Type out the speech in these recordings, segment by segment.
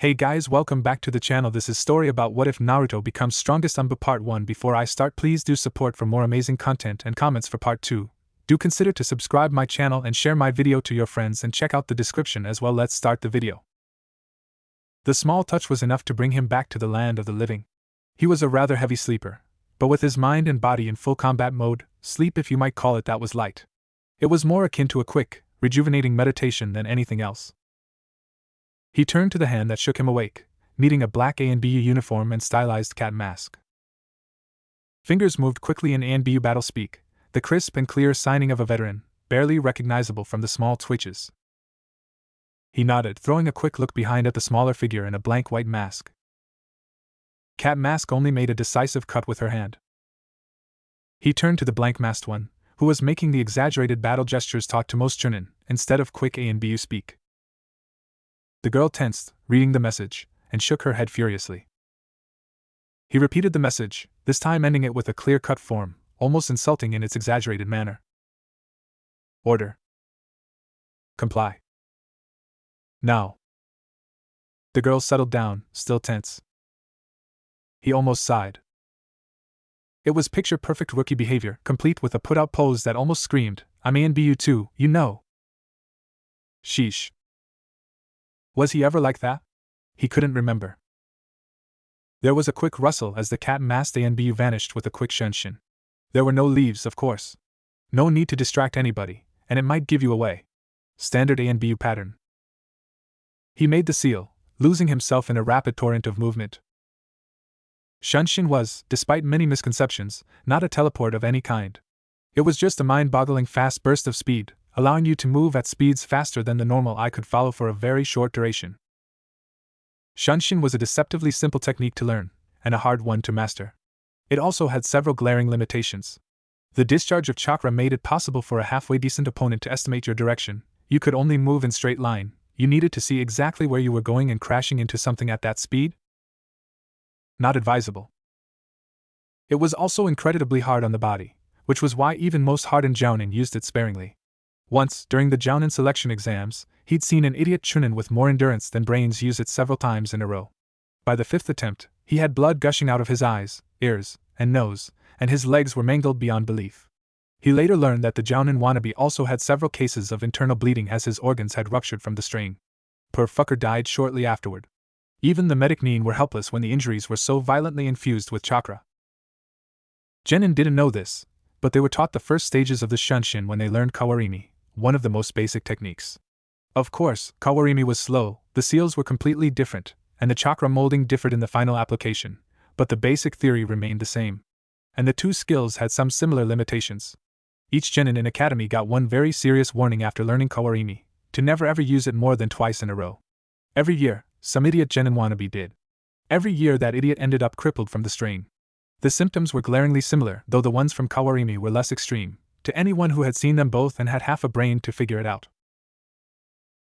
Hey guys, welcome back to the channel. This is story about what if Naruto becomes strongest Anbu part 1. Before I start, please do support for more amazing content and comments for part 2. Do consider to subscribe my channel and share my video to your friends and check out the description as well. Let's start the video. The small touch was enough to bring him back to the land of the living. He was a rather heavy sleeper, but with his mind and body in full combat mode, sleep if you might call it that was light. It was more akin to a quick, rejuvenating meditation than anything else. He turned to the hand that shook him awake, needing a black Anbu uniform and stylized cat mask. Fingers moved quickly in Anbu battle speak, the crisp and clear signing of a veteran, barely recognizable from the small twitches. He nodded, throwing a quick look behind at the smaller figure in a blank white mask. Cat mask only made a decisive cut with her hand. He turned to the blank-masked one, who was making the exaggerated battle gestures taught to most chunin, instead of quick Anbu speak. The girl tensed, reading the message, and shook her head furiously. He repeated the message, this time ending it with a clear-cut form, almost insulting in its exaggerated manner. Order. Comply. Now. The girl settled down, still tense. He almost sighed. It was picture-perfect rookie behavior, complete with a put-out pose that almost screamed, "I'm Anbu too, you know." Sheesh. Was he ever like that? He couldn't remember. There was a quick rustle as the cat-masked Anbu vanished with a quick shunshin. There were no leaves, of course. No need to distract anybody, and it might give you away. Standard Anbu pattern. He made the seal, losing himself in a rapid torrent of movement. Shunshin was, despite many misconceptions, not a teleport of any kind. It was just a mind-boggling fast burst of speed, allowing you to move at speeds faster than the normal eye could follow for a very short duration. Shunshin was a deceptively simple technique to learn, and a hard one to master. It also had several glaring limitations. The discharge of chakra made it possible for a halfway decent opponent to estimate your direction. You could only move in straight line. You needed to see exactly where you were going, and crashing into something at that speed? Not advisable. It was also incredibly hard on the body, which was why even most hardened jounin used it sparingly. Once, during the jounin selection exams, he'd seen an idiot chunin with more endurance than brains use it several times in a row. By the fifth attempt, he had blood gushing out of his eyes, ears, and nose, and his legs were mangled beyond belief. He later learned that the jounin wannabe also had several cases of internal bleeding as his organs had ruptured from the strain. Poor fucker died shortly afterward. Even the medic nin were helpless when the injuries were so violently infused with chakra. Genin didn't know this, but they were taught the first stages of the shunshin when they learned kawarimi, one of the most basic techniques. Of course, kawarimi was slow, the seals were completely different, and the chakra molding differed in the final application, but the basic theory remained the same. And the two skills had some similar limitations. Each genin in academy got one very serious warning after learning kawarimi, to never ever use it more than twice in a row. Every year, some idiot genin wannabe did. Every year that idiot ended up crippled from the strain. The symptoms were glaringly similar, though the ones from kawarimi were less extreme, to anyone who had seen them both and had half a brain to figure it out.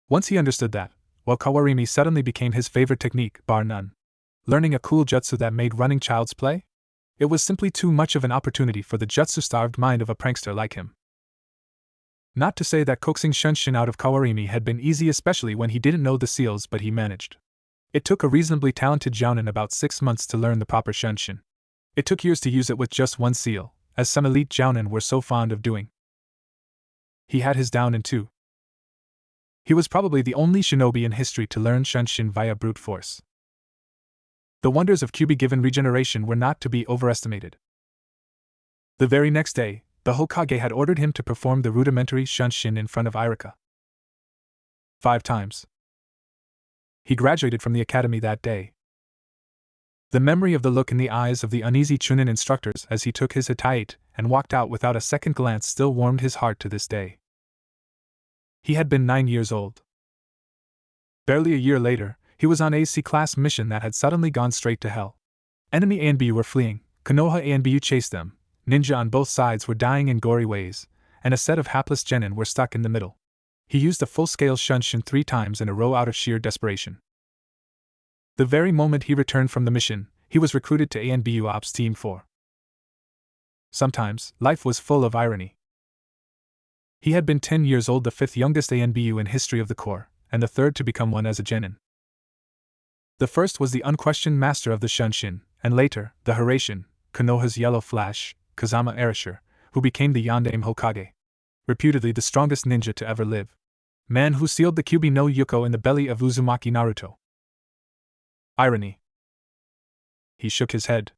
Once he understood that, well, kawarimi suddenly became his favorite technique, bar none. Learning a cool jutsu that made running child's play? It was simply too much of an opportunity for the jutsu-starved mind of a prankster like him. Not to say that coaxing shunshin out of kawarimi had been easy, especially when he didn't know the seals, but he managed. It took a reasonably talented jounin about 6 months to learn the proper shunshin. It took years to use it with just one seal, as some elite jounin were so fond of doing. He had his down in too. He was probably the only shinobi in history to learn shunshin via brute force. The wonders of Kyuubi-given regeneration were not to be overestimated. The very next day, the Hokage had ordered him to perform the rudimentary shunshin in front of Irika. 5 times. He graduated from the academy that day. The memory of the look in the eyes of the uneasy chunin instructors as he took his hitate and walked out without a second glance still warmed his heart to this day. He had been 9 years old. Barely a year later, he was on a C-class mission that had suddenly gone straight to hell. Enemy Anbu were fleeing, Konoha Anbu chased them, ninja on both sides were dying in gory ways, and a set of hapless genin were stuck in the middle. He used a full-scale shunshin 3 times in a row out of sheer desperation. The very moment he returned from the mission, he was recruited to Anbu Ops Team 4. Sometimes, life was full of irony. He had been 10 years old, the 5th youngest Anbu in history of the Corps, and the 3rd to become one as a genin. The first was the unquestioned master of the Shunshin, and later, the Hiraishin, Konoha's Yellow Flash, Kazama Erasure, who became the Yondaime Hokage. Reputedly the strongest ninja to ever live. Man who sealed the Kyuubi no Yuko in the belly of Uzumaki Naruto. Irony. He shook his head.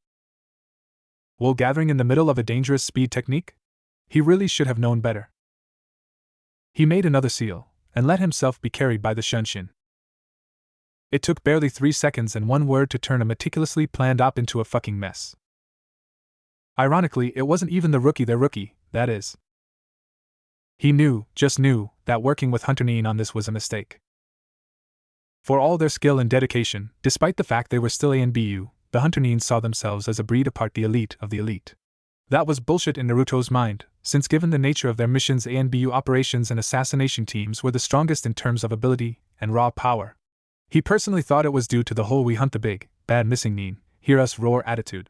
Wool gathering in the middle of a dangerous speed technique? He really should have known better. He made another seal, and let himself be carried by the Shunshin. It took barely 3 seconds and 1 word to turn a meticulously planned op into a fucking mess. Ironically, it wasn't even their rookie, that is. He just knew, that working with Hunter Nine on this was a mistake. For all their skill and dedication, despite the fact they were still ANBU, the Hunter Nine saw themselves as a breed apart, the elite of the elite. That was bullshit in Naruto's mind, since given the nature of their missions, ANBU operations and assassination teams were the strongest in terms of ability and raw power. He personally thought it was due to the whole "we hunt the big, bad missing Nine, hear us roar" attitude.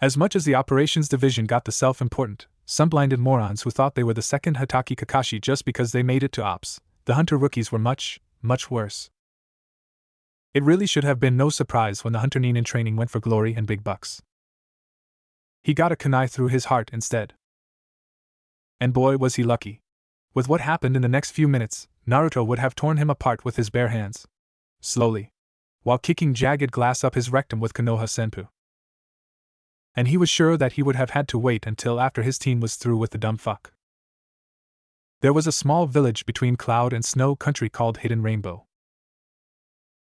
As much as the operations division got the self-important, some blinded morons who thought they were the second Hatake Kakashi just because they made it to ops, the Hunter rookies were much, much worse. It really should have been no surprise when the Hunter Nine in training went for glory and big bucks. He got a kunai through his heart instead. And boy was he lucky. With what happened in the next few minutes, Naruto would have torn him apart with his bare hands. Slowly. While kicking jagged glass up his rectum with Konoha Senpu. And he was sure that he would have had to wait until after his team was through with the dumb fuck. There was a small village between cloud and snow country called Hidden Rainbow.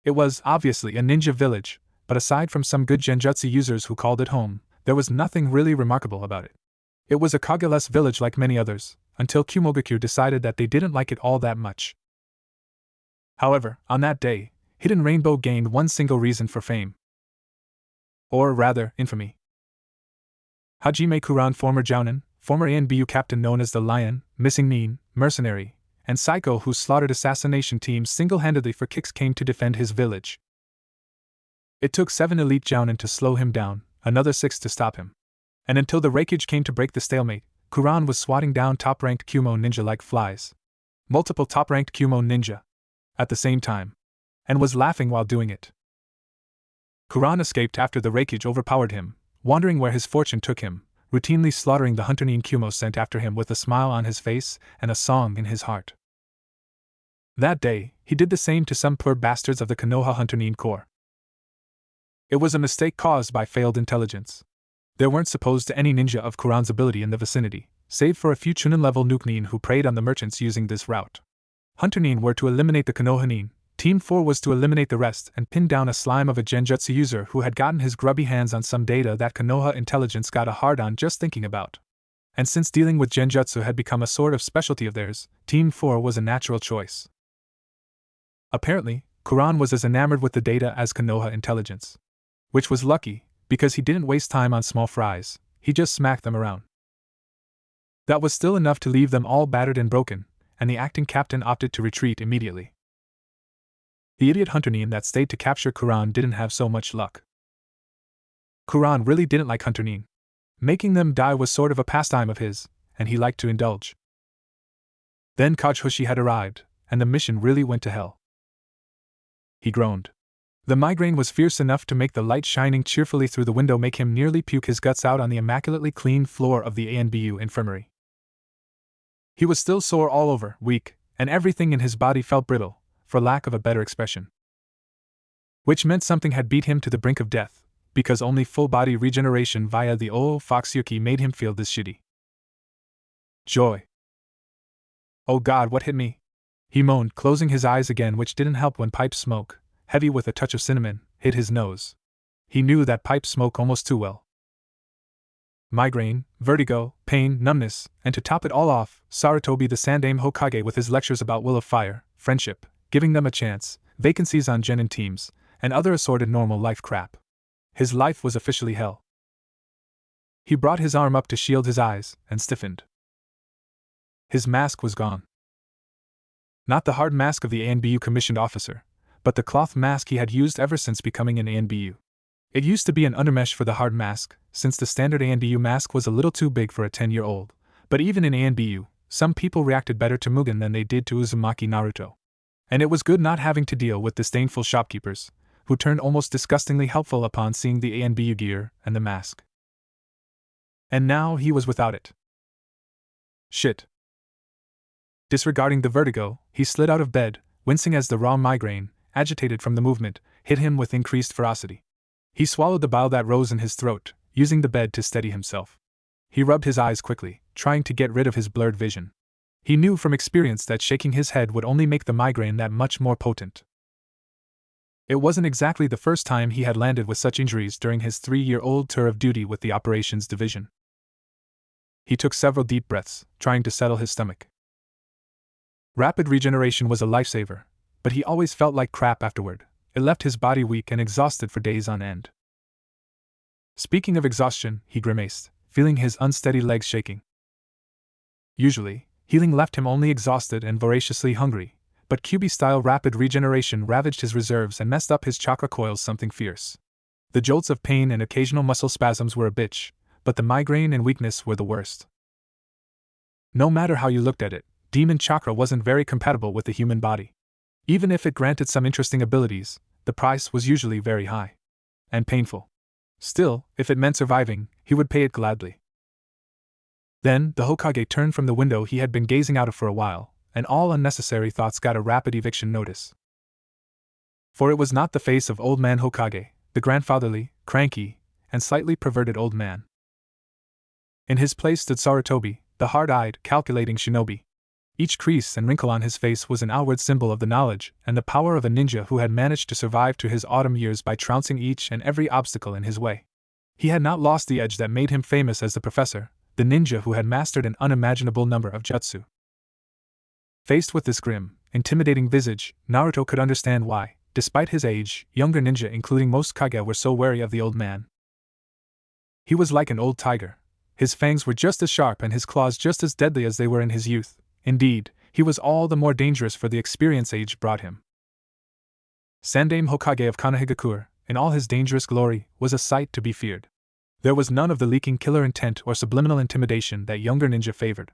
It was, obviously, a ninja village, but aside from some good genjutsu users who called it home, there was nothing really remarkable about it. It was a Kage-less village like many others, until Kumogakure decided that they didn't like it all that much. However, on that day, Hidden Rainbow gained one single reason for fame. Or rather, infamy. Hajime Kuran, former Jounin, former ANBU captain known as the Lion, Missing Nin, mercenary, and Psycho who slaughtered assassination teams single-handedly for kicks, came to defend his village. It took 7 elite Jounin to slow him down, another 6 to stop him. And until the Raikage came to break the stalemate, Kuran was swatting down top-ranked Kumo ninja like flies. Multiple top-ranked Kumo ninja. At the same time. And was laughing while doing it. Kuran escaped after the Raikage overpowered him, wandering where his fortune took him, routinely slaughtering the Hunter Nine Kumo sent after him with a smile on his face and a song in his heart. That day, he did the same to some poor bastards of the Konoha Hunter Nine Corps. It was a mistake caused by failed intelligence. There weren't supposed to any ninja of Kuran's ability in the vicinity, save for a few Chunin-level Nuke Nin who preyed on the merchants using this route. Hunter Nine were to eliminate the Konoha Nin, Team 4 was to eliminate the rest and pin down a slime of a genjutsu user who had gotten his grubby hands on some data that Konoha intelligence got a hard on just thinking about. And since dealing with genjutsu had become a sort of specialty of theirs, Team 4 was a natural choice. Apparently, Kuran was as enamored with the data as Konoha intelligence. Which was lucky, because he didn't waste time on small fries, he just smacked them around. That was still enough to leave them all battered and broken, and the acting captain opted to retreat immediately. The idiot Hunter Nine that stayed to capture Kuran didn't have so much luck. Kuran really didn't like Hunter Nine. Making them die was sort of a pastime of his, and he liked to indulge. Then Kagehoshi had arrived, and the mission really went to hell. He groaned. The migraine was fierce enough to make the light shining cheerfully through the window make him nearly puke his guts out on the immaculately clean floor of the ANBU infirmary. He was still sore all over, weak, and everything in his body felt brittle, for lack of a better expression. Which meant something had beat him to the brink of death, because only full-body regeneration via the Foxyuki made him feel this shitty. Joy. Oh God, what hit me? He moaned, closing his eyes again, which didn't help when pipe smoke, heavy with a touch of cinnamon, hit his nose. He knew that pipe smoke almost too well. Migraine, vertigo, pain, numbness, and to top it all off, Sarutobi the Sandaime Hokage with his lectures about will of fire, friendship, giving them a chance, vacancies on genin teams, and other assorted normal life crap. His life was officially hell. He brought his arm up to shield his eyes, and stiffened. His mask was gone. Not the hard mask of the ANBU commissioned officer, but the cloth mask he had used ever since becoming an ANBU. It used to be an undermesh for the hard mask, since the standard ANBU mask was a little too big for a 10-year-old, but even in ANBU, some people reacted better to Mugen than they did to Uzumaki Naruto. And it was good not having to deal with disdainful shopkeepers, who turned almost disgustingly helpful upon seeing the Anbu gear and the mask. And now he was without it. Shit. Disregarding the vertigo, he slid out of bed, wincing as the raw migraine, agitated from the movement, hit him with increased ferocity. He swallowed the bile that rose in his throat, using the bed to steady himself. He rubbed his eyes quickly, trying to get rid of his blurred vision. He knew from experience that shaking his head would only make the migraine that much more potent. It wasn't exactly the first time he had landed with such injuries during his 3-year-old tour of duty with the Operations Division. He took several deep breaths, trying to settle his stomach. Rapid regeneration was a lifesaver, but he always felt like crap afterward. It left his body weak and exhausted for days on end. Speaking of exhaustion, he grimaced, feeling his unsteady legs shaking. Usually, healing left him only exhausted and voraciously hungry, but QB-style rapid regeneration ravaged his reserves and messed up his chakra coils something fierce. The jolts of pain and occasional muscle spasms were a bitch, but the migraine and weakness were the worst. No matter how you looked at it, demon chakra wasn't very compatible with the human body. Even if it granted some interesting abilities, the price was usually very high. And painful. Still, if it meant surviving, he would pay it gladly. Then, the Hokage turned from the window he had been gazing out of for a while, and all unnecessary thoughts got a rapid eviction notice. For it was not the face of Old Man Hokage, the grandfatherly, cranky, and slightly perverted old man. In his place stood Sarutobi, the hard-eyed, calculating shinobi. Each crease and wrinkle on his face was an outward symbol of the knowledge and the power of a ninja who had managed to survive to his autumn years by trouncing each and every obstacle in his way. He had not lost the edge that made him famous as the professor, the ninja who had mastered an unimaginable number of jutsu. Faced with this grim, intimidating visage, Naruto could understand why, despite his age, younger ninja including most Kage were so wary of the old man. He was like an old tiger. His fangs were just as sharp and his claws just as deadly as they were in his youth. Indeed, he was all the more dangerous for the experience age brought him. Sandaime Hokage of Konohagakure, in all his dangerous glory, was a sight to be feared. There was none of the leaking killer intent or subliminal intimidation that younger ninja favored.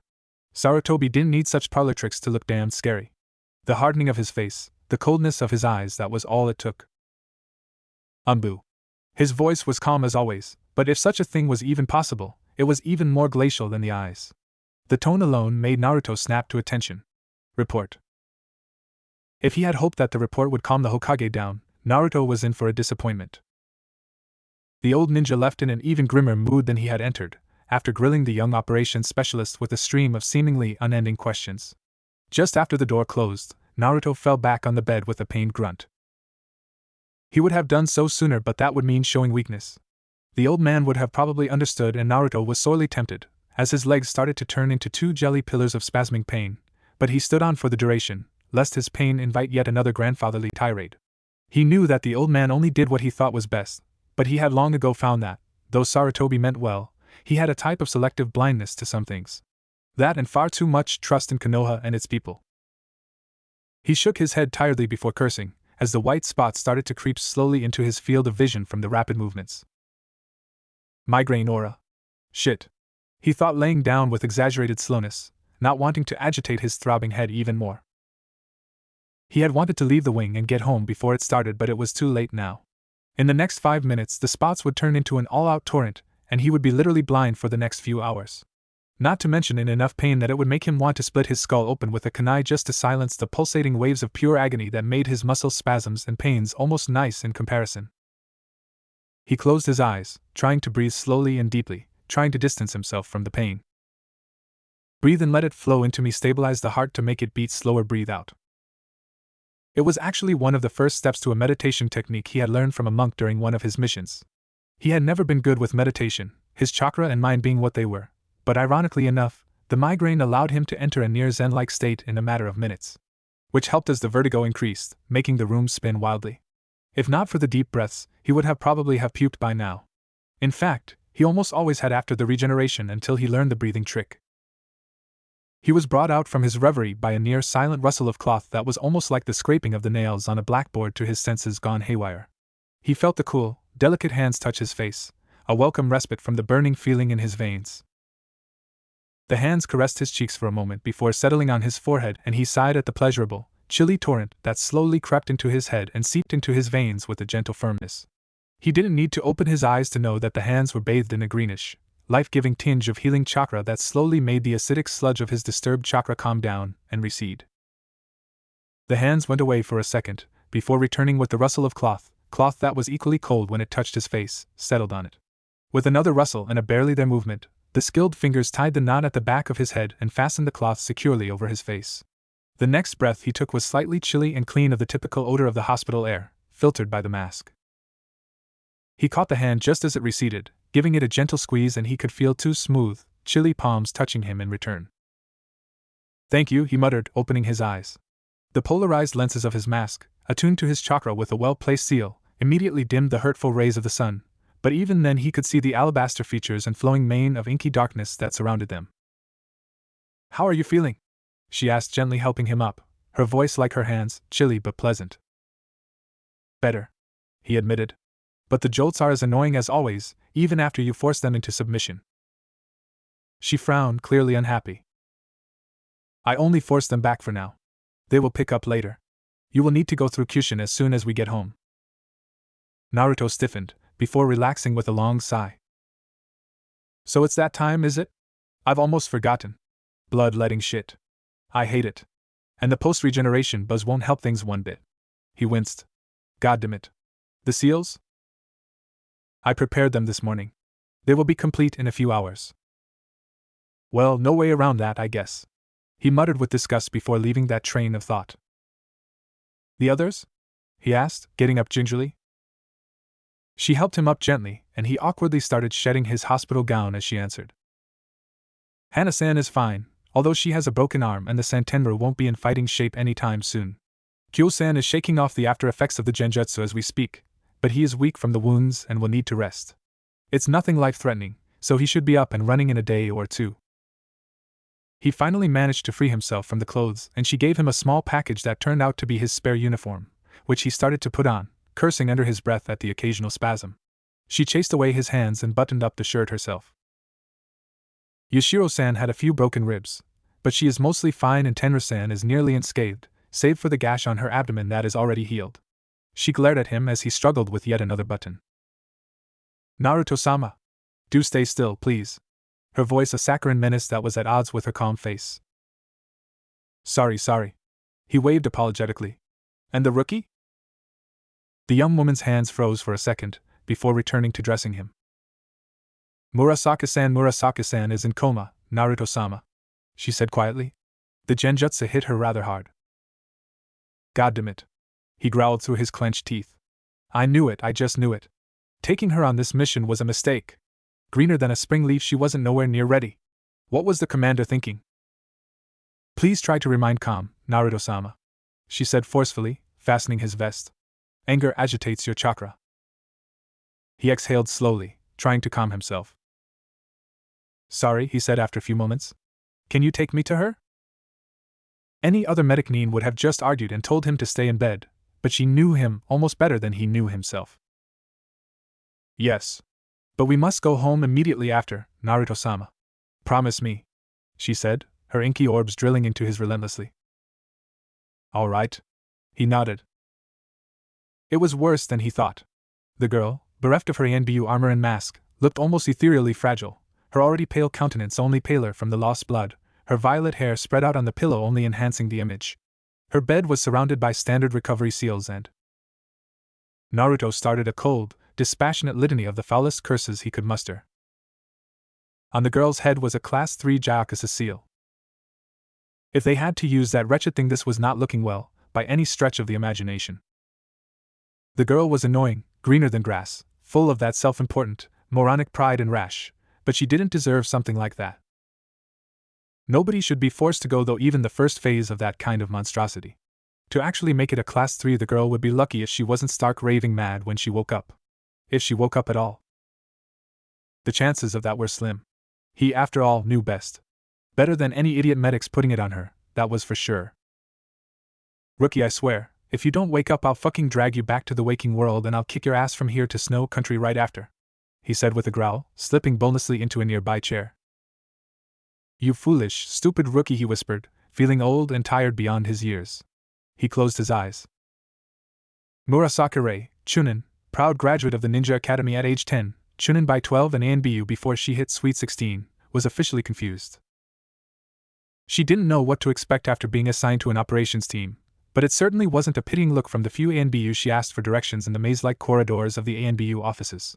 Sarutobi didn't need such parlor tricks to look damned scary. The hardening of his face, the coldness of his eyes, that was all it took. Anbu. His voice was calm as always, but if such a thing was even possible, it was even more glacial than the eyes. The tone alone made Naruto snap to attention. Report. If he had hoped that the report would calm the Hokage down, Naruto was in for a disappointment. The old ninja left in an even grimmer mood than he had entered, after grilling the young operations specialist with a stream of seemingly unending questions. Just after the door closed, Naruto fell back on the bed with a pained grunt. He would have done so sooner, but that would mean showing weakness. The old man would have probably understood, and Naruto was sorely tempted, as his legs started to turn into 2 jelly pillars of spasming pain, but he stood on for the duration, lest his pain invite yet another grandfatherly tirade. He knew that the old man only did what he thought was best, but he had long ago found that, though Sarutobi meant well, he had a type of selective blindness to some things. That and far too much trust in Konoha and its people. He shook his head tiredly before cursing, as the white spots started to creep slowly into his field of vision from the rapid movements. Migraine aura. Shit. He thought, laying down with exaggerated slowness, not wanting to agitate his throbbing head even more. He had wanted to leave the wing and get home before it started, but it was too late now. In the next 5 minutes the spots would turn into an all-out torrent, and he would be literally blind for the next few hours. Not to mention in enough pain that it would make him want to split his skull open with a kunai just to silence the pulsating waves of pure agony that made his muscle spasms and pains almost nice in comparison. He closed his eyes, trying to breathe slowly and deeply, trying to distance himself from the pain. Breathe and let it flow into me. Stabilize the heart to make it beat slower. Breathe out. It was actually one of the first steps to a meditation technique he had learned from a monk during one of his missions. He had never been good with meditation, his chakra and mind being what they were, but ironically enough, the migraine allowed him to enter a near zen-like state in a matter of minutes, which helped as the vertigo increased, making the room spin wildly. If not for the deep breaths, he would have probably puked by now. In fact, he almost always had after the regeneration until he learned the breathing trick. He was brought out from his reverie by a near silent rustle of cloth that was almost like the scraping of the nails on a blackboard to his senses gone haywire. He felt the cool, delicate hands touch his face, a welcome respite from the burning feeling in his veins. The hands caressed his cheeks for a moment before settling on his forehead, and he sighed at the pleasurable, chilly torrent that slowly crept into his head and seeped into his veins with a gentle firmness. He didn't need to open his eyes to know that the hands were bathed in a greenish, life-giving tinge of healing chakra that slowly made the acidic sludge of his disturbed chakra calm down and recede. The hands went away for a second, before returning with the rustle of cloth that was equally cold when it touched his face, settled on it. With another rustle and a barely there movement, the skilled fingers tied the knot at the back of his head and fastened the cloth securely over his face. The next breath he took was slightly chilly and clean of the typical odor of the hospital air, filtered by the mask. He caught the hand just as it receded, giving it a gentle squeeze, and he could feel two smooth, chilly palms touching him in return. "Thank you," he muttered, opening his eyes. The polarized lenses of his mask, attuned to his chakra with a well-placed seal, immediately dimmed the hurtful rays of the sun, but even then he could see the alabaster features and flowing mane of inky darkness that surrounded them. "How are you feeling?" she asked, gently helping him up, her voice like her hands, chilly but pleasant. "Better," he admitted. "But the jolts are as annoying as always, even after you force them into submission." She frowned, clearly unhappy. "I only force them back for now. They will pick up later. You will need to go through Kyushin as soon as we get home." Naruto stiffened, before relaxing with a long sigh. "So it's that time, is it? I've almost forgotten. Bloodletting shit. I hate it. And the post-regeneration buzz won't help things one bit." He winced. "Goddammit. The seals? I prepared them this morning. They will be complete in a few hours." "Well, no way around that, I guess," he muttered with disgust before leaving that train of thought. "The others?" he asked, getting up gingerly. She helped him up gently, and he awkwardly started shedding his hospital gown as she answered. "Hana-san is fine, although she has a broken arm and the Santenru won't be in fighting shape anytime soon. Kyo-san is shaking off the after-effects of the genjutsu as we speak, but he is weak from the wounds and will need to rest. It's nothing life-threatening, so he should be up and running in a day or two." He finally managed to free himself from the clothes, and she gave him a small package that turned out to be his spare uniform, which he started to put on, cursing under his breath at the occasional spasm. She chased away his hands and buttoned up the shirt herself. Yashiro-san had a few broken ribs, but she is mostly fine, and Tenru-san is nearly unscathed, save for the gash on her abdomen that is already healed. She glared at him as he struggled with yet another button. "Naruto-sama. Do stay still, please." Her voice a saccharine menace that was at odds with her calm face. Sorry. He waved apologetically. "And the rookie?" The young woman's hands froze for a second, before returning to dressing him. Murasaki-san is in coma, Naruto-sama," she said quietly. The genjutsu hit her rather hard. "Goddammit," he growled through his clenched teeth. "I knew it, I just knew it. Taking her on this mission was a mistake. Greener than a spring leaf, she wasn't nowhere near ready. What was the commander thinking?" "Please try to remain calm, Naruto-sama," she said forcefully, fastening his vest. "Anger agitates your chakra." He exhaled slowly, trying to calm himself. "Sorry," he said after a few moments. "Can you take me to her?" Any other medic Nin would have just argued and told him to stay in bed, but she knew him almost better than he knew himself. "Yes. But we must go home immediately after, Naruto-sama. Promise me," she said, her inky orbs drilling into his relentlessly. "All right." He nodded. It was worse than he thought. The girl, bereft of her Anbu armor and mask, looked almost ethereally fragile, her already pale countenance only paler from the lost blood, her violet hair spread out on the pillow only enhancing the image. Her bed was surrounded by standard recovery seals, and Naruto started a cold, dispassionate litany of the foulest curses he could muster. On the girl's head was a Class 3 Gyakusa seal. If they had to use that wretched thing, this was not looking well, by any stretch of the imagination. The girl was annoying, greener than grass, full of that self-important, moronic pride and rash, but she didn't deserve something like that. Nobody should be forced to go through even the first phase of that kind of monstrosity. To actually make it a Class 3, the girl would be lucky if she wasn't stark raving mad when she woke up. If she woke up at all. The chances of that were slim. He, after all, knew best. Better than any idiot medics putting it on her, that was for sure. "Rookie, I swear, if you don't wake up, I'll fucking drag you back to the waking world and I'll kick your ass from here to Snow Country right after," he said with a growl, slipping bonelessly into a nearby chair. "You foolish, stupid rookie," he whispered, feeling old and tired beyond his years. He closed his eyes. Murasaki Rei, Chunin, proud graduate of the Ninja Academy at age 10, Chunin by 12 and Anbu before she hit sweet 16, was officially confused. She didn't know what to expect after being assigned to an operations team, but it certainly wasn't a pitying look from the few ANBU she asked for directions in the maze-like corridors of the ANBU offices.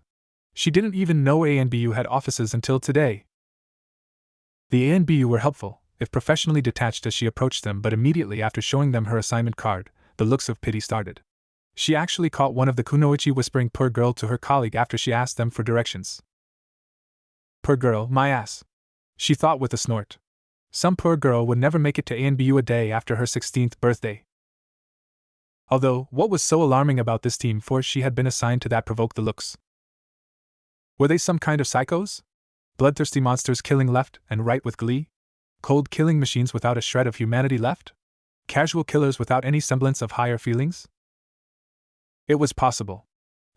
She didn't even know ANBU had offices until today. The ANBU were helpful, if professionally detached as she approached them, but immediately after showing them her assignment card, the looks of pity started. She actually caught one of the kunoichi whispering "poor girl" to her colleague after she asked them for directions. Poor girl, my ass. She thought with a snort. Some poor girl would never make it to ANBU a day after her 16th birthday. Although, what was so alarming about this team for she had been assigned to that provoked the looks? Were they some kind of psychos? Bloodthirsty monsters killing left and right with glee? Cold killing machines without a shred of humanity left? Casual killers without any semblance of higher feelings? It was possible.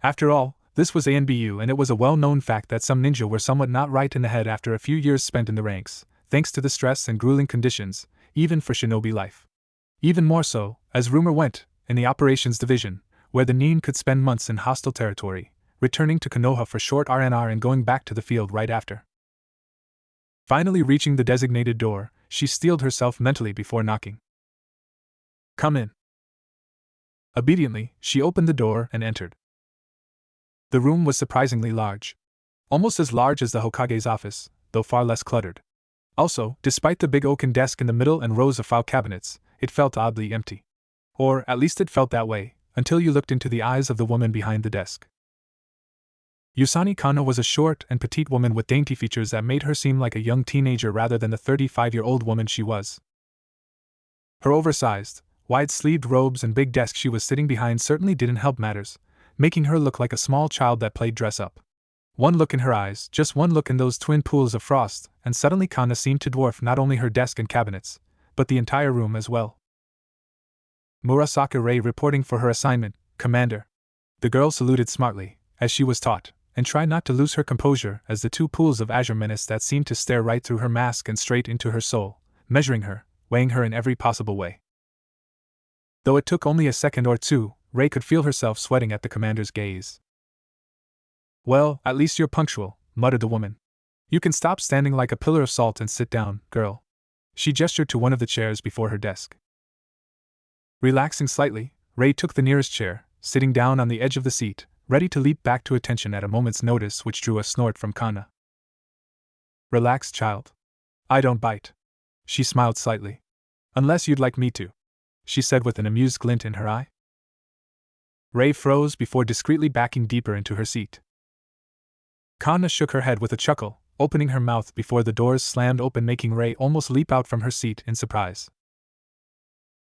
After all, this was ANBU, and it was a well-known fact that some ninja were somewhat not right in the head after a few years spent in the ranks, thanks to the stress and grueling conditions, even for shinobi life. Even more so, as rumor went, in the operations division, where the nin could spend months in hostile territory, returning to Konoha for short R&R and going back to the field right after. Finally reaching the designated door, she steeled herself mentally before knocking. Come in. Obediently, she opened the door and entered. The room was surprisingly large. Almost as large as the Hokage's office, though far less cluttered. Also, despite the big oaken desk in the middle and rows of file cabinets, it felt oddly empty. Or, at least it felt that way, until you looked into the eyes of the woman behind the desk. Yusani Kano was a short and petite woman with dainty features that made her seem like a young teenager rather than the 35-year-old woman she was. Her oversized, wide-sleeved robes and big desk she was sitting behind certainly didn't help matters, making her look like a small child that played dress-up. One look in her eyes, just one look in those twin pools of frost, and suddenly Kana seemed to dwarf not only her desk and cabinets, but the entire room as well. Murasaki Rei reporting for her assignment, Commander. The girl saluted smartly, as she was taught, and tried not to lose her composure as the two pools of azure menace that seemed to stare right through her mask and straight into her soul, measuring her, weighing her in every possible way. Though it took only a second or two, Rei could feel herself sweating at the commander's gaze. Well, at least you're punctual, muttered the woman. You can stop standing like a pillar of salt and sit down, girl. She gestured to one of the chairs before her desk. Relaxing slightly, Rei took the nearest chair, sitting down on the edge of the seat, ready to leap back to attention at a moment's notice, which drew a snort from Kana. Relax, child. I don't bite. She smiled slightly. Unless you'd like me to, she said with an amused glint in her eye. Rei froze before discreetly backing deeper into her seat. Kana shook her head with a chuckle, opening her mouth before the doors slammed open, making Rei almost leap out from her seat in surprise.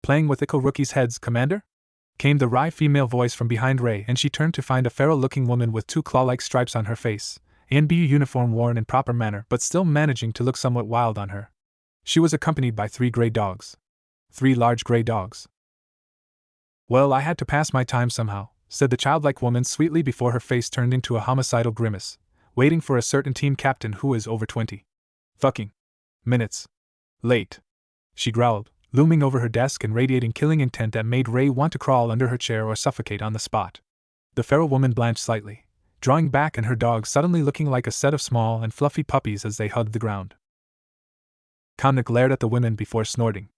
Playing with Iko rookies' heads, Commander? Came the wry female voice from behind Rei, and she turned to find a feral-looking woman with two claw-like stripes on her face, ANBU uniform worn in proper manner but still managing to look somewhat wild on her. She was accompanied by 3 gray dogs. 3 large gray dogs. Well, I had to pass my time somehow, said the childlike woman sweetly before her face turned into a homicidal grimace, waiting for a certain team captain who is over 20 fucking minutes late. She growled, looming over her desk and radiating killing intent that made Rei want to crawl under her chair or suffocate on the spot. The feral woman blanched slightly, drawing back, and her dogs suddenly looking like a set of small and fluffy puppies as they hugged the ground. Kana glared at the women before snorting.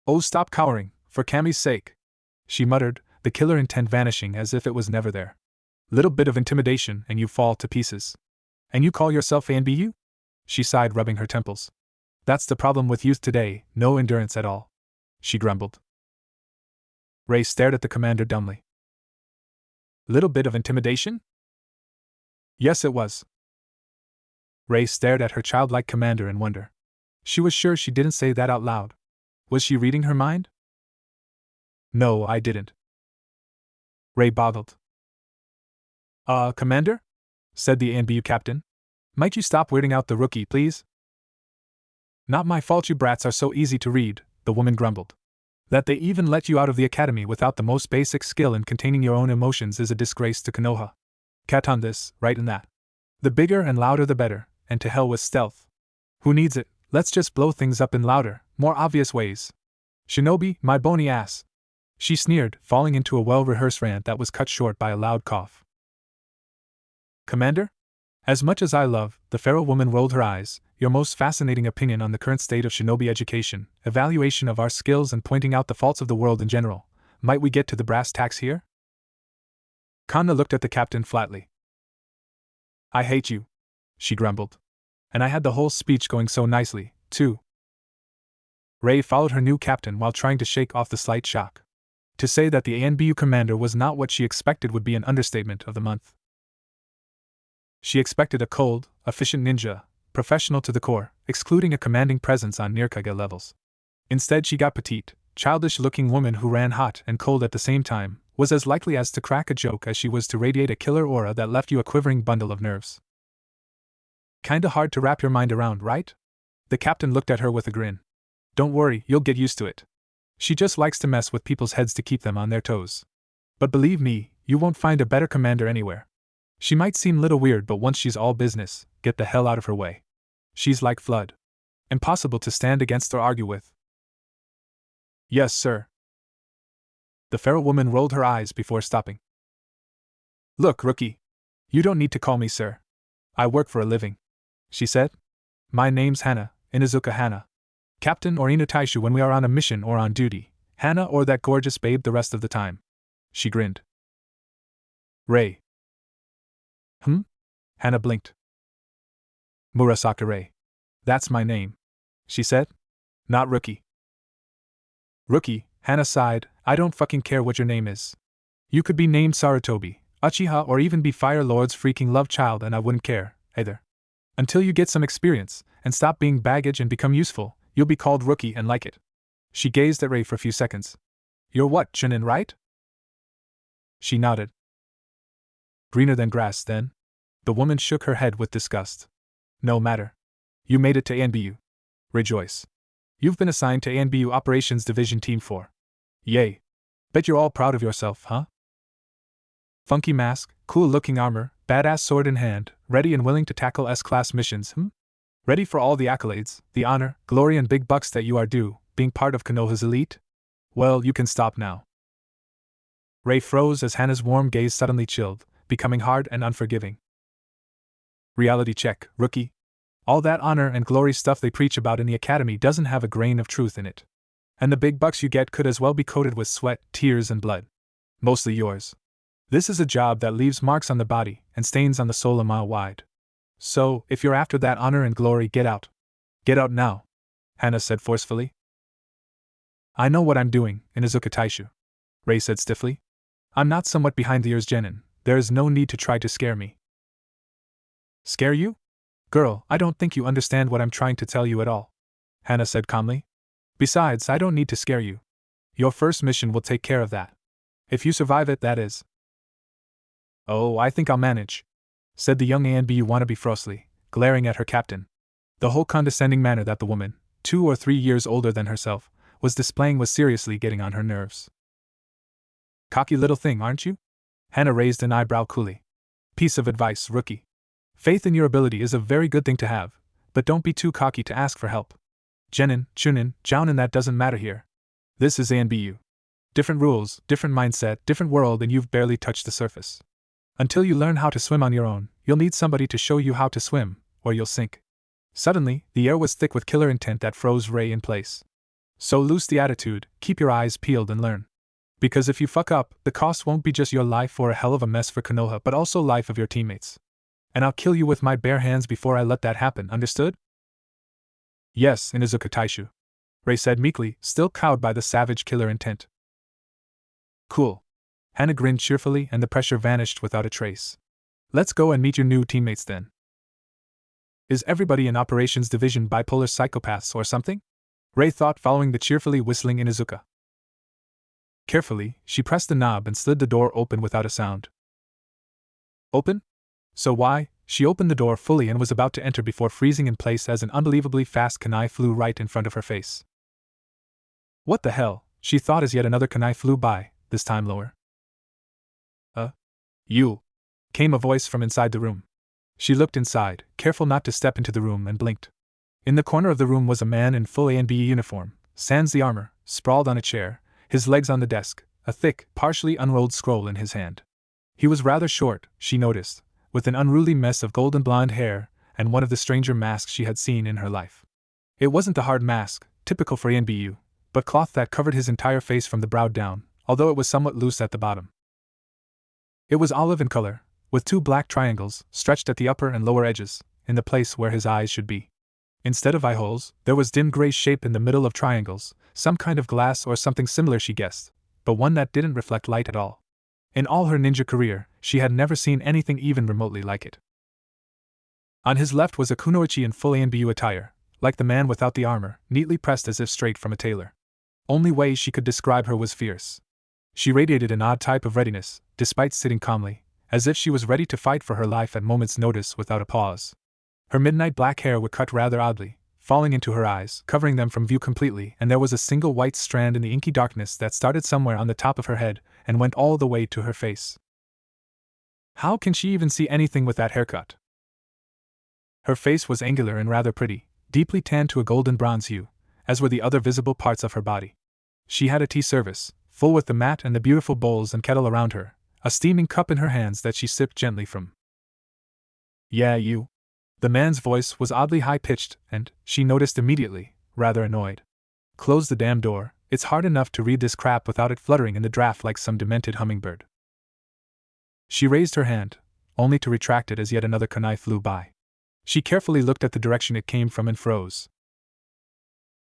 Oh, stop cowering, for Kami's sake, she muttered, the killer intent vanishing as if it was never there. Little bit of intimidation and you fall to pieces. And you call yourself ANBU? She sighed, rubbing her temples. That's the problem with youth today, no endurance at all, she grumbled. Rei stared at the commander dumbly. Little bit of intimidation? Yes, it was. Rei stared at her childlike commander in wonder. She was sure she didn't say that out loud. Was she reading her mind? No, I didn't. Rei boggled. Commander? Said the ANBU captain. Might you stop weirding out the rookie, please? Not my fault you brats are so easy to read, the woman grumbled. That they even let you out of the academy without the most basic skill in containing your own emotions is a disgrace to Konoha. Cat on this, right in that. The bigger and louder the better, and to hell with stealth. Who needs it? Let's just blow things up in louder, more obvious ways. Shinobi, my bony ass! She sneered, falling into a well-rehearsed rant that was cut short by a loud cough. Commander? As much as I love, the feral woman rolled her eyes, your most fascinating opinion on the current state of shinobi education, evaluation of our skills and pointing out the faults of the world in general. Might we get to the brass tacks here? Kanna looked at the captain flatly. I hate you, she grumbled. And I had the whole speech going so nicely, too. Rei followed her new captain while trying to shake off the slight shock. To say that the Anbu commander was not what she expected would be an understatement of the month. She expected a cold, efficient ninja, professional to the core, excluding a commanding presence on Nirkage levels. Instead she got petite, childish-looking woman who ran hot and cold at the same time, was as likely as to crack a joke as she was to radiate a killer aura that left you a quivering bundle of nerves. Kinda hard to wrap your mind around, right? The captain looked at her with a grin. Don't worry, you'll get used to it. She just likes to mess with people's heads to keep them on their toes. But believe me, you won't find a better commander anywhere. She might seem little weird, but once she's all business, get the hell out of her way. She's like Flood. Impossible to stand against or argue with. Yes, sir. The feral woman rolled her eyes before stopping. Look, rookie. You don't need to call me sir. I work for a living, she said. My name's Hana, Inuzuka Hana. Captain or Inutaishu when we are on a mission or on duty, Hana or that gorgeous babe the rest of the time. She grinned. Rei. Hana blinked. Murasaka Rei. That's my name, she said. Not Rookie. Rookie, Hana sighed, I don't fucking care what your name is. You could be named Sarutobi, Uchiha, or even be Fire Lord's freaking love child and I wouldn't care, either. Until you get some experience, and stop being baggage and become useful, you'll be called Rookie and like it. She gazed at Rei for a few seconds. You're what, Chunin, right? She nodded. Greener than grass, then? The woman shook her head with disgust. No matter. You made it to ANBU. Rejoice. You've been assigned to ANBU Operations Division Team 4. Yay. Bet you're all proud of yourself, huh? Funky mask, cool-looking armor, badass sword in hand, ready and willing to tackle S-class missions, Ready for all the accolades, the honor, glory and big bucks that you are due, being part of Konoha's elite? Well, you can stop now. Rei froze as Hana's warm gaze suddenly chilled, becoming hard and unforgiving. Reality check, rookie. All that honor and glory stuff they preach about in the academy doesn't have a grain of truth in it. And the big bucks you get could as well be coated with sweat, tears and blood. Mostly yours. This is a job that leaves marks on the body and stains on the soul a mile wide. So, if you're after that honor and glory, get out. Get out now, Hana said forcefully. I know what I'm doing, Inuzuka Taishu, Rei said stiffly. I'm not somewhat behind the ears genin, there is no need to try to scare me. Scare you? Girl, I don't think you understand what I'm trying to tell you at all, Hana said calmly. Besides, I don't need to scare you. Your first mission will take care of that. If you survive it, that is. Oh, I think I'll manage, said the young ANBU wannabe frostly, glaring at her captain. The whole condescending manner that the woman, 2 or 3 years older than herself, was displaying was seriously getting on her nerves. Cocky little thing, aren't you? Hana raised an eyebrow coolly. Piece of advice, rookie. Faith in your ability is a very good thing to have, but don't be too cocky to ask for help. Genin, Chunin, Jounin, that doesn't matter here. This is ANBU. Different rules, different mindset, different world, and you've barely touched the surface. Until you learn how to swim on your own, you'll need somebody to show you how to swim, or you'll sink. Suddenly, the air was thick with killer intent that froze Rei in place. So loose the attitude, keep your eyes peeled and learn. Because if you fuck up, the cost won't be just your life or a hell of a mess for Konoha, but also life of your teammates. And I'll kill you with my bare hands before I let that happen, understood? Yes, Inuzuka Taishu, Rei said meekly, still cowed by the savage killer intent. Cool. Hana grinned cheerfully and the pressure vanished without a trace. Let's go and meet your new teammates then. Is everybody in Operations Division bipolar psychopaths or something? Rei thought, following the cheerfully whistling Inuzuka. Carefully, she pressed the knob and slid the door open without a sound. Open? So why? She opened the door fully and was about to enter before freezing in place as an unbelievably fast kunai flew right in front of her face. What the hell, she thought as yet another kunai flew by, this time lower. You, came a voice from inside the room. She looked inside, careful not to step into the room, and blinked. In the corner of the room was a man in full ANBE uniform, sans the armor, sprawled on a chair, his legs on the desk, a thick, partially unrolled scroll in his hand. He was rather short, she noticed, with an unruly mess of golden blonde hair, and one of the stranger masks she had seen in her life. It wasn't the hard mask, typical for Anbu, but cloth that covered his entire face from the brow down, although it was somewhat loose at the bottom. It was olive in color, with 2 black triangles, stretched at the upper and lower edges, in the place where his eyes should be. Instead of eye holes, there was dim gray shape in the middle of triangles, some kind of glass or something similar she guessed, but one that didn't reflect light at all. In all her ninja career, she had never seen anything even remotely like it. On his left was a kunoichi in full Anbu attire, like the man without the armor, neatly pressed as if straight from a tailor. Only way she could describe her was fierce. She radiated an odd type of readiness, despite sitting calmly, as if she was ready to fight for her life at moment's notice without a pause. Her midnight black hair would cut rather oddly, falling into her eyes, covering them from view completely, and there was a single white strand in the inky darkness that started somewhere on the top of her head and went all the way to her face. How can she even see anything with that haircut? Her face was angular and rather pretty, deeply tanned to a golden bronze hue, as were the other visible parts of her body. She had a tea service, full with the mat and the beautiful bowls and kettle around her, a steaming cup in her hands that she sipped gently from. Yeah, you. The man's voice was oddly high-pitched, and, she noticed immediately, rather annoyed. Close the damn door, it's hard enough to read this crap without it fluttering in the draft like some demented hummingbird. She raised her hand, only to retract it as yet another kunai flew by. She carefully looked at the direction it came from and froze.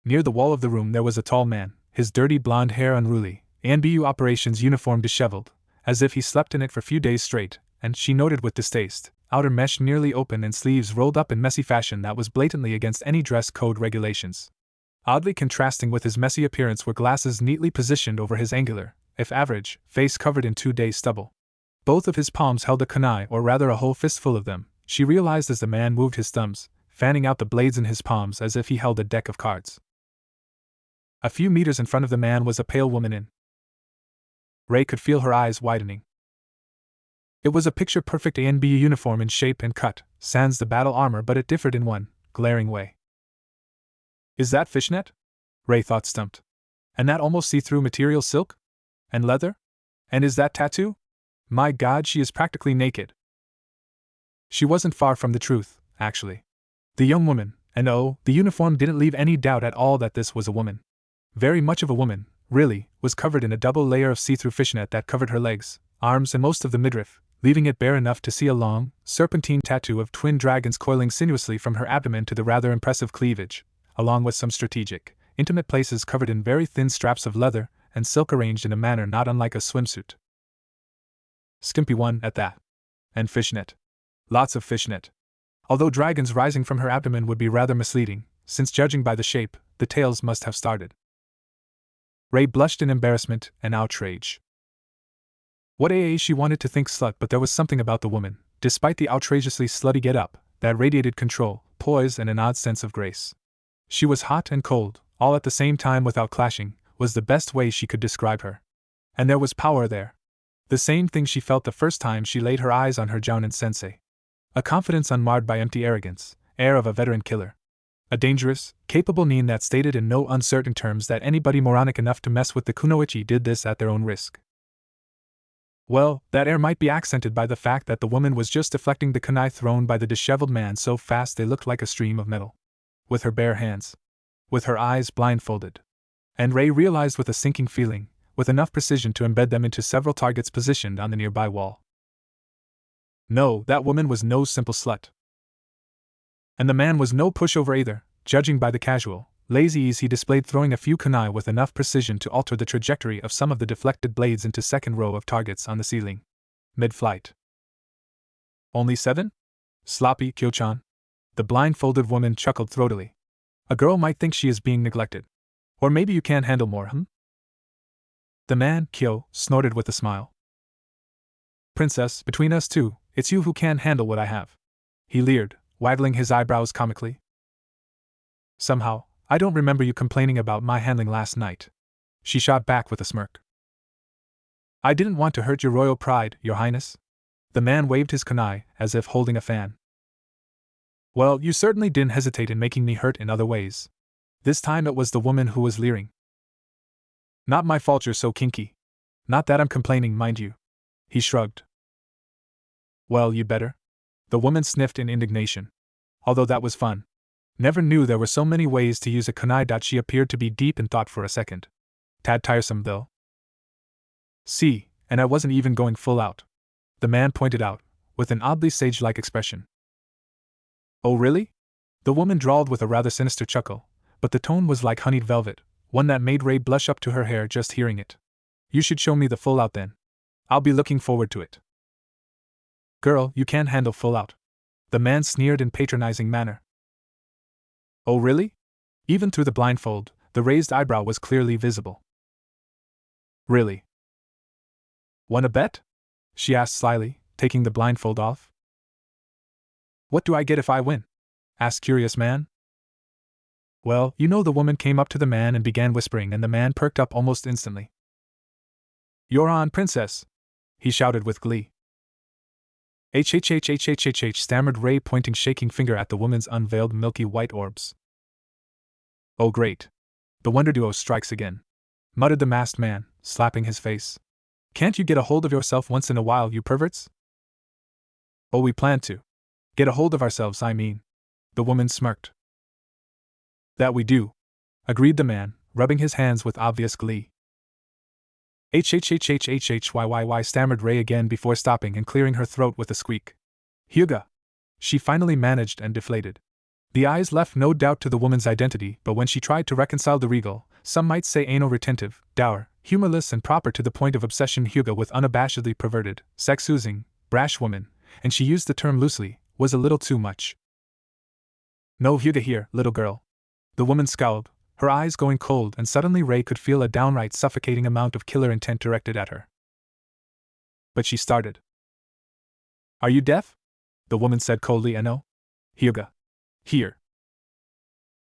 Near the wall of the room there was a tall man, his dirty blonde hair unruly, Anbu operations uniform disheveled, as if he slept in it for a few days straight, and, she noted with distaste, outer mesh nearly open and sleeves rolled up in messy fashion that was blatantly against any dress code regulations. Oddly contrasting with his messy appearance were glasses neatly positioned over his angular, if average, face covered in 2-day stubble. Both of his palms held a kunai, or rather a whole fistful of them, she realized as the man moved his thumbs, fanning out the blades in his palms as if he held a deck of cards. A few meters in front of the man was a pale woman in. Ray could feel her eyes widening. It was a picture-perfect Anbu uniform in shape and cut, sans the battle armor, but it differed in one glaring way. Is that fishnet? Ray thought, stumped. And that almost see-through material silk? And leather? And is that tattoo? My God, she is practically naked. She wasn't far from the truth, actually. The young woman, and oh, the uniform didn't leave any doubt at all that this was a woman. Very much of a woman, really, was covered in a double layer of see-through fishnet that covered her legs, arms, and most of the midriff, leaving it bare enough to see a long, serpentine tattoo of twin dragons coiling sinuously from her abdomen to the rather impressive cleavage, along with some strategic, intimate places covered in very thin straps of leather and silk arranged in a manner not unlike a swimsuit. Skimpy one at that. And fishnet. Lots of fishnet. Although dragons rising from her abdomen would be rather misleading, since judging by the shape, the tails must have started. Ray blushed in embarrassment and outrage. What she wanted to think slut, but there was something about the woman, despite the outrageously slutty get-up, that radiated control, poise, and an odd sense of grace. She was hot and cold, all at the same time without clashing, was the best way she could describe her. And there was power there. The same thing she felt the first time she laid her eyes on her jounin sensei. A confidence unmarred by empty arrogance, air of a veteran killer. A dangerous, capable nin that stated in no uncertain terms that anybody moronic enough to mess with the kunoichi did this at their own risk. Well, that air might be accented by the fact that the woman was just deflecting the kunai thrown by the disheveled man so fast they looked like a stream of metal. With her bare hands. With her eyes blindfolded. And Ray realized with a sinking feeling, with enough precision to embed them into several targets positioned on the nearby wall. No, that woman was no simple slut. And the man was no pushover either, judging by the casual, lazy ease he displayed throwing a few kunai with enough precision to alter the trajectory of some of the deflected blades into second row of targets on the ceiling. Mid-flight. Only 7? Sloppy, Kyo-chan. The blindfolded woman chuckled throatily. A girl might think she is being neglected. Or maybe you can't handle more, The man, Kyo, snorted with a smile. Princess, between us two, it's you who can't handle what I have. He leered, waggling his eyebrows comically. Somehow, I don't remember you complaining about my handling last night. She shot back with a smirk. I didn't want to hurt your royal pride, your highness. The man waved his kunai, as if holding a fan. Well, you certainly didn't hesitate in making me hurt in other ways. This time it was the woman who was leering. Not my fault you're so kinky. Not that I'm complaining, mind you. He shrugged. Well, you'd better. The woman sniffed in indignation. Although that was fun. Never knew there were so many ways to use a kunai. She appeared to be deep in thought for a second. Tad tiresome, though. See, and I wasn't even going full out. The man pointed out, with an oddly sage-like expression. Oh really? The woman drawled with a rather sinister chuckle, but the tone was like honeyed velvet, one that made Ray blush up to her hair just hearing it. You should show me the full out then. I'll be looking forward to it. Girl, you can't handle full out. The man sneered in patronizing manner. Oh really? Even through the blindfold, the raised eyebrow was clearly visible. Really? Wanna bet? She asked slyly, taking the blindfold off. What do I get if I win? Asked curious man. Well, you know, the woman came up to the man and began whispering, and the man perked up almost instantly. You're on, princess! He shouted with glee. H, stammered Ray, pointing shaking finger at the woman's unveiled milky white orbs. Oh great. The Wonder Duo strikes again, muttered the masked man, slapping his face. Can't you get a hold of yourself once in a while, you perverts? Oh, we plan to. Get a hold of ourselves, I mean. The woman smirked. That we do, agreed the man, rubbing his hands with obvious glee. H, stammered Ray again before stopping and clearing her throat with a squeak. Hyuga! She finally managed and deflated. The eyes left no doubt to the woman's identity, but when she tried to reconcile the regal, some might say anal retentive, dour, humorless and proper to the point of obsession Hyuga with unabashedly perverted, sex-oozing, brash woman, and she used the term loosely, was a little too much. No Hyuga here, little girl. The woman scowled, her eyes going cold, and suddenly Ray could feel a downright suffocating amount of killer intent directed at her. But she started. Are you deaf? The woman said coldly. No. Hyuga. Here.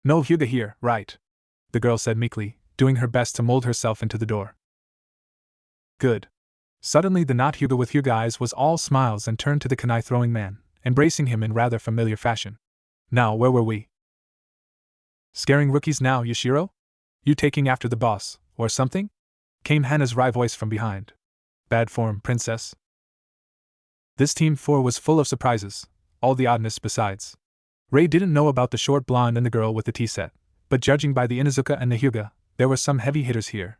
No Hyuga here, right? The girl said meekly, doing her best to mold herself into the door. Good. Suddenly the not Hyuga with Hyuga eyes was all smiles and turned to the kunai-throwing man, embracing him in rather familiar fashion. Now, where were we? Scaring rookies now, Yashiro? You taking after the boss, or something? Came Hana's wry voice from behind. Bad form, princess. This Team 4 was full of surprises, all the oddness besides. Ray didn't know about the short blonde and the girl with the tea set, but judging by the Inuzuka and the Hyuga, there were some heavy hitters here.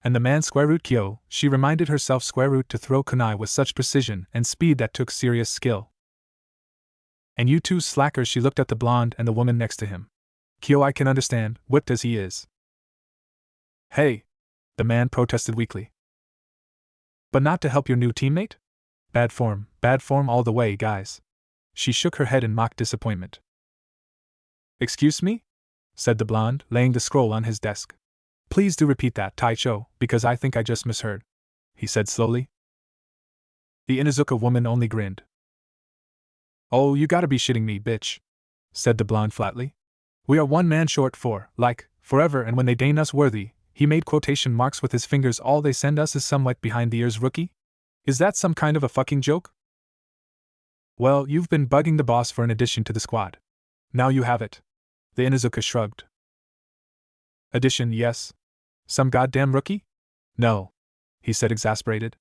And the man Kyo, she reminded herself to throw kunai with such precision and speed that took serious skill. And you two slackers, she looked at the blonde and the woman next to him. Kyo, I can understand, whipped as he is. Hey! The man protested weakly. But not to help your new teammate? Bad form all the way, guys. She shook her head in mock disappointment. Excuse me? Said the blonde, laying the scroll on his desk. Please do repeat that, Taicho, because I think I just misheard, he said slowly. The Inuzuka woman only grinned. Oh, you gotta be shitting me, bitch, said the blonde flatly. We are one man short for, like, forever, and when they deign us worthy, he made quotation marks with his fingers, all they send us is some wet behind the ears rookie? Is that some kind of a fucking joke? Well, you've been bugging the boss for an addition to the squad. Now you have it. The Inuzuka shrugged. Addition, yes. Some goddamn rookie? No, he said exasperated.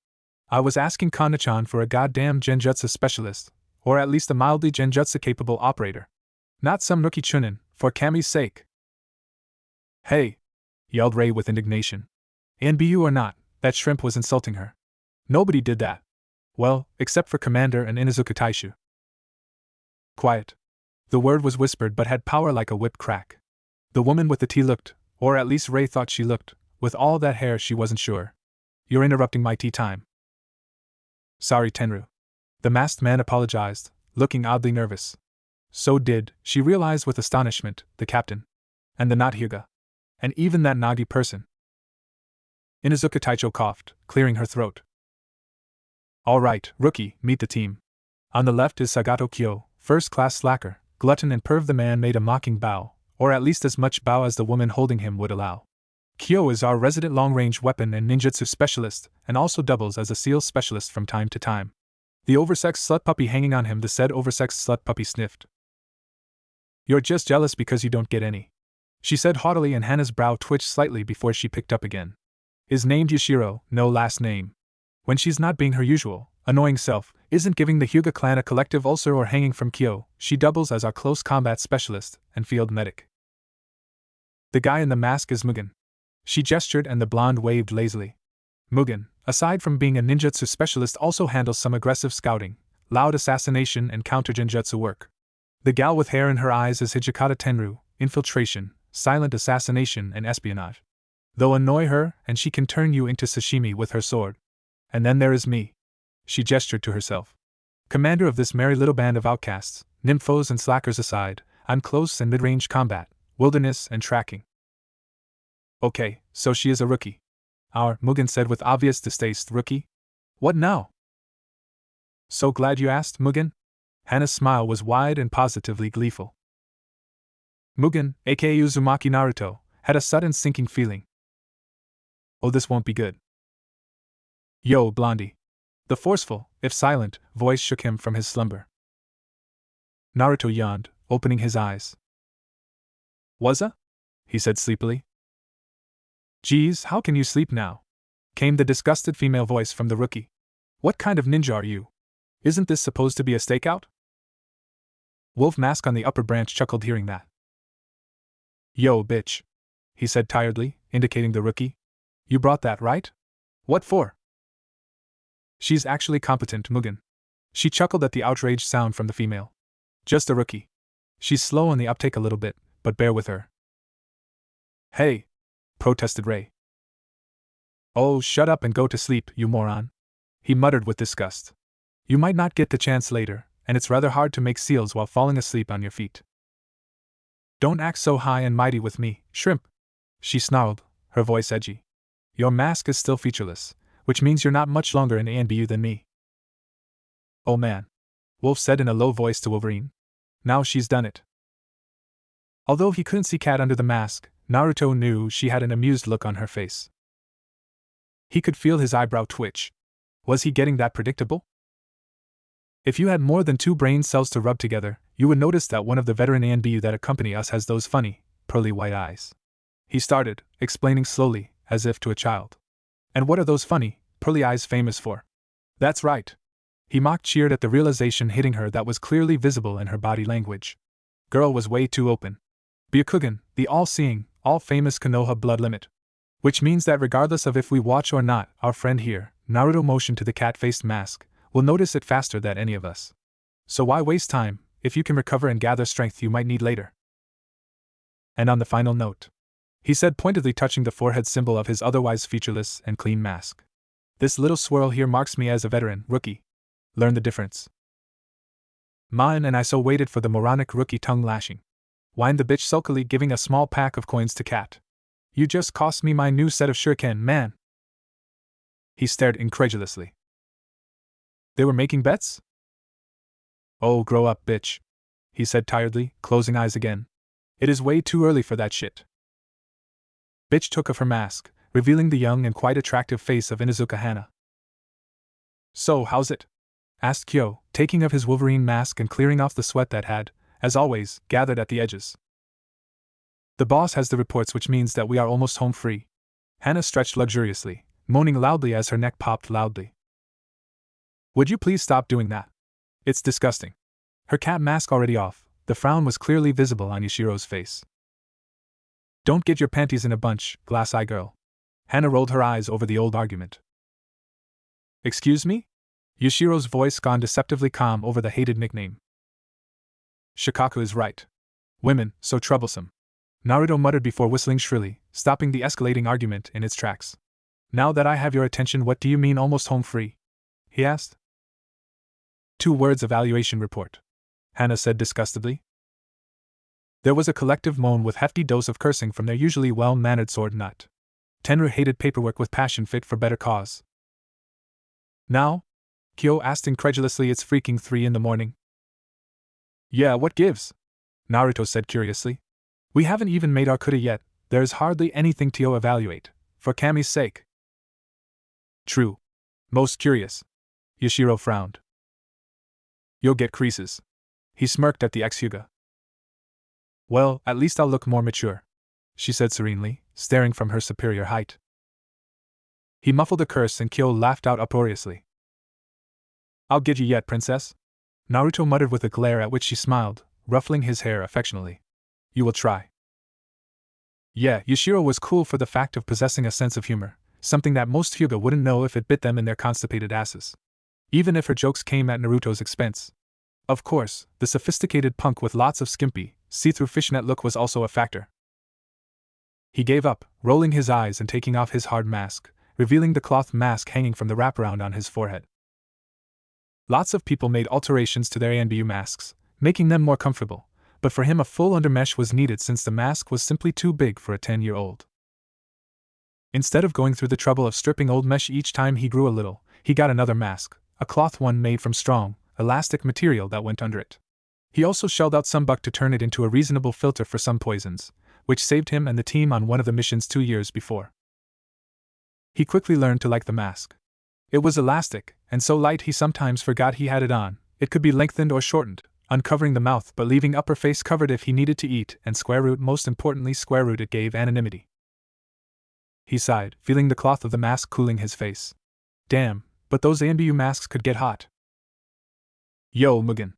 I was asking Kana-chan for a goddamn genjutsu specialist, or at least a mildly genjutsu-capable operator. Not some rookie chunin, for Kami's sake. Hey! Yelled Ray with indignation. Anbu or not, that shrimp was insulting her. Nobody did that. Well, except for Commander and Inuzuka Taishu. Quiet. The word was whispered but had power like a whipped crack. The woman with the tea looked, or at least Ray thought she looked, with all that hair she wasn't sure. You're interrupting my tea time. Sorry, Tenru. The masked man apologized, looking oddly nervous. So did, she realized with astonishment, the captain. And the not Hyuga. And even that Nagi person. Inuzuka Taicho coughed, clearing her throat. All right, rookie, meet the team. On the left is Sagato Kyo, first-class slacker, glutton and perv. The man made a mocking bow, or at least as much bow as the woman holding him would allow. Kyo is our resident long-range weapon and ninjutsu specialist, and also doubles as a seal specialist from time to time. The oversexed slut puppy hanging on him, the said oversexed slut puppy sniffed. You're just jealous because you don't get any. she said haughtily, and Hana's brow twitched slightly before she picked up again. Is named Yashiro, no last name. When she's not being her usual, annoying self, isn't giving the Hyuga clan a collective ulcer or hanging from Kyo, she doubles as our close combat specialist and field medic. The guy in the mask is Mugen. She gestured and the blonde waved lazily. Mugen, aside from being a ninjutsu specialist, also handles some aggressive scouting, loud assassination and counter-genjutsu work. The gal with hair in her eyes is Hijikata Tenru, infiltration, silent assassination and espionage. They'll annoy her and she can turn you into sashimi with her sword. And then there is me. She gestured to herself. Commander of this merry little band of outcasts, nymphos and slackers aside, I'm close and mid-range combat, wilderness and tracking. Okay, so she is a rookie. Mugen said with obvious distaste. Rookie? What now? So glad you asked, Mugen? Hana's smile was wide and positively gleeful. Mugen, aka Uzumaki Naruto, had a sudden sinking feeling. Oh, this won't be good. Yo, Blondie. The forceful, if silent, voice shook him from his slumber. Naruto yawned, opening his eyes. Wazza? He said sleepily. Geez, how can you sleep now? Came the disgusted female voice from the rookie. What kind of ninja are you? Isn't this supposed to be a stakeout? Wolf Mask on the upper branch chuckled hearing that. Yo, bitch, he said tiredly, indicating the rookie. You brought that, right? What for? She's actually competent, Mugen. She chuckled at the outraged sound from the female. Just a rookie. She's slow on the uptake a little bit, but bear with her. Hey, protested Ray. Oh, shut up and go to sleep, you moron, he muttered with disgust. You might not get the chance later, and it's rather hard to make seals while falling asleep on your feet. Don't act so high and mighty with me, shrimp, she snarled, her voice edgy. Your mask is still featureless, which means you're not much longer an Anbu than me. Oh man, Wolf said in a low voice to Wolverine. Now she's done it. Although he couldn't see Cat under the mask, Naruto knew she had an amused look on her face. He could feel his eyebrow twitch. Was he getting that predictable? If you had more than 2 brain cells to rub together, you would notice that one of the veteran Anbu that accompany us has those funny, pearly white eyes. He started, explaining slowly, as if to a child. And what are those funny, pearly eyes famous for? That's right. He mock-cheered at the realization hitting her that was clearly visible in her body language. Girl was way too open. Byakugan, the all-seeing, all-famous Konoha blood limit. Which means that regardless of if we watch or not, our friend here, Naruto motioned to the cat-faced mask, will notice it faster than any of us. So why waste time, if you can recover and gather strength you might need later? And on the final note, he said pointedly, touching the forehead symbol of his otherwise featureless and clean mask. This little swirl here marks me as a veteran, rookie. Learn the difference. Mine and I so waited for the moronic rookie tongue lashing. Whined the bitch sulkily, giving a small pack of coins to Cat. You just cost me my new set of shuriken, man. He stared incredulously. They were making bets? Oh, grow up, bitch, he said tiredly, closing eyes again. It is way too early for that shit. Bitch took off her mask, revealing the young and quite attractive face of Inuzuka Hana. So, how's it? Asked Kyo, taking off his Wolverine mask and clearing off the sweat that had, as always, gathered at the edges. The boss has the reports, which means that we are almost home free. Hana stretched luxuriously, moaning loudly as her neck popped loudly. Would you please stop doing that? It's disgusting. Her cat mask already off, the frown was clearly visible on Yashiro's face. Don't get your panties in a bunch, glass-eye girl. Hana rolled her eyes over the old argument. Excuse me? Yashiro's voice gone deceptively calm over the hated nickname. Shikaku is right. Women, so troublesome. Naruto muttered before whistling shrilly, stopping the escalating argument in its tracks. Now that I have your attention, what do you mean almost home free? He asked. 2 words evaluation report. Hana said disgustedly. There was a collective moan with hefty dose of cursing from their usually well-mannered sword nut. Tenru hated paperwork with passion fit for better cause. Now? Kyo asked incredulously. It's freaking 3 in the morning. Yeah, what gives? Naruto said curiously. We haven't even made our kura yet, there's hardly anything to evaluate, for Kami's sake. True. Most curious. Yashiro frowned. You'll get creases. He smirked at the ex-Hyuga. Well, at least I'll look more mature. she said serenely, staring from her superior height. He muffled a curse and Kyo laughed out uproariously. I'll get you yet, princess? Naruto muttered with a glare at which she smiled, ruffling his hair affectionately. You will try. Yeah, Yushiro was cool for the fact of possessing a sense of humor, something that most Hyuga wouldn't know if it bit them in their constipated asses. Even if her jokes came at Naruto's expense. Of course, the sophisticated punk with lots of skimpy, see-through fishnet look was also a factor. He gave up, rolling his eyes and taking off his hard mask, revealing the cloth mask hanging from the wraparound on his forehead. Lots of people made alterations to their Anbu masks, making them more comfortable, but for him a full undermesh was needed since the mask was simply too big for a 10-year-old. Instead of going through the trouble of stripping old mesh each time he grew a little, he got another mask, a cloth one made from strong, elastic material that went under it. He also shelled out some buck to turn it into a reasonable filter for some poisons, which saved him and the team on one of the missions 2 years before. He quickly learned to like the mask. It was elastic, and so light he sometimes forgot he had it on. It could be lengthened or shortened, uncovering the mouth but leaving upper face covered if he needed to eat, and most importantly it gave anonymity. He sighed, feeling the cloth of the mask cooling his face. Damn, but those Anbu masks could get hot. Yo, Mugen.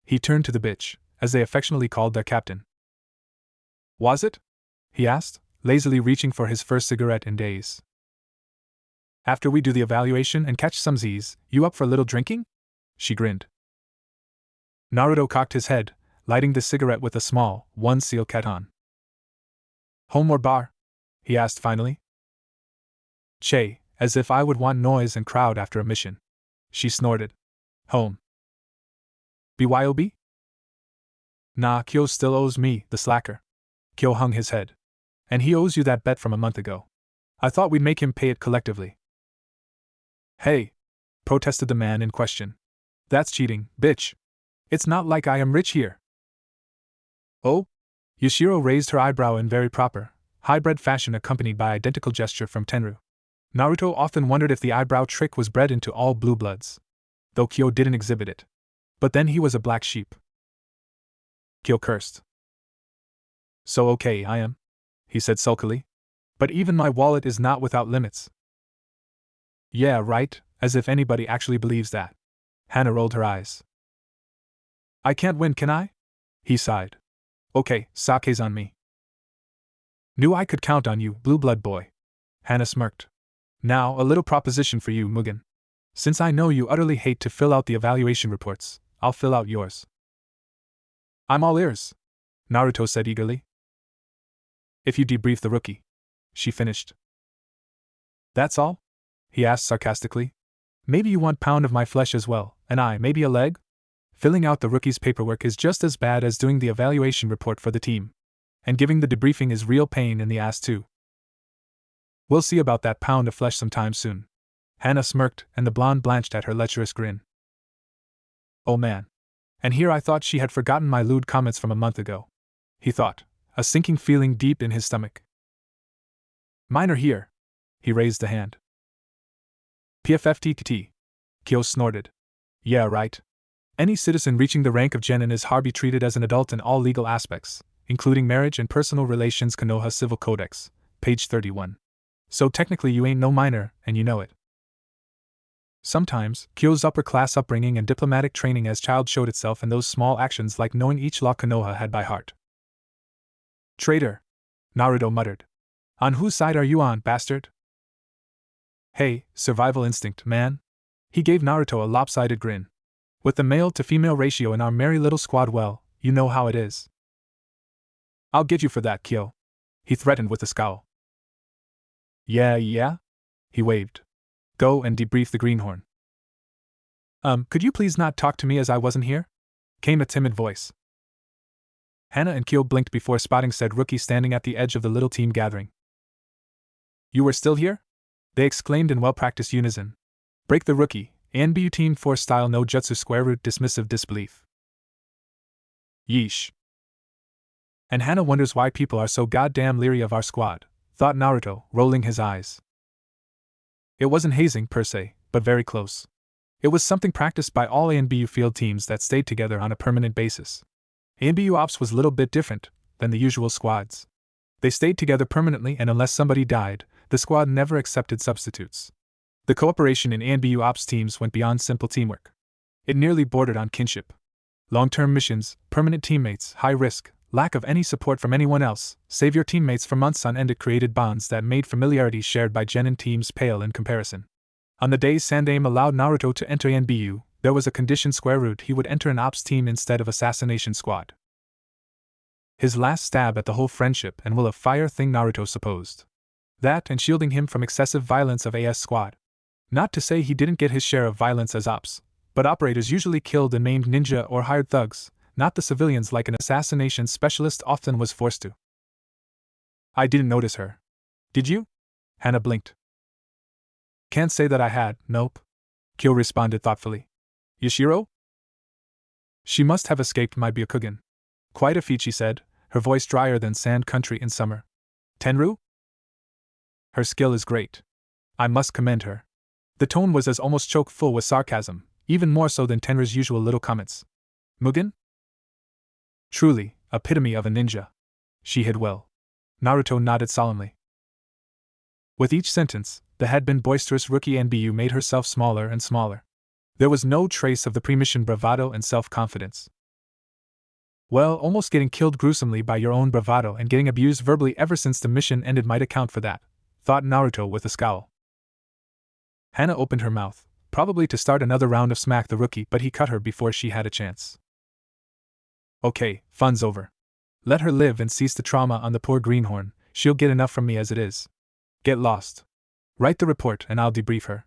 He turned to the bitch, as they affectionately called their captain. Was it? He asked, lazily reaching for his first cigarette in days. After we do the evaluation and catch some Z's, you up for a little drinking? She grinned. Naruto cocked his head, lighting the cigarette with a small, one-seal Katon. Home or bar? He asked finally. Che, as if I would want noise and crowd after a mission. She snorted. Home. BYOB? Nah, Kyo still owes me, the slacker. Kyo hung his head. And he owes you that bet from a month ago. I thought we'd make him pay it collectively. Hey, protested the man in question. That's cheating, bitch. It's not like I am rich here. Oh? Yushiro raised her eyebrow in very proper, high-bred fashion accompanied by identical gesture from Tenru. Naruto often wondered if the eyebrow trick was bred into all blue bloods. Though Kyo didn't exhibit it. But then he was a black sheep. Kyo cursed. So okay, I am, he said sulkily. But even my wallet is not without limits. Yeah, right, as if anybody actually believes that. Hana rolled her eyes. I can't win, can I? He sighed. Okay, sake's on me. Knew I could count on you, blue blood boy. Hana smirked. Now, a little proposition for you, Mugen. Since I know you utterly hate to fill out the evaluation reports, I'll fill out yours. I'm all ears, Naruto said eagerly. If you debrief the rookie. She finished. That's all? He asked sarcastically. Maybe you want pound of my flesh as well, and maybe a leg? Filling out the rookie's paperwork is just as bad as doing the evaluation report for the team. And giving the debriefing is real pain in the ass too. We'll see about that pound of flesh sometime soon. Hana smirked, and the blonde blanched at her lecherous grin. Oh man. And here I thought she had forgotten my lewd comments from a month ago. He thought, a sinking feeling deep in his stomach. Mine are here. He raised a hand. PFFTT. Kyo snorted. Yeah, right. Any citizen reaching the rank of genin is be treated as an adult in all legal aspects, including marriage and personal relations. Konoha Civil Codex, page 31. So technically you ain't no minor, and you know it. Sometimes, Kyo's upper-class upbringing and diplomatic training as child showed itself in those small actions like knowing each law Konoha had by heart. Traitor! Naruto muttered. On whose side are you on, bastard? Hey, survival instinct, man. He gave Naruto a lopsided grin. With the male-to-female ratio in our merry little squad, well, you know how it is. I'll get you for that, Kyo. He threatened with a scowl. Yeah? He waved. Go and debrief the greenhorn. Could you please not talk to me as I wasn't here? Came a timid voice. Hana and Kyo blinked before spotting said rookie standing at the edge of the little team gathering. You were still here? They exclaimed in well-practiced unison. Break the rookie, Anbu Team 4 style no jutsu *, dismissive disbelief. Yeesh. And Hana wonders why people are so goddamn leery of our squad, thought Naruto, rolling his eyes. It wasn't hazing per se, but very close. It was something practiced by all Anbu field teams that stayed together on a permanent basis. Anbu Ops was a little bit different than the usual squads. They stayed together permanently, and unless somebody died, the squad never accepted substitutes. The cooperation in Anbu ops teams went beyond simple teamwork. It nearly bordered on kinship. Long-term missions, permanent teammates, high risk, lack of any support from anyone else, save your teammates for months on end. It created bonds that made familiarity shared by genin teams pale in comparison. On the day Sandaime allowed Naruto to enter NBU, there was a condition *, he would enter an ops team instead of assassination squad. His last stab at the whole friendship and will of fire thing, Naruto supposed. That and shielding him from excessive violence of AS squad. Not to say he didn't get his share of violence as ops, but operators usually killed and maimed ninja or hired thugs, not the civilians like an assassination specialist often was forced to. I didn't notice her. Did you? Hana blinked. Can't say that I had, nope. Kyo responded thoughtfully. Yashiro? She must have escaped my Byakugan. Quite a feat, she said, her voice drier than sand country in summer. Tenru? Her skill is great. I must commend her. The tone was as almost choke-full with sarcasm, even more so than Tenru's usual little comments. Mugen? Truly, epitome of a ninja. She hid well. Naruto nodded solemnly. With each sentence, the had-been boisterous rookie NBU made herself smaller and smaller. There was no trace of the pre-mission bravado and self-confidence. Well, almost getting killed gruesomely by your own bravado and getting abused verbally ever since the mission ended might account for that, thought Naruto with a scowl. Hana opened her mouth, probably to start another round of smack the rookie, but he cut her before she had a chance. Okay, fun's over. Let her live and cease the trauma on the poor greenhorn, she'll get enough from me as it is. Get lost. Write the report and I'll debrief her.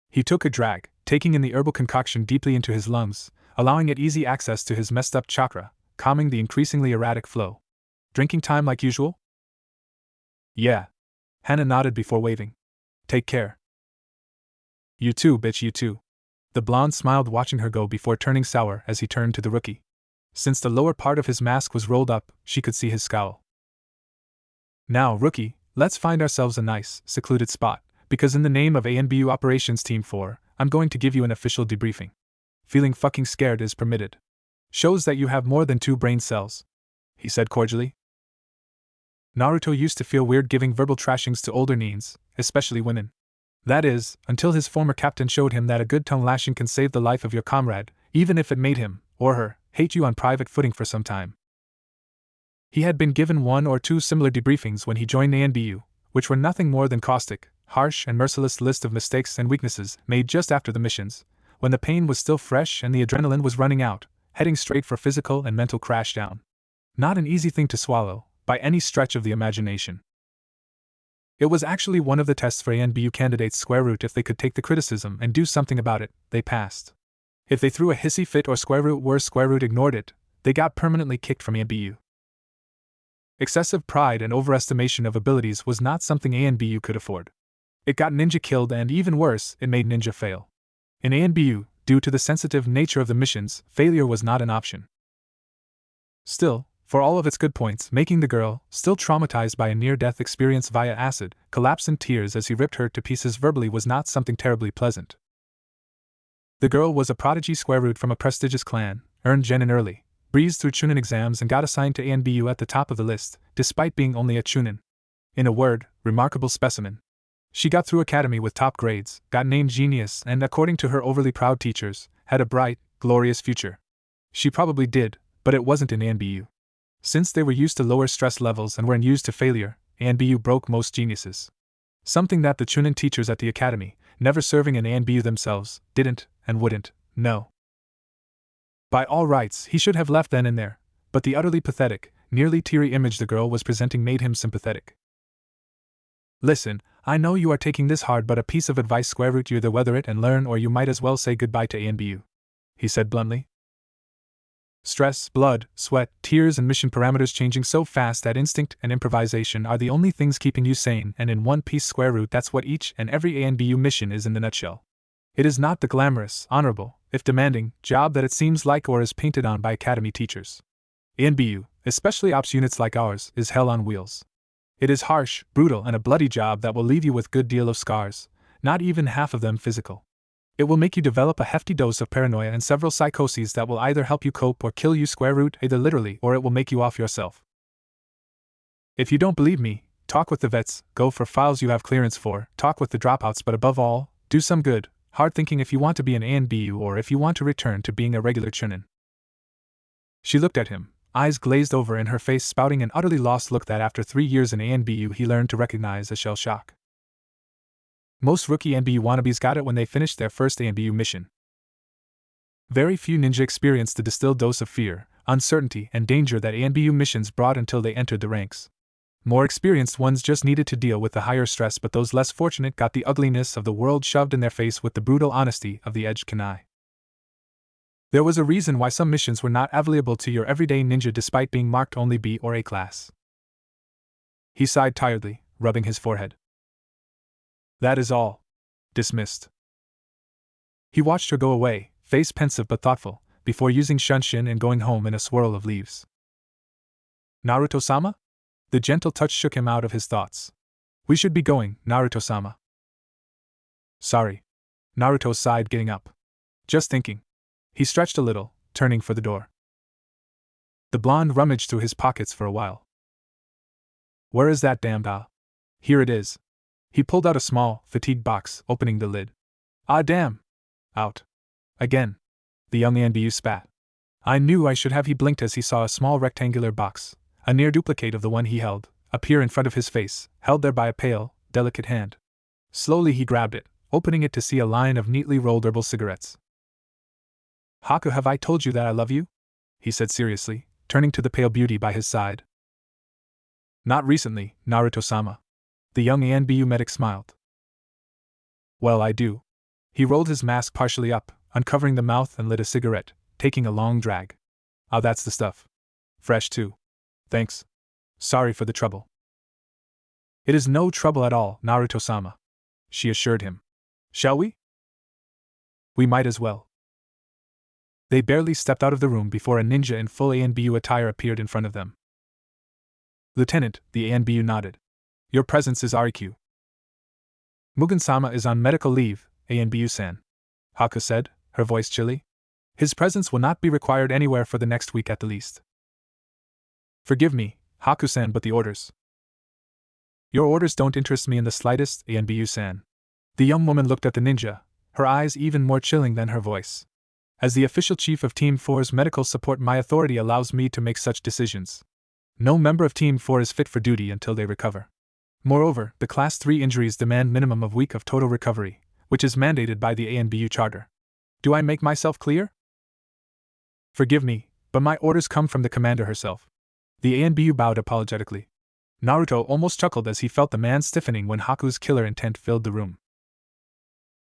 He took a drag, taking in the herbal concoction deeply into his lungs, allowing it easy access to his messed up chakra, calming the increasingly erratic flow. Drinking time like usual? Yeah. Hana nodded before waving. Take care. You too, bitch, you too. The blonde smiled, watching her go before turning sour as he turned to the rookie. Since the lower part of his mask was rolled up, she could see his scowl. Now, rookie, let's find ourselves a nice, secluded spot, because in the name of ANBU Operations Team 4, I'm going to give you an official debriefing. Feeling fucking scared is permitted. Shows that you have more than 2 brain cells, he said cordially. Naruto used to feel weird giving verbal trashings to older neens, especially women. That is, until his former captain showed him that a good tongue lashing can save the life of your comrade, even if it made him, or her, hate you on private footing for some time. He had been given 1 or 2 similar debriefings when he joined ANBU, which were nothing more than caustic, harsh and merciless list of mistakes and weaknesses made just after the missions, when the pain was still fresh and the adrenaline was running out, heading straight for physical and mental crashdown. Not an easy thing to swallow, by any stretch of the imagination. It was actually one of the tests for ANBU candidates *, if they could take the criticism and do something about it, they passed. If they threw a hissy fit or worse ignored it, they got permanently kicked from ANBU. Excessive pride and overestimation of abilities was not something ANBU could afford. It got ninja killed and, even worse, it made ninja fail. In ANBU, due to the sensitive nature of the missions, failure was not an option. Still, for all of its good points, making the girl, still traumatized by a near-death experience via acid, collapse in tears as he ripped her to pieces verbally was not something terribly pleasant. The girl was a prodigy *, from a prestigious clan, earned genin early, breezed through Chunin exams and got assigned to ANBU at the top of the list, despite being only a Chunin. In a word, remarkable specimen. She got through academy with top grades, got named genius and, according to her overly proud teachers, had a bright, glorious future. She probably did, but it wasn't in ANBU. Since they were used to lower stress levels and weren't used to failure, ANBU broke most geniuses. Something that the Chunin teachers at the academy, never serving in ANBU themselves, didn't, and wouldn't, know. By all rights, he should have left then and there, but the utterly pathetic, nearly teary image the girl was presenting made him sympathetic. Listen, I know you are taking this hard, but a piece of advice *, you either weather it and learn, or you might as well say goodbye to ANBU, he said bluntly. Stress, blood, sweat, tears, and mission parameters changing so fast that instinct and improvisation are the only things keeping you sane, and in one piece *, that's what each and every ANBU mission is in the nutshell. It is not the glamorous, honorable, if demanding, job that it seems like or is painted on by academy teachers. ANBU, especially ops units like ours, is hell on wheels. It is harsh, brutal, and a bloody job that will leave you with a good deal of scars, not even half of them physical. It will make you develop a hefty dose of paranoia and several psychoses that will either help you cope or kill you *, either literally, or it will make you off yourself. If you don't believe me, talk with the vets, go for files you have clearance for, talk with the dropouts, but above all, do some good, hard thinking if you want to be an ANBU or if you want to return to being a regular chunin. She looked at him, eyes glazed over and her face spouting an utterly lost look that after 3 years in ANBU he learned to recognize as shell shock. Most rookie ANBU wannabes got it when they finished their first ANBU mission. Very few ninja experienced the distilled dose of fear, uncertainty, and danger that ANBU missions brought until they entered the ranks. More experienced ones just needed to deal with the higher stress, but those less fortunate got the ugliness of the world shoved in their face with the brutal honesty of the edged kunai. There was a reason why some missions were not available to your everyday ninja despite being marked only B or A class. He sighed tiredly, rubbing his forehead. That is all. Dismissed. He watched her go away, face pensive but thoughtful, before using shunshin and going home in a swirl of leaves. Naruto-sama? The gentle touch shook him out of his thoughts. We should be going, Naruto-sama. Sorry. Naruto sighed, getting up. Just thinking. He stretched a little, turning for the door. The blonde rummaged through his pockets for a while. Where is that damned ah? Here it is. He pulled out a small, fatigued box, opening the lid. Ah damn! Out. Again. The young ANBU spat. I knew I should have. He blinked as he saw a small rectangular box, a near duplicate of the one he held, appear in front of his face, held there by a pale, delicate hand. Slowly he grabbed it, opening it to see a line of neatly rolled herbal cigarettes. Haku, have I told you that I love you? He said seriously, turning to the pale beauty by his side. Not recently, Naruto-sama. The young ANBU medic smiled. Well, I do. He rolled his mask partially up, uncovering the mouth and lit a cigarette, taking a long drag. Ah, that's the stuff. Fresh too. Thanks. Sorry for the trouble. It is no trouble at all, Naruto-sama, she assured him. Shall we? We might as well. They barely stepped out of the room before a ninja in full ANBU attire appeared in front of them. Lieutenant, the ANBU nodded. Your presence is REQ. Mugen-sama is on medical leave, ANBU-san. Haku said, her voice chilly. His presence will not be required anywhere for the next week at the least. Forgive me, Haku-san, but the orders. Your orders don't interest me in the slightest, ANBU-san. The young woman looked at the ninja, her eyes even more chilling than her voice. As the official chief of Team 4's medical support, my authority allows me to make such decisions. No member of Team 4 is fit for duty until they recover. Moreover, the Class 3 injuries demand minimum of week of total recovery, which is mandated by the ANBU charter. Do I make myself clear? Forgive me, but my orders come from the commander herself. The ANBU bowed apologetically. Naruto almost chuckled as he felt the man stiffening when Haku's killer intent filled the room.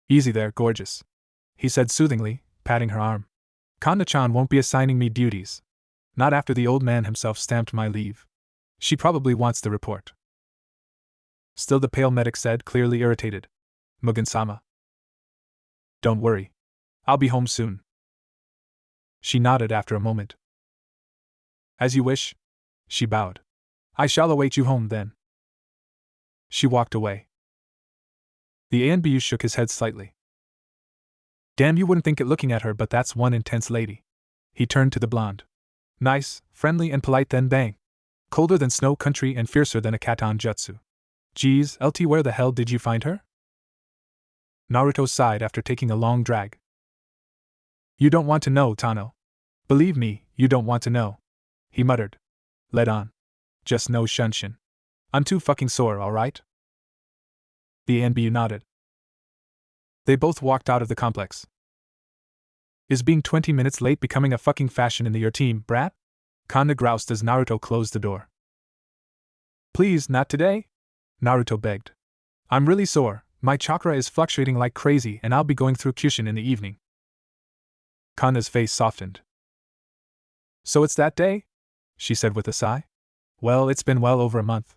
Easy there, gorgeous, he said soothingly, patting her arm. Kanda-chan won't be assigning me duties. Not after the old man himself stamped my leave. She probably wants the report. Still, the pale medic said, clearly irritated. Mugen-sama. Don't worry. I'll be home soon. She nodded after a moment. As you wish. She bowed. I shall await you home then. She walked away. The ANBU shook his head slightly. Damn, you wouldn't think it looking at her, but that's one intense lady. He turned to the blonde. Nice, friendly and polite, then bang. Colder than snow country and fiercer than a katon jutsu. Geez, LT, where the hell did you find her? Naruto sighed after taking a long drag. You don't want to know, Tano. Believe me, you don't want to know. He muttered. Let on. Just no shunshin. I'm too fucking sore, alright? The ANBU nodded. They both walked out of the complex. Is being 20 minutes late becoming a fucking fashion in your team, brat? Kanda groused as Naruto closed the door. Please, not today? Naruto begged. I'm really sore, my chakra is fluctuating like crazy and I'll be going through Kyushin in the evening. Kanda's face softened. So it's that day? She said with a sigh. Well, it's been well over a month.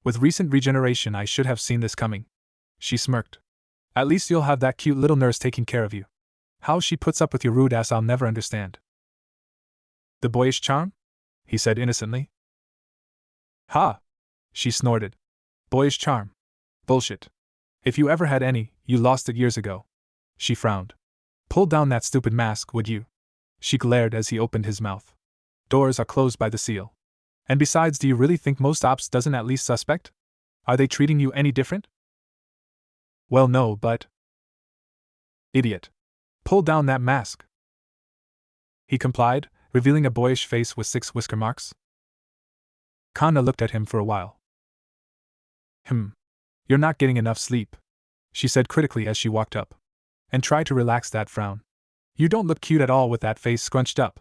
With recent regeneration I should have seen this coming. She smirked. At least you'll have that cute little nurse taking care of you. How she puts up with your rude ass I'll never understand. The boyish charm? He said innocently. Ha! She snorted. Boyish charm. Bullshit. If you ever had any, you lost it years ago. She frowned. Pull down that stupid mask, would you? She glared as he opened his mouth. Doors are closed by the seal. And besides, do you really think most ops doesn't at least suspect? Are they treating you any different? Well, no, but. Idiot. Pull down that mask. He complied, revealing a boyish face with 6 whisker marks. Kanna looked at him for a while. You're not getting enough sleep, she said critically as she walked up. And tried to relax that frown. You don't look cute at all with that face scrunched up.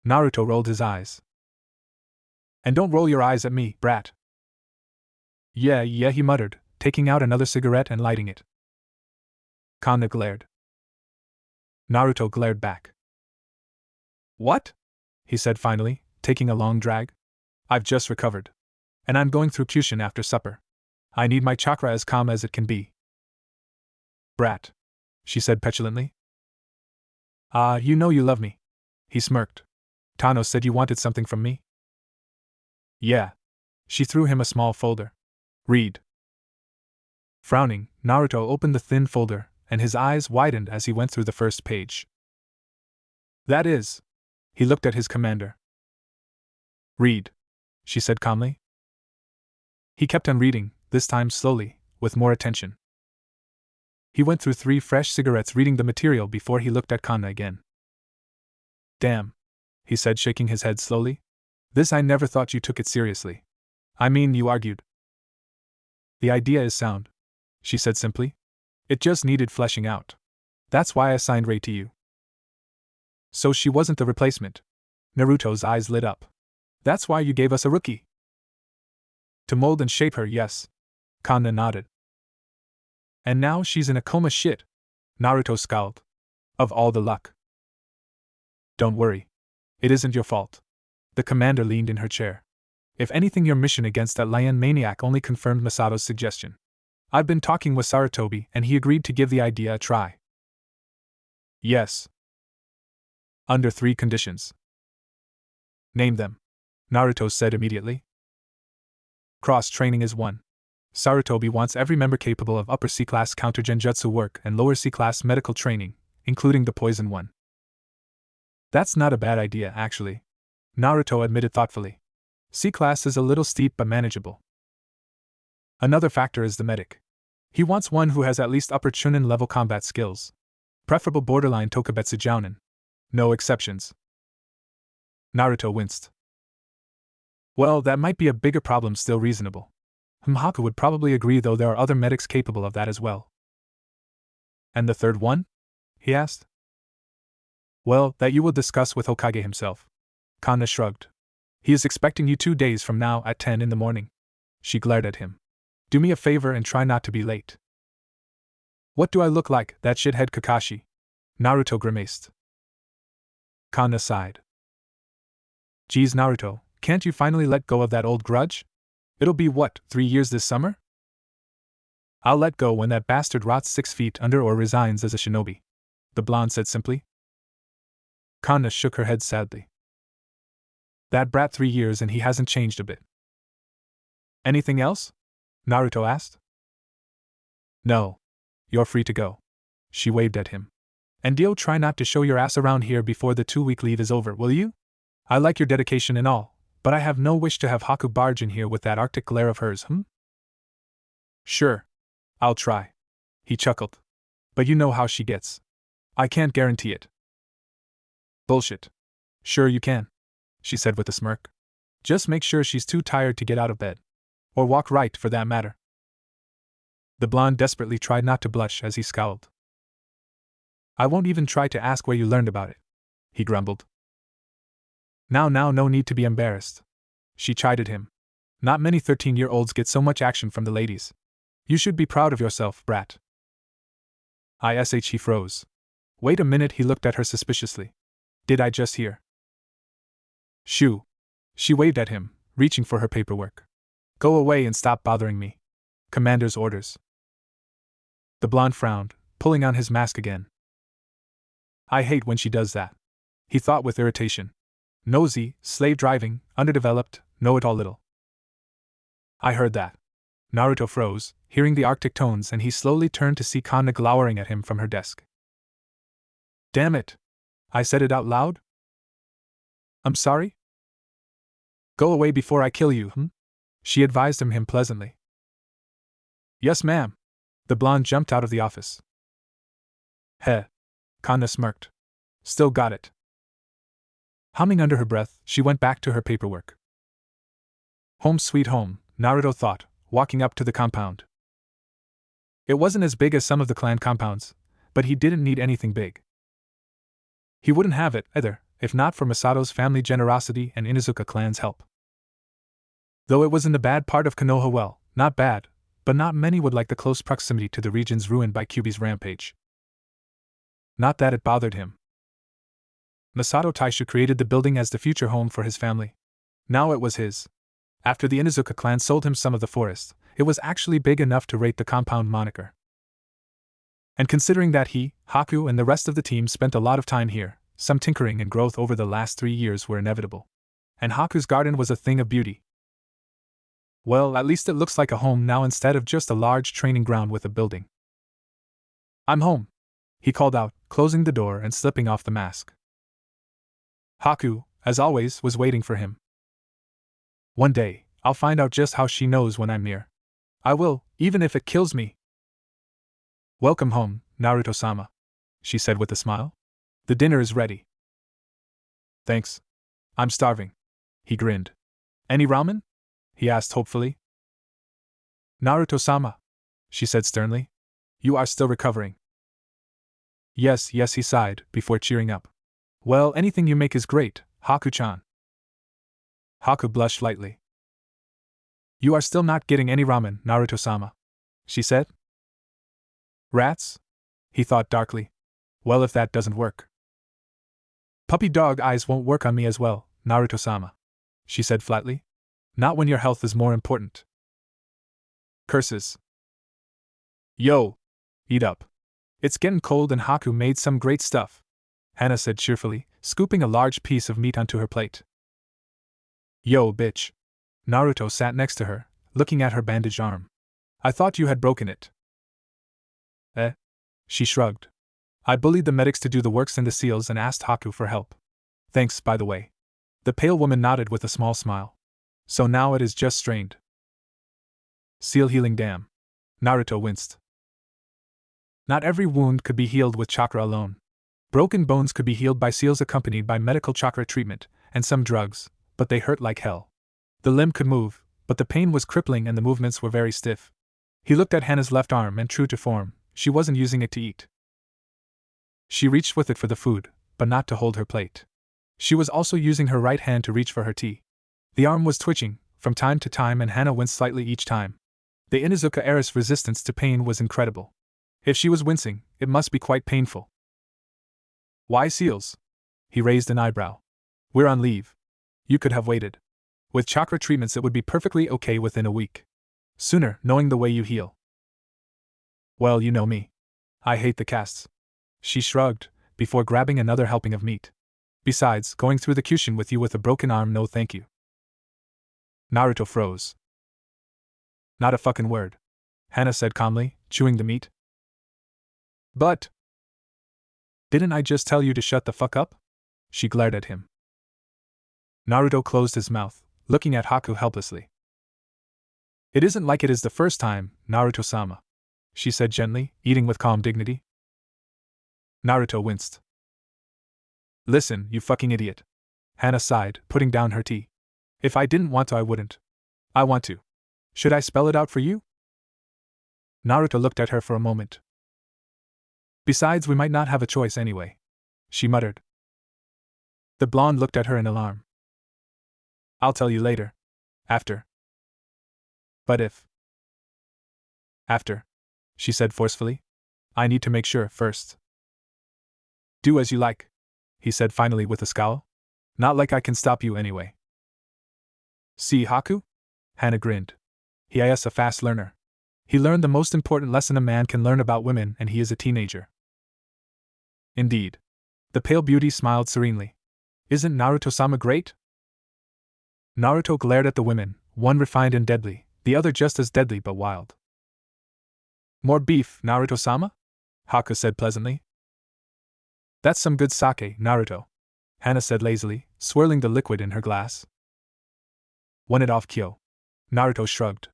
Naruto rolled his eyes. And don't roll your eyes at me, brat. Yeah, he muttered, taking out another cigarette and lighting it. Kanna glared. Naruto glared back. What? He said finally, taking a long drag. I've just recovered. And I'm going through Kyushin after supper. I need my chakra as calm as it can be. Brat, she said petulantly. You know you love me. He smirked. Tano said you wanted something from me? Yeah. She threw him a small folder. Read. Frowning, Naruto opened the thin folder, and his eyes widened as he went through the first page. That is. He looked at his commander. Read, she said calmly. He kept on reading, this time slowly, with more attention. He went through 3 fresh cigarettes reading the material before he looked at Kanna again. Damn, he said, shaking his head slowly. This I never thought you took it seriously. I mean, you argued. The idea is sound, she said simply. It just needed fleshing out. That's why I assigned Rei to you. So she wasn't the replacement. Naruto's eyes lit up. That's why you gave us a rookie. To mold and shape her, yes. Kanna nodded. And now she's in a coma. Shit. Naruto scowled. Of all the luck. Don't worry. It isn't your fault. The commander leaned in her chair. If anything, your mission against that lion maniac only confirmed Masato's suggestion. I've been talking with Sarutobi and he agreed to give the idea a try. Yes. Under 3 conditions. Name them. Naruto said immediately. Cross-training is 1. Sarutobi wants every member capable of upper C-class counter-genjutsu work and lower C-class medical training, including the poison one. That's not a bad idea, actually. Naruto admitted thoughtfully. C-class is a little steep but manageable. Another factor is the medic. He wants one who has at least upper Chunin level combat skills. Preferable borderline Tokubetsu Jounin. No exceptions. Naruto winced. Well, that might be a bigger problem, still reasonable. Haku would probably agree, though there are other medics capable of that as well. And the third one? He asked. Well, that you will discuss with Hokage himself. Kanna shrugged. He is expecting you 2 days from now at 10 in the morning. She glared at him. Do me a favor and try not to be late. What do I look like, that shithead Kakashi? Naruto grimaced. Kanna sighed. Geez, Naruto, can't you finally let go of that old grudge? It'll be what, 3 years this summer? I'll let go when that bastard rots 6 feet under or resigns as a shinobi, the blonde said simply. Kanna shook her head sadly. That brat 3 years and he hasn't changed a bit. Anything else? Naruto asked. No. You're free to go. She waved at him. And Dio, try not to show your ass around here before the 2-week leave is over, will you? I like your dedication and all, but I have no wish to have Haku barge in here with that Arctic glare of hers, Sure. I'll try. He chuckled. But you know how she gets. I can't guarantee it. Bullshit. Sure you can, she said with a smirk. Just make sure she's too tired to get out of bed. Or walk right, for that matter. The blonde desperately tried not to blush as he scowled. I won't even try to ask where you learned about it, he grumbled. Now, no need to be embarrassed. She chided him. Not many 13-year-olds get so much action from the ladies. You should be proud of yourself, brat. He froze. Wait a minute, he looked at her suspiciously. Did I just hear? Shoo. She waved at him, reaching for her paperwork. Go away and stop bothering me. Commander's orders. The blonde frowned, pulling on his mask again. I hate when she does that, he thought with irritation. Nosy, slave driving, underdeveloped, know-it-all little. I heard that. Naruto froze, hearing the Arctic tones, and he slowly turned to see Kanna glowering at him from her desk. Damn it! I said it out loud? I'm sorry? Go away before I kill you, She advised him pleasantly. Yes, ma'am. The blonde jumped out of the office. Heh. Kanna smirked. Still got it. Humming under her breath, she went back to her paperwork. Home sweet home, Naruto thought, walking up to the compound. It wasn't as big as some of the clan compounds, but he didn't need anything big. He wouldn't have it, either, if not for Masato's family generosity and Inuzuka clan's help. Though it was in the bad part of Konoha, well, not bad, but not many would like the close proximity to the regions ruined by Kyuubi's rampage. Not that it bothered him. Masato Taishu created the building as the future home for his family. Now it was his. After the Inuzuka clan sold him some of the forest, it was actually big enough to rate the compound moniker. And considering that he, Haku, and the rest of the team spent a lot of time here, some tinkering and growth over the last 3 years were inevitable. And Haku's garden was a thing of beauty. Well, at least it looks like a home now instead of just a large training ground with a building. I'm home, he called out, closing the door and slipping off the mask. Haku, as always, was waiting for him. One day, I'll find out just how she knows when I'm near. I will, even if it kills me. Welcome home, Naruto-sama, she said with a smile. The dinner is ready. Thanks. I'm starving. He grinned. Any ramen? He asked hopefully. Naruto-sama, she said sternly. You are still recovering. Yes, he sighed, before cheering up. Well, anything you make is great, Haku-chan. Haku blushed lightly. You are still not getting any ramen, Naruto-sama, she said. Rats? He thought darkly. Well, if that doesn't work. Puppy dog eyes won't work on me as well, Naruto-sama, she said flatly. Not when your health is more important. Curses. Yo! Eat up. It's getting cold and Haku made some great stuff, Hana said cheerfully, scooping a large piece of meat onto her plate. Yo, bitch. Naruto sat next to her, looking at her bandaged arm. I thought you had broken it. Eh? She shrugged. I bullied the medics to do the works in the seals and asked Haku for help. Thanks, by the way. The pale woman nodded with a small smile. So now it is just strained. Seal healing dam. Naruto winced. Not every wound could be healed with chakra alone. Broken bones could be healed by seals accompanied by medical chakra treatment, and some drugs, but they hurt like hell. The limb could move, but the pain was crippling and the movements were very stiff. He looked at Hana's left arm and true to form, she wasn't using it to eat. She reached with it for the food, but not to hold her plate. She was also using her right hand to reach for her tea. The arm was twitching, from time to time, and Hana winced slightly each time. The Inuzuka heiress' resistance to pain was incredible. If she was wincing, it must be quite painful. Why seals? He raised an eyebrow. We're on leave. You could have waited. With chakra treatments it would be perfectly okay within a week. Sooner, knowing the way you heal. Well, you know me. I hate the castes. She shrugged, before grabbing another helping of meat. Besides, going through the Kyushin with you with a broken arm, no thank you. Naruto froze. Not a fucking word, Hana said calmly, chewing the meat. But... Didn't I just tell you to shut the fuck up? She glared at him. Naruto closed his mouth, looking at Haku helplessly. It isn't like it is the first time, Naruto-sama, she said gently, eating with calm dignity. Naruto winced. Listen, you fucking idiot. Hana sighed, putting down her tea. If I didn't want to, I wouldn't. I want to. Should I spell it out for you? Naruto looked at her for a moment. Besides, we might not have a choice anyway, she muttered. The blonde looked at her in alarm. I'll tell you later. After. But if. After, she said forcefully. I need to make sure first. Do as you like, he said finally with a scowl. Not like I can stop you anyway. See, Haku? Hana grinned. He is a fast learner. He learned the most important lesson a man can learn about women, and he is a teenager. Indeed. The pale beauty smiled serenely. Isn't Naruto-sama great? Naruto glared at the women, one refined and deadly, the other just as deadly but wild. More beef, Naruto-sama? Haku said pleasantly. That's some good sake, Naruto, Hana said lazily, swirling the liquid in her glass. Won it off Kyo. Naruto shrugged.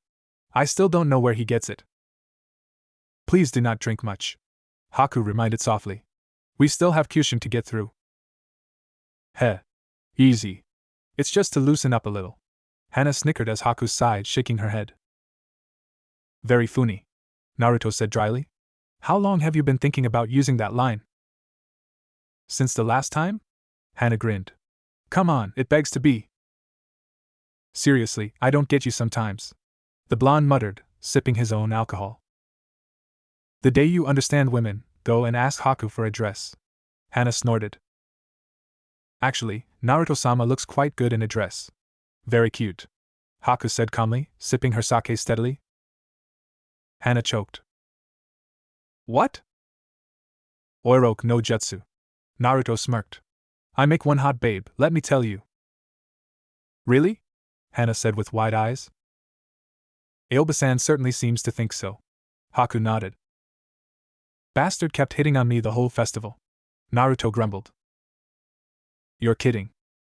I still don't know where he gets it. Please do not drink much. Haku reminded softly. We still have Kyushin to get through. Heh. Easy. It's just to loosen up a little. Hana snickered as Haku sighed, shaking her head. Very funny. Naruto said dryly. How long have you been thinking about using that line? Since the last time? Hana grinned. Come on, it begs to be. Seriously, I don't get you sometimes. The blonde muttered, sipping his own alcohol. The day you understand women, go and ask Haku for a dress. Hana snorted. Actually, Naruto-sama looks quite good in a dress. Very cute. Haku said calmly, sipping her sake steadily. Hana choked. What? Oiroke no jutsu. Naruto smirked. I make one hot babe, let me tell you. Really? Hana said with wide eyes. Aoba-san certainly seems to think so. Haku nodded. Bastard kept hitting on me the whole festival. Naruto grumbled. You're kidding.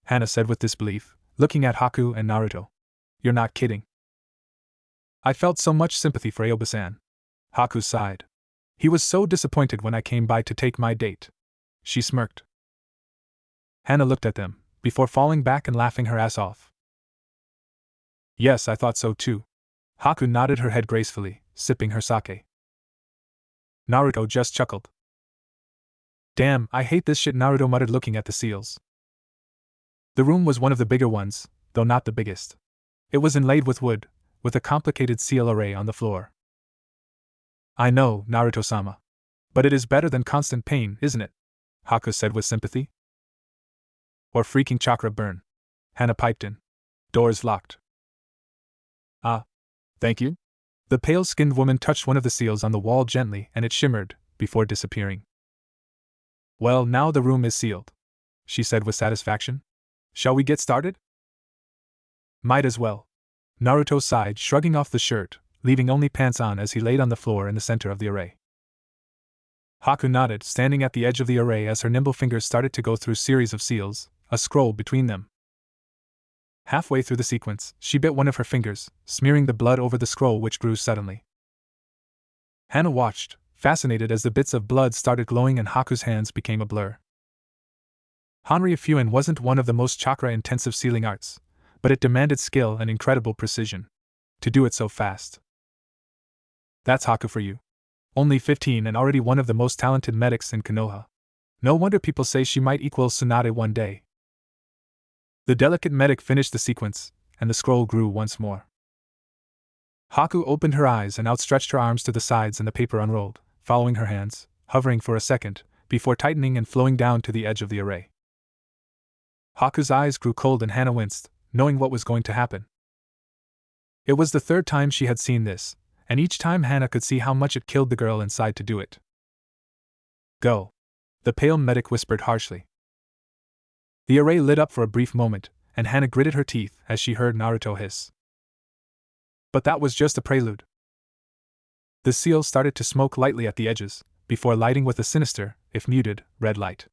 Hana said with disbelief, looking at Haku and Naruto. You're not kidding. I felt so much sympathy for Aoba-san. Haku sighed. He was so disappointed when I came by to take my date. She smirked. Hana looked at them, before falling back and laughing her ass off. Yes, I thought so too. Haku nodded her head gracefully, sipping her sake. Naruto just chuckled. Damn, I hate this shit, Naruto muttered, looking at the seals. The room was one of the bigger ones, though not the biggest. It was inlaid with wood, with a complicated seal array on the floor. I know, Naruto-sama. But it is better than constant pain, isn't it? Haku said with sympathy. Or freaking chakra burn. Hana piped in. Doors locked. Ah. Thank you? The pale-skinned woman touched one of the seals on the wall gently and it shimmered, before disappearing. Well, now the room is sealed, she said with satisfaction. Shall we get started? Might as well. Naruto sighed, shrugging off the shirt, leaving only pants on as he laid on the floor in the center of the array. Haku nodded, standing at the edge of the array as her nimble fingers started to go through series of seals, a scroll between them. Halfway through the sequence, she bit one of her fingers, smearing the blood over the scroll, which grew suddenly. Hana watched, fascinated, as the bits of blood started glowing and Haku's hands became a blur. Hanryu Fuin wasn't one of the most chakra-intensive sealing arts, but it demanded skill and incredible precision. To do it so fast. That's Haku for you. Only 15 and already one of the most talented medics in Konoha. No wonder people say she might equal Tsunade one day. The delicate medic finished the sequence, and the scroll grew once more. Haku opened her eyes and outstretched her arms to the sides, and the paper unrolled, following her hands, hovering for a second, before tightening and flowing down to the edge of the array. Haku's eyes grew cold and Hana winced, knowing what was going to happen. It was the third time she had seen this, and each time Hana could see how much it killed the girl inside to do it. Go. The pale medic whispered harshly. The array lit up for a brief moment, and Hana gritted her teeth as she heard Naruto hiss. But that was just a prelude. The seal started to smoke lightly at the edges, before lighting with a sinister, if muted, red light.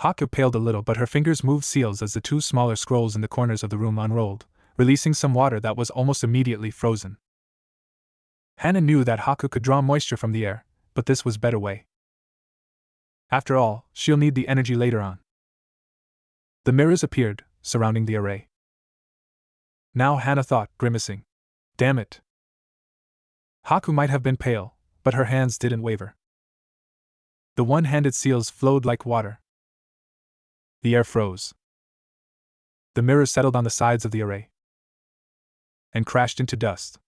Haku paled a little, but her fingers moved seals as the two smaller scrolls in the corners of the room unrolled, releasing some water that was almost immediately frozen. Hana knew that Haku could draw moisture from the air, but this was a better way. After all, she'll need the energy later on. The mirrors appeared, surrounding the array. Now Hana thought, grimacing. Damn it. Haku might have been pale, but her hands didn't waver. The one-handed seals flowed like water. The air froze. The mirrors settled on the sides of the array and crashed into dust.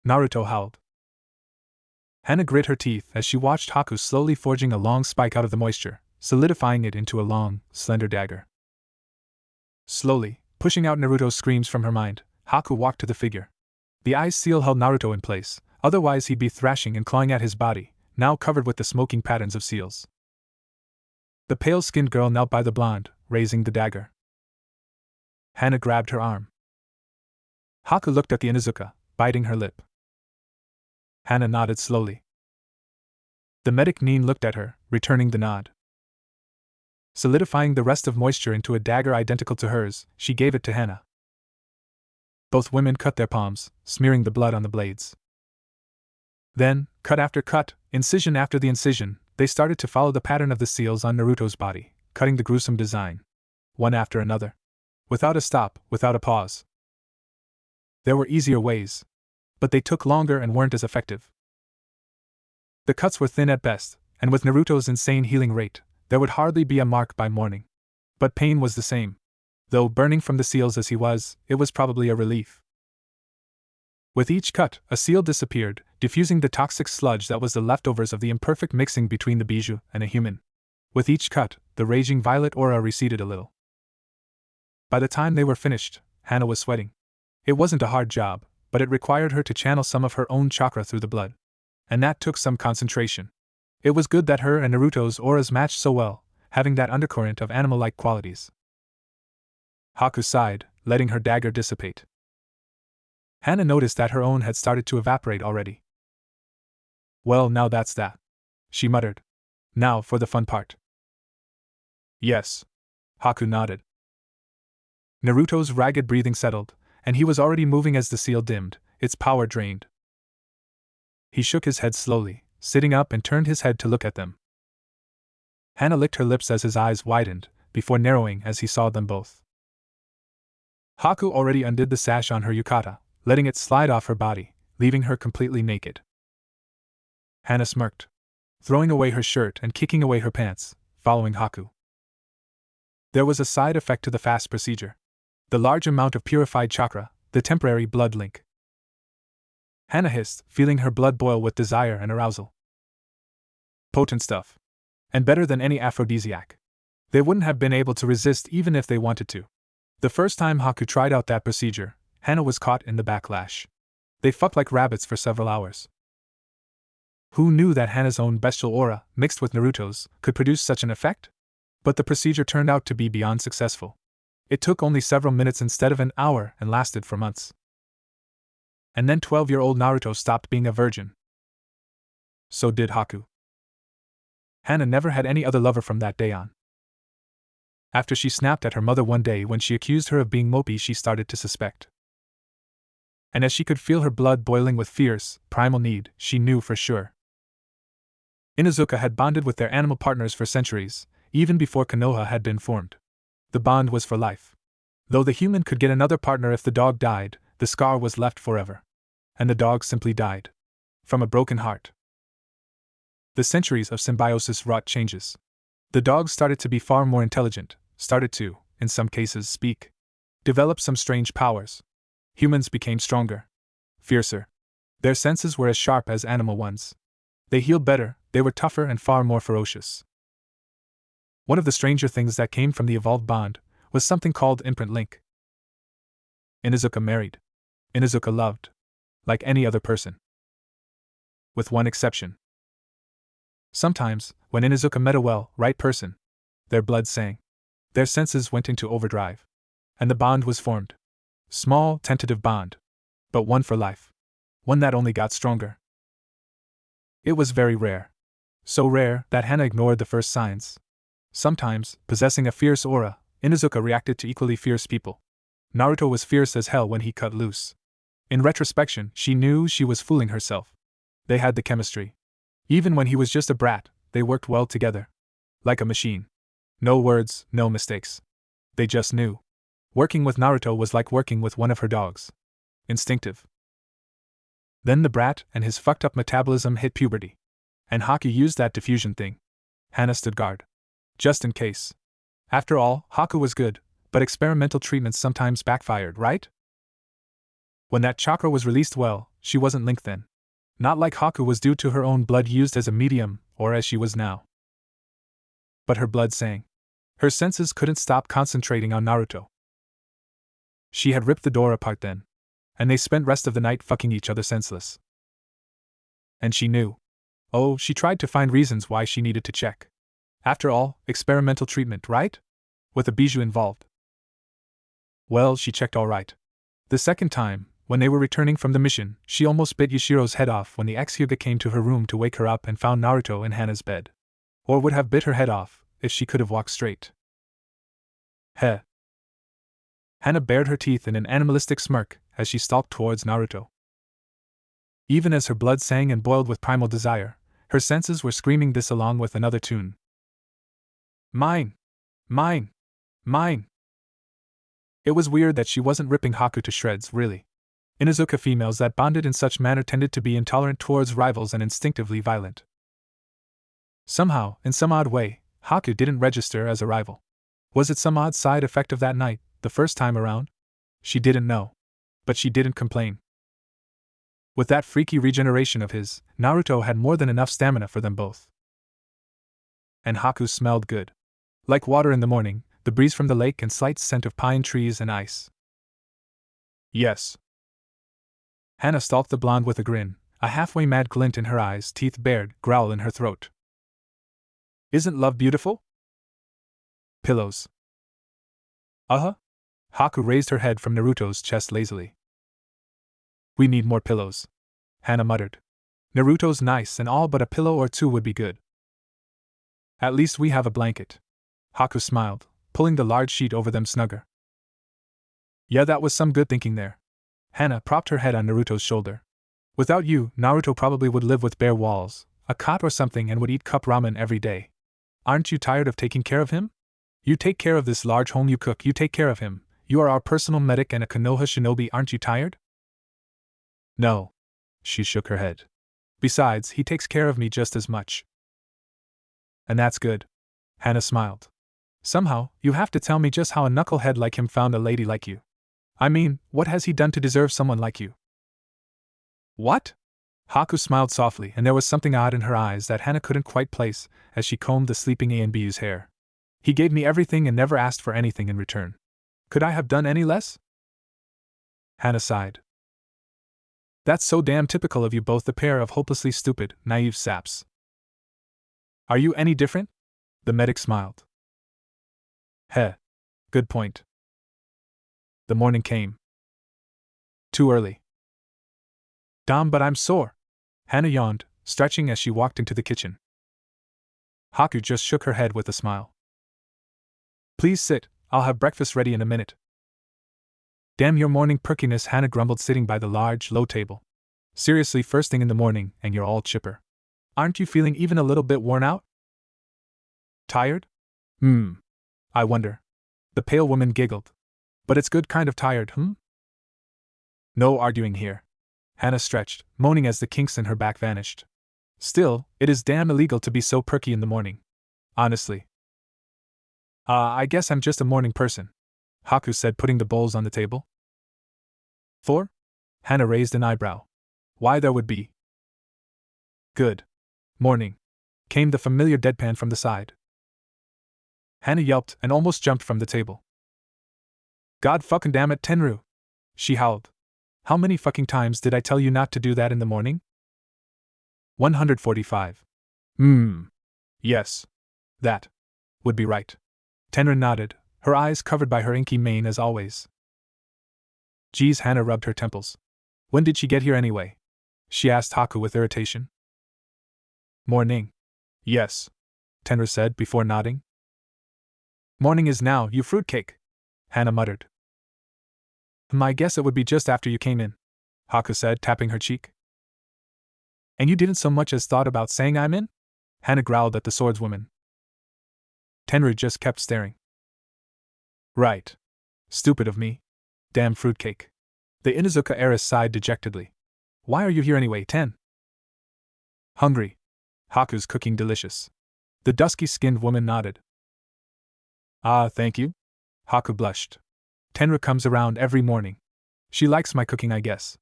Naruto howled. Hana grit her teeth as she watched Haku slowly forging a long spike out of the moisture, solidifying it into a long, slender dagger. Slowly, pushing out Naruto's screams from her mind, Haku walked to the figure. The ice seal held Naruto in place, otherwise he'd be thrashing and clawing at his body, now covered with the smoking patterns of seals. The pale-skinned girl knelt by the blonde, raising the dagger. Hana grabbed her arm. Haku looked at the Inuzuka, biting her lip. Hana nodded slowly. The medic Nin looked at her, returning the nod. Solidifying the rest of moisture into a dagger identical to hers, she gave it to Hana. Both women cut their palms, smearing the blood on the blades. Then, cut after cut, incision after the incision, they started to follow the pattern of the seals on Naruto's body, cutting the gruesome design. One after another. Without a stop, without a pause. There were easier ways. But they took longer and weren't as effective. The cuts were thin at best, and with Naruto's insane healing rate, there would hardly be a mark by morning. But pain was the same. Though burning from the seals as he was, it was probably a relief. With each cut, a seal disappeared, diffusing the toxic sludge that was the leftovers of the imperfect mixing between the bijou and a human. With each cut, the raging violet aura receded a little. By the time they were finished, Hana was sweating. It wasn't a hard job, but it required her to channel some of her own chakra through the blood. And that took some concentration. It was good that her and Naruto's auras matched so well, having that undercurrent of animal-like qualities. Haku sighed, letting her dagger dissipate. Hana noticed that her own had started to evaporate already. Well, now that's that, she muttered. Now for the fun part. Yes. Haku nodded. Naruto's ragged breathing settled, and he was already moving as the seal dimmed, its power drained. He shook his head slowly, sitting up and turned his head to look at them. Hana licked her lips as his eyes widened, before narrowing as he saw them both. Haku already undid the sash on her yukata, letting it slide off her body, leaving her completely naked. Hana smirked, throwing away her shirt and kicking away her pants, following Haku. There was a side effect to the fast procedure. The large amount of purified chakra, the temporary blood link. Hana hissed, feeling her blood boil with desire and arousal. Potent stuff. And better than any aphrodisiac. They wouldn't have been able to resist even if they wanted to. The first time Haku tried out that procedure, Hana was caught in the backlash. They fucked like rabbits for several hours. Who knew that Hana's own bestial aura, mixed with Naruto's, could produce such an effect? But the procedure turned out to be beyond successful. It took only several minutes instead of an hour and lasted for months. And then 12-year-old Naruto stopped being a virgin. So did Haku. Hana never had any other lover from that day on. After she snapped at her mother one day when she accused her of being mopey, she started to suspect. And as she could feel her blood boiling with fierce, primal need, she knew for sure. Inuzuka had bonded with their animal partners for centuries, even before Konoha had been formed. The bond was for life. Though the human could get another partner if the dog died, the scar was left forever. And the dog simply died. From a broken heart. The centuries of symbiosis wrought changes. The dogs started to be far more intelligent, started to, in some cases, speak. Developed some strange powers. Humans became stronger. Fiercer. Their senses were as sharp as animal ones. They healed better, they were tougher and far more ferocious. One of the stranger things that came from the evolved bond was something called imprint link. Inuzuka married. Inuzuka loved. Like any other person. With one exception. Sometimes, when Inuzuka met a right person, their blood sang. Their senses went into overdrive. And the bond was formed. Small, tentative bond. But one for life. One that only got stronger. It was very rare. So rare that Hana ignored the first signs. Sometimes, possessing a fierce aura, Inuzuka reacted to equally fierce people. Naruto was fierce as hell when he cut loose. In retrospection, she knew she was fooling herself. They had the chemistry. Even when he was just a brat, they worked well together. Like a machine. No words, no mistakes. They just knew. Working with Naruto was like working with one of her dogs. Instinctive. Then the brat and his fucked up metabolism hit puberty. And Haku used that diffusion thing. Hana stood guard. Just in case. After all, Haku was good, but experimental treatments sometimes backfired, right? When that chakra was released well, she wasn't linked then. Not like Haku was due to her own blood used as a medium, or as she was now. But her blood sang. Her senses couldn't stop concentrating on Naruto. She had ripped the door apart then. And they spent rest of the night fucking each other senseless. And she knew. Oh, she tried to find reasons why she needed to check. After all, experimental treatment, right? With a bijou involved. Well, she checked all right. The second time, when they were returning from the mission, she almost bit Yashiro's head off when the ex-Hyuga came to her room to wake her up and found Naruto in Hana's bed. Or would have bit her head off, if she could have walked straight. Heh. Hana bared her teeth in an animalistic smirk as she stalked towards Naruto. Even as her blood sang and boiled with primal desire, her senses were screaming this along with another tune. Mine! Mine! Mine! It was weird that she wasn't ripping Haku to shreds, really. Inuzuka females that bonded in such manner tended to be intolerant towards rivals and instinctively violent. Somehow, in some odd way, Haku didn't register as a rival. Was it some odd side effect of that night, the first time around? She didn't know. But she didn't complain. With that freaky regeneration of his, Naruto had more than enough stamina for them both. And Haku smelled good. Like water in the morning, the breeze from the lake and slight scent of pine trees and ice. Yes. Hana stalked the blonde with a grin, a halfway mad glint in her eyes, teeth bared, growl in her throat. Isn't love beautiful? Pillows. Uh-huh. Haku raised her head from Naruto's chest lazily. We need more pillows, Hana muttered. Naruto's nice and all, but a pillow or two would be good. At least we have a blanket. Haku smiled, pulling the large sheet over them snugger. Yeah, that was some good thinking there. Hana propped her head on Naruto's shoulder. Without you, Naruto probably would live with bare walls, a cot or something, and would eat cup ramen every day. Aren't you tired of taking care of him? You take care of this large home you cook, you take care of him. You are our personal medic and a Konoha shinobi, aren't you tired? No. She shook her head. Besides, he takes care of me just as much. And that's good. Hana smiled. Somehow, you have to tell me just how a knucklehead like him found a lady like you. I mean, what has he done to deserve someone like you? What? Haku smiled softly, and there was something odd in her eyes that Hana couldn't quite place as she combed the sleeping Anbu's hair. He gave me everything and never asked for anything in return. Could I have done any less? Hana sighed. That's so damn typical of you both, the pair of hopelessly stupid, naive saps. Are you any different? The medic smiled. Heh. Good point. The morning came. Too early. Damn, but I'm sore. Hana yawned, stretching as she walked into the kitchen. Haku just shook her head with a smile. Please sit, I'll have breakfast ready in a minute. Damn your morning perkiness, Hana grumbled, sitting by the large, low table. Seriously, first thing in the morning, and you're all chipper. Aren't you feeling even a little bit worn out? Tired? I wonder. The pale woman giggled. But it's good kind of tired, No arguing here. Hana stretched, moaning as the kinks in her back vanished. Still, it is damn illegal to be so perky in the morning. Honestly. I guess I'm just a morning person, Haku said, putting the bowls on the table. For? Hana raised an eyebrow. Why, there would be. Good morning, came the familiar deadpan from the side. Hana yelped and almost jumped from the table. God fucking damn it, Tenru! She howled. How many fucking times did I tell you not to do that in the morning? 145. Yes. That would be right. Tenru nodded, her eyes covered by her inky mane as always. Geez, Hana rubbed her temples. When did she get here anyway? She asked Haku with irritation. Morning. Yes. Tenru said before nodding. Morning is now, you fruitcake, Hana muttered. I guess it would be just after you came in, Haku said, tapping her cheek. And you didn't so much as thought about saying I'm in? Hana growled at the swordswoman. Tenru just kept staring. Right. Stupid of me. Damn fruitcake. The Inuzuka heiress sighed dejectedly. Why are you here anyway, Hungry. Haku's cooking delicious. The dusky-skinned woman nodded. Ah, thank you. Haku blushed. Tenru comes around every morning. She likes my cooking, I guess.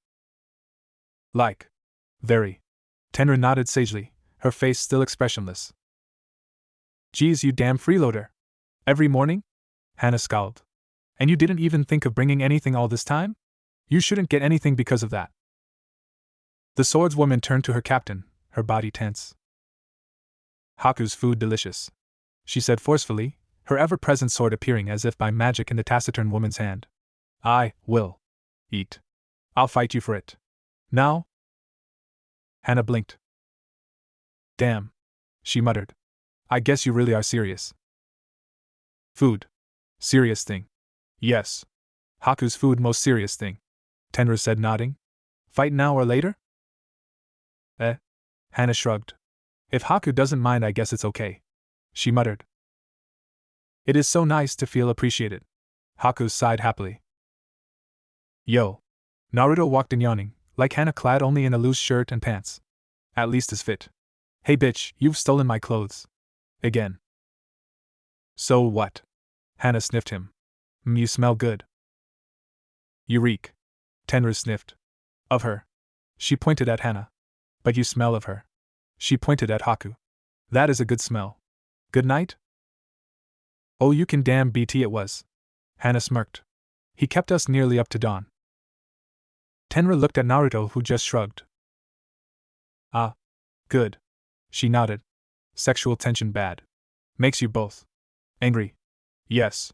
Like. Very. Tenru nodded sagely, her face still expressionless. Geez, you damn freeloader. Every morning? Hana scowled. And you didn't even think of bringing anything all this time? You shouldn't get anything because of that. The swordswoman turned to her captain, her body tense. Haku's food delicious, she said forcefully, her ever-present sword appearing as if by magic in the taciturn woman's hand. I will eat. I'll fight you for it. Now? Hana blinked. Damn, she muttered. I guess you really are serious. Food. Serious thing. Yes. Haku's food most serious thing. Tenru said, nodding. Fight now or later? Hana shrugged. If Haku doesn't mind, I guess it's okay. She muttered. It is so nice to feel appreciated. Haku sighed happily. Yo. Naruto walked in yawning, like Hana clad only in a loose shirt and pants. At least as fit. Hey bitch, you've stolen my clothes. Again. So what? Hana sniffed him. You smell good. You reek. Tenru sniffed. Of her. She pointed at Hana. But you smell of her. She pointed at Haku. That is a good smell. Good night? Oh, you can damn BT it was. Hana smirked. He kept us nearly up to dawn. Tenru looked at Naruto, who just shrugged. Ah. Good. She nodded. Sexual tension bad. Makes you both angry. Yes.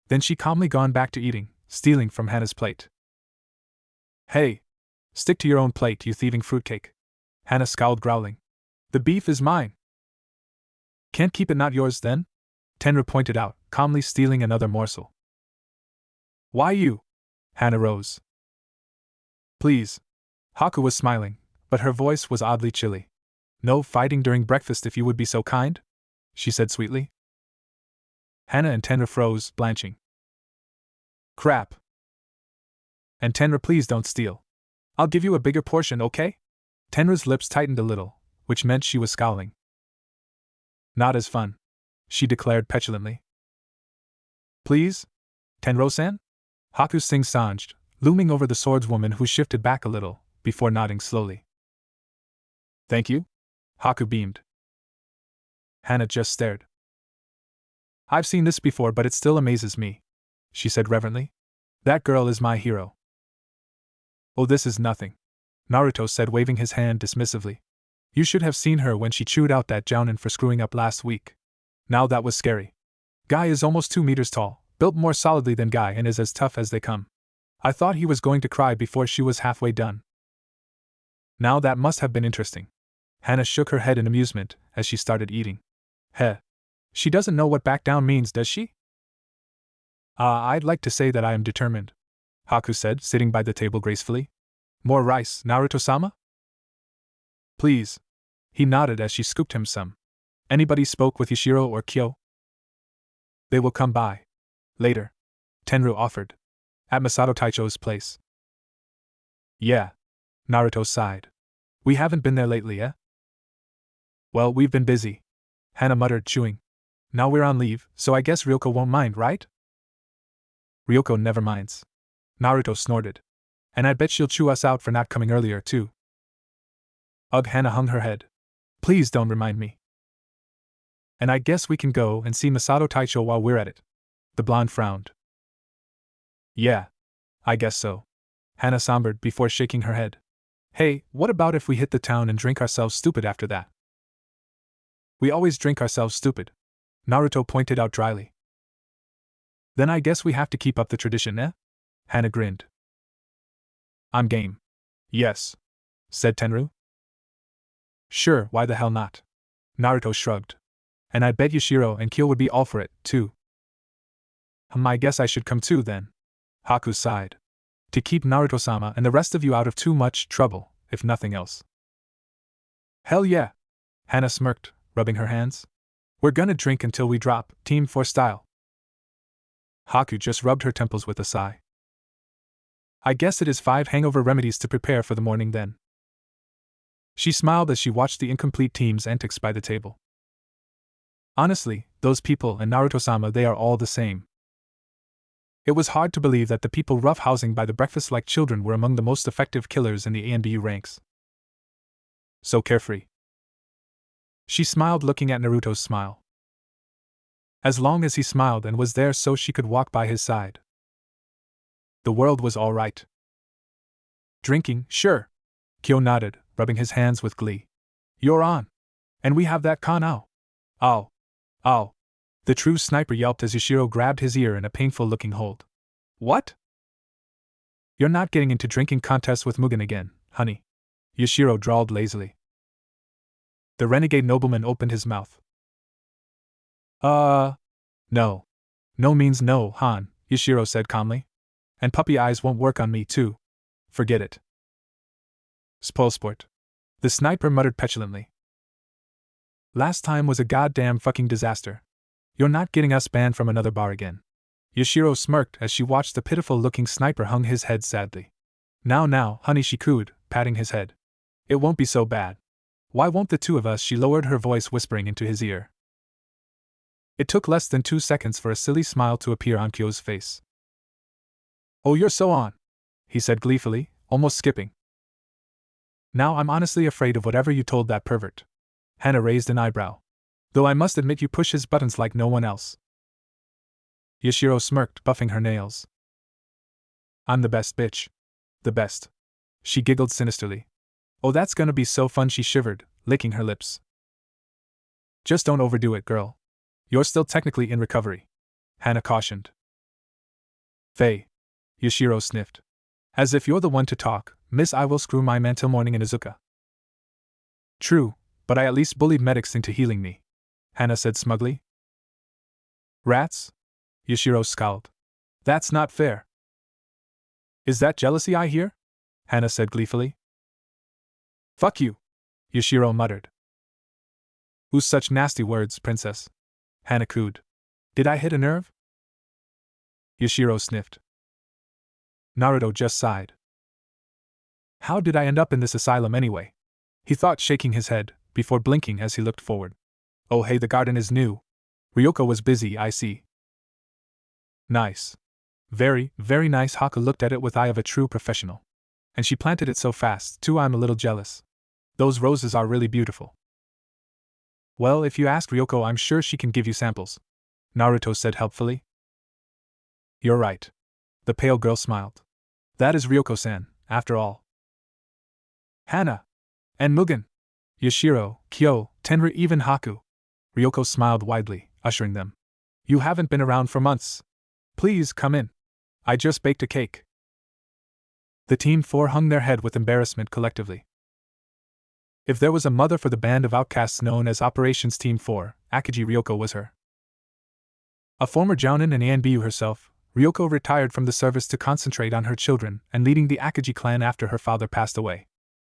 Then she calmly gone back to eating, stealing from Hana's plate. Hey! Stick to your own plate, you thieving fruitcake. Hana scowled, growling. The beef is mine. Can't keep it not yours, then? Tenru pointed out, calmly stealing another morsel. Why you? Hana rose. Please. Haku was smiling, but her voice was oddly chilly. No fighting during breakfast if you would be so kind? She said sweetly. Hana and Tenru froze, blanching. Crap. And Tenru, please don't steal. I'll give you a bigger portion, okay? Tenru's lips tightened a little, which meant she was scowling. Not as fun, she declared petulantly. Please? Tenro-san? Haku sing-songed, looming over the swordswoman, who shifted back a little, before nodding slowly. Thank you? Haku beamed. Hana just stared. I've seen this before, but it still amazes me, she said reverently. That girl is my hero. Oh, this is nothing, Naruto said, waving his hand dismissively. You should have seen her when she chewed out that jounin for screwing up last week. Now that was scary. Guy is almost 2 meters tall, built more solidly than Guy, and is as tough as they come. I thought he was going to cry before she was halfway done. Now that must have been interesting. Hana shook her head in amusement as she started eating. Heh. She doesn't know what back down means, does she? I'd like to say that I am determined, Haku said, sitting by the table gracefully. More rice, Naruto-sama? Please. He nodded as she scooped him some. Anybody spoke with Yashiro or Kyo? They will come by. Later. Tenru offered. At Masato Taicho's place. Yeah. Naruto sighed. We haven't been there lately, eh? Well, we've been busy. Hana muttered, chewing. Now we're on leave, so I guess Ryoko won't mind, right? Ryoko never minds. Naruto snorted. And I bet she'll chew us out for not coming earlier, too. Ugh, Hana hung her head. Please don't remind me. And I guess we can go and see Masato Taicho while we're at it. The blonde frowned. Yeah. I guess so. Hana sombered before shaking her head. Hey, what about if we hit the town and drink ourselves stupid after that? We always drink ourselves stupid, Naruto pointed out dryly. Then I guess we have to keep up the tradition, eh? Hana grinned. I'm game. Yes, said Tenru. Sure, why the hell not? Naruto shrugged. And I bet Yashiro and Kyo would be all for it, too. I guess I should come too, then. Haku sighed. To keep Naruto-sama and the rest of you out of too much trouble, if nothing else. Hell yeah! Hana smirked, rubbing her hands. We're gonna drink until we drop, Team 4 style. Haku just rubbed her temples with a sigh. I guess it is 5 hangover remedies to prepare for the morning then. She smiled as she watched the incomplete team's antics by the table. Honestly, those people and Naruto-sama, they are all the same. It was hard to believe that the people roughhousing by the breakfast like children were among the most effective killers in the ANBU ranks. So carefree. She smiled, looking at Naruto's smile. As long as he smiled and was there so she could walk by his side. The world was all right. Drinking, sure. Kyo nodded, rubbing his hands with glee. You're on. And we have that Kanao. Ow. Ow. The true sniper yelped as Yashiro grabbed his ear in a painful-looking hold. What? You're not getting into drinking contests with Mugen again, honey. Yashiro drawled lazily. The renegade nobleman opened his mouth. No. No means no, Han, Yashiro said calmly. And puppy eyes won't work on me, too. Forget it. Spoil sport. The sniper muttered petulantly. Last time was a goddamn fucking disaster. You're not getting us banned from another bar again. Yashiro smirked as she watched the pitiful-looking sniper hung his head sadly. Now, honey, she cooed, patting his head. It won't be so bad. Why won't the two of us? She lowered her voice, whispering into his ear. It took less than 2 seconds for a silly smile to appear on Kyo's face. Oh, you're so on, he said gleefully, almost skipping. Now I'm honestly afraid of whatever you told that pervert. Hana raised an eyebrow. Though I must admit you push his buttons like no one else. Yashiro smirked, buffing her nails. I'm the best bitch. The best. She giggled sinisterly. Oh, that's gonna be so fun, she shivered, licking her lips. Just don't overdo it, girl. You're still technically in recovery, Hana cautioned. Faye. Yashiro sniffed. As if you're the one to talk, miss, I will screw my man till morning in Izuka. True, but I at least bullied medics into healing me, Hana said smugly. Rats? Yashiro scowled. That's not fair. Is that jealousy I hear? Hana said gleefully. Fuck you, Yashiro muttered. Who's such nasty words, princess? Hana cooed. Did I hit a nerve? Yashiro sniffed. Naruto just sighed. How did I end up in this asylum anyway? He thought, shaking his head, before blinking as he looked forward. Oh hey, the garden is new. Ryoko was busy, I see. Nice. Very, very nice. Haku looked at it with eye of a true professional. And she planted it so fast, too. I'm a little jealous. Those roses are really beautiful. Well, if you ask Ryoko, I'm sure she can give you samples, Naruto said helpfully. You're right. The pale girl smiled. That is Ryoko-san, after all. Hana. And Mugen. Yashiro, Kyo, Tenri, even Haku. Ryoko smiled widely, ushering them. You haven't been around for months. Please come in. I just baked a cake. The Team 4 hung their head with embarrassment collectively. If there was a mother for the band of outcasts known as Operations Team 4, Akiji Ryoko was her. A former jounin and Anbu herself, Ryoko retired from the service to concentrate on her children and leading the Akiji clan after her father passed away.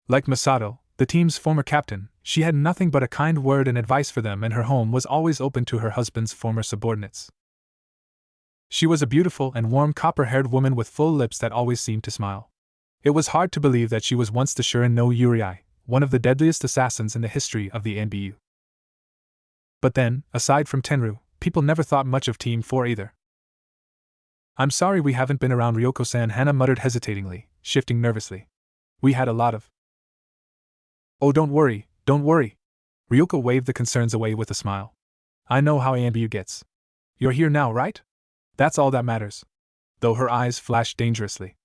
Like Masato, the team's former captain, she had nothing but a kind word and advice for them, and her home was always open to her husband's former subordinates. She was a beautiful and warm copper-haired woman with full lips that always seemed to smile. It was hard to believe that she was once the Shurin no Yurei, one of the deadliest assassins in the history of the NBU. But then, aside from Tenru, people never thought much of Team 4 either. I'm sorry we haven't been around, Ryoko-san, Hana muttered hesitatingly, shifting nervously. We had a lot of... Oh, don't worry. Ryoko waved the concerns away with a smile. I know how Anbu gets. You're here now, right? That's all that matters. Though her eyes flashed dangerously.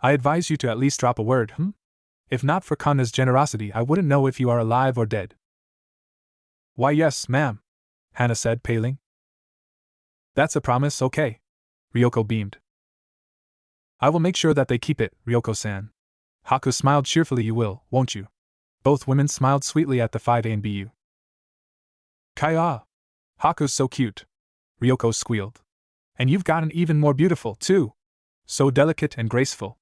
I advise you to at least drop a word, If not for Kanna's generosity, I wouldn't know if you are alive or dead. Why yes, ma'am, Hana said, paling. That's a promise, okay. Ryoko beamed. I will make sure that they keep it, Ryoko-san. Haku smiled cheerfully. You will, won't you? Both women smiled sweetly at the 5ANBU. Kaya! Haku's so cute, Ryoko squealed. And you've gotten even more beautiful, too. So delicate and graceful.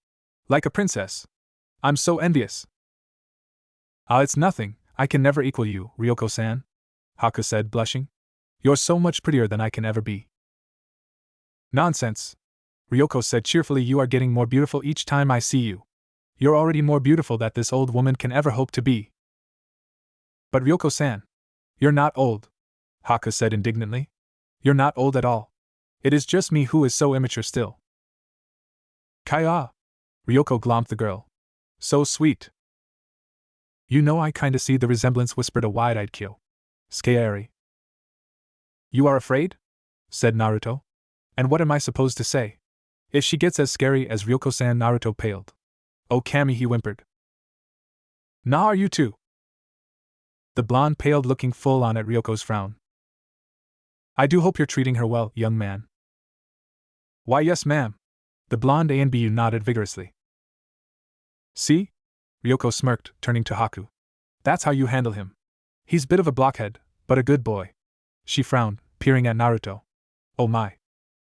Like a princess. I'm so envious. Ah, it's nothing, I can never equal you, Ryoko-san, Haku said, blushing. You're so much prettier than I can ever be. Nonsense, Ryoko said cheerfully. You are getting more beautiful each time I see you. You're already more beautiful than this old woman can ever hope to be. But Ryoko-san, you're not old, Haku said indignantly. You're not old at all. It is just me who is so immature still. Kaya! Ryoko glomped the girl. So sweet. You know, I kinda see the resemblance, whispered a wide-eyed Kyo. Scary. You are afraid? Said Naruto. And what am I supposed to say? If she gets as scary as Ryoko-san, Naruto paled. Oh, Kami, he whimpered. Nah, are you too? The blonde paled, looking full on at Ryoko's frown. I do hope you're treating her well, young man. Why yes, ma'am. The blonde ANBU nodded vigorously. See? Ryoko smirked, turning to Haku. That's how you handle him. He's a bit of a blockhead, but a good boy. She frowned, peering at Naruto. Oh my.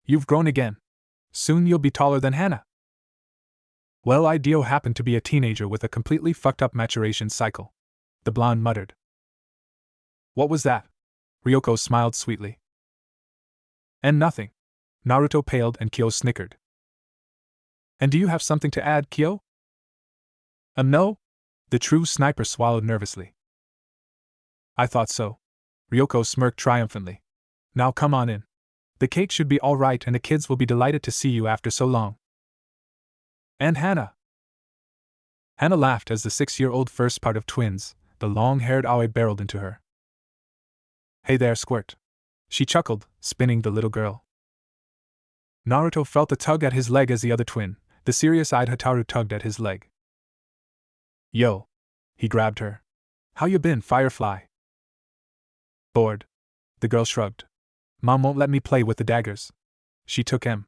You've grown again. Soon you'll be taller than Hana. Well, Idio happened to be a teenager with a completely fucked up maturation cycle. The blonde muttered. What was that? Ryoko smiled sweetly. And nothing. Naruto paled and Kyo snickered. And do you have something to add, Kyo? No? The true sniper swallowed nervously. I thought so. Ryoko smirked triumphantly. Now come on in. The cake should be all right and the kids will be delighted to see you after so long. And Hana. Hana laughed as the 6-year-old first part of twins, the long-haired Aoi, barreled into her. Hey there, Squirt. She chuckled, spinning the little girl. Naruto felt a tug at his leg as the other twin, the serious-eyed Hotaru, tugged at his leg. Yo. He grabbed her. How you been, Firefly? Bored. The girl shrugged. Mom won't let me play with the daggers. She took them.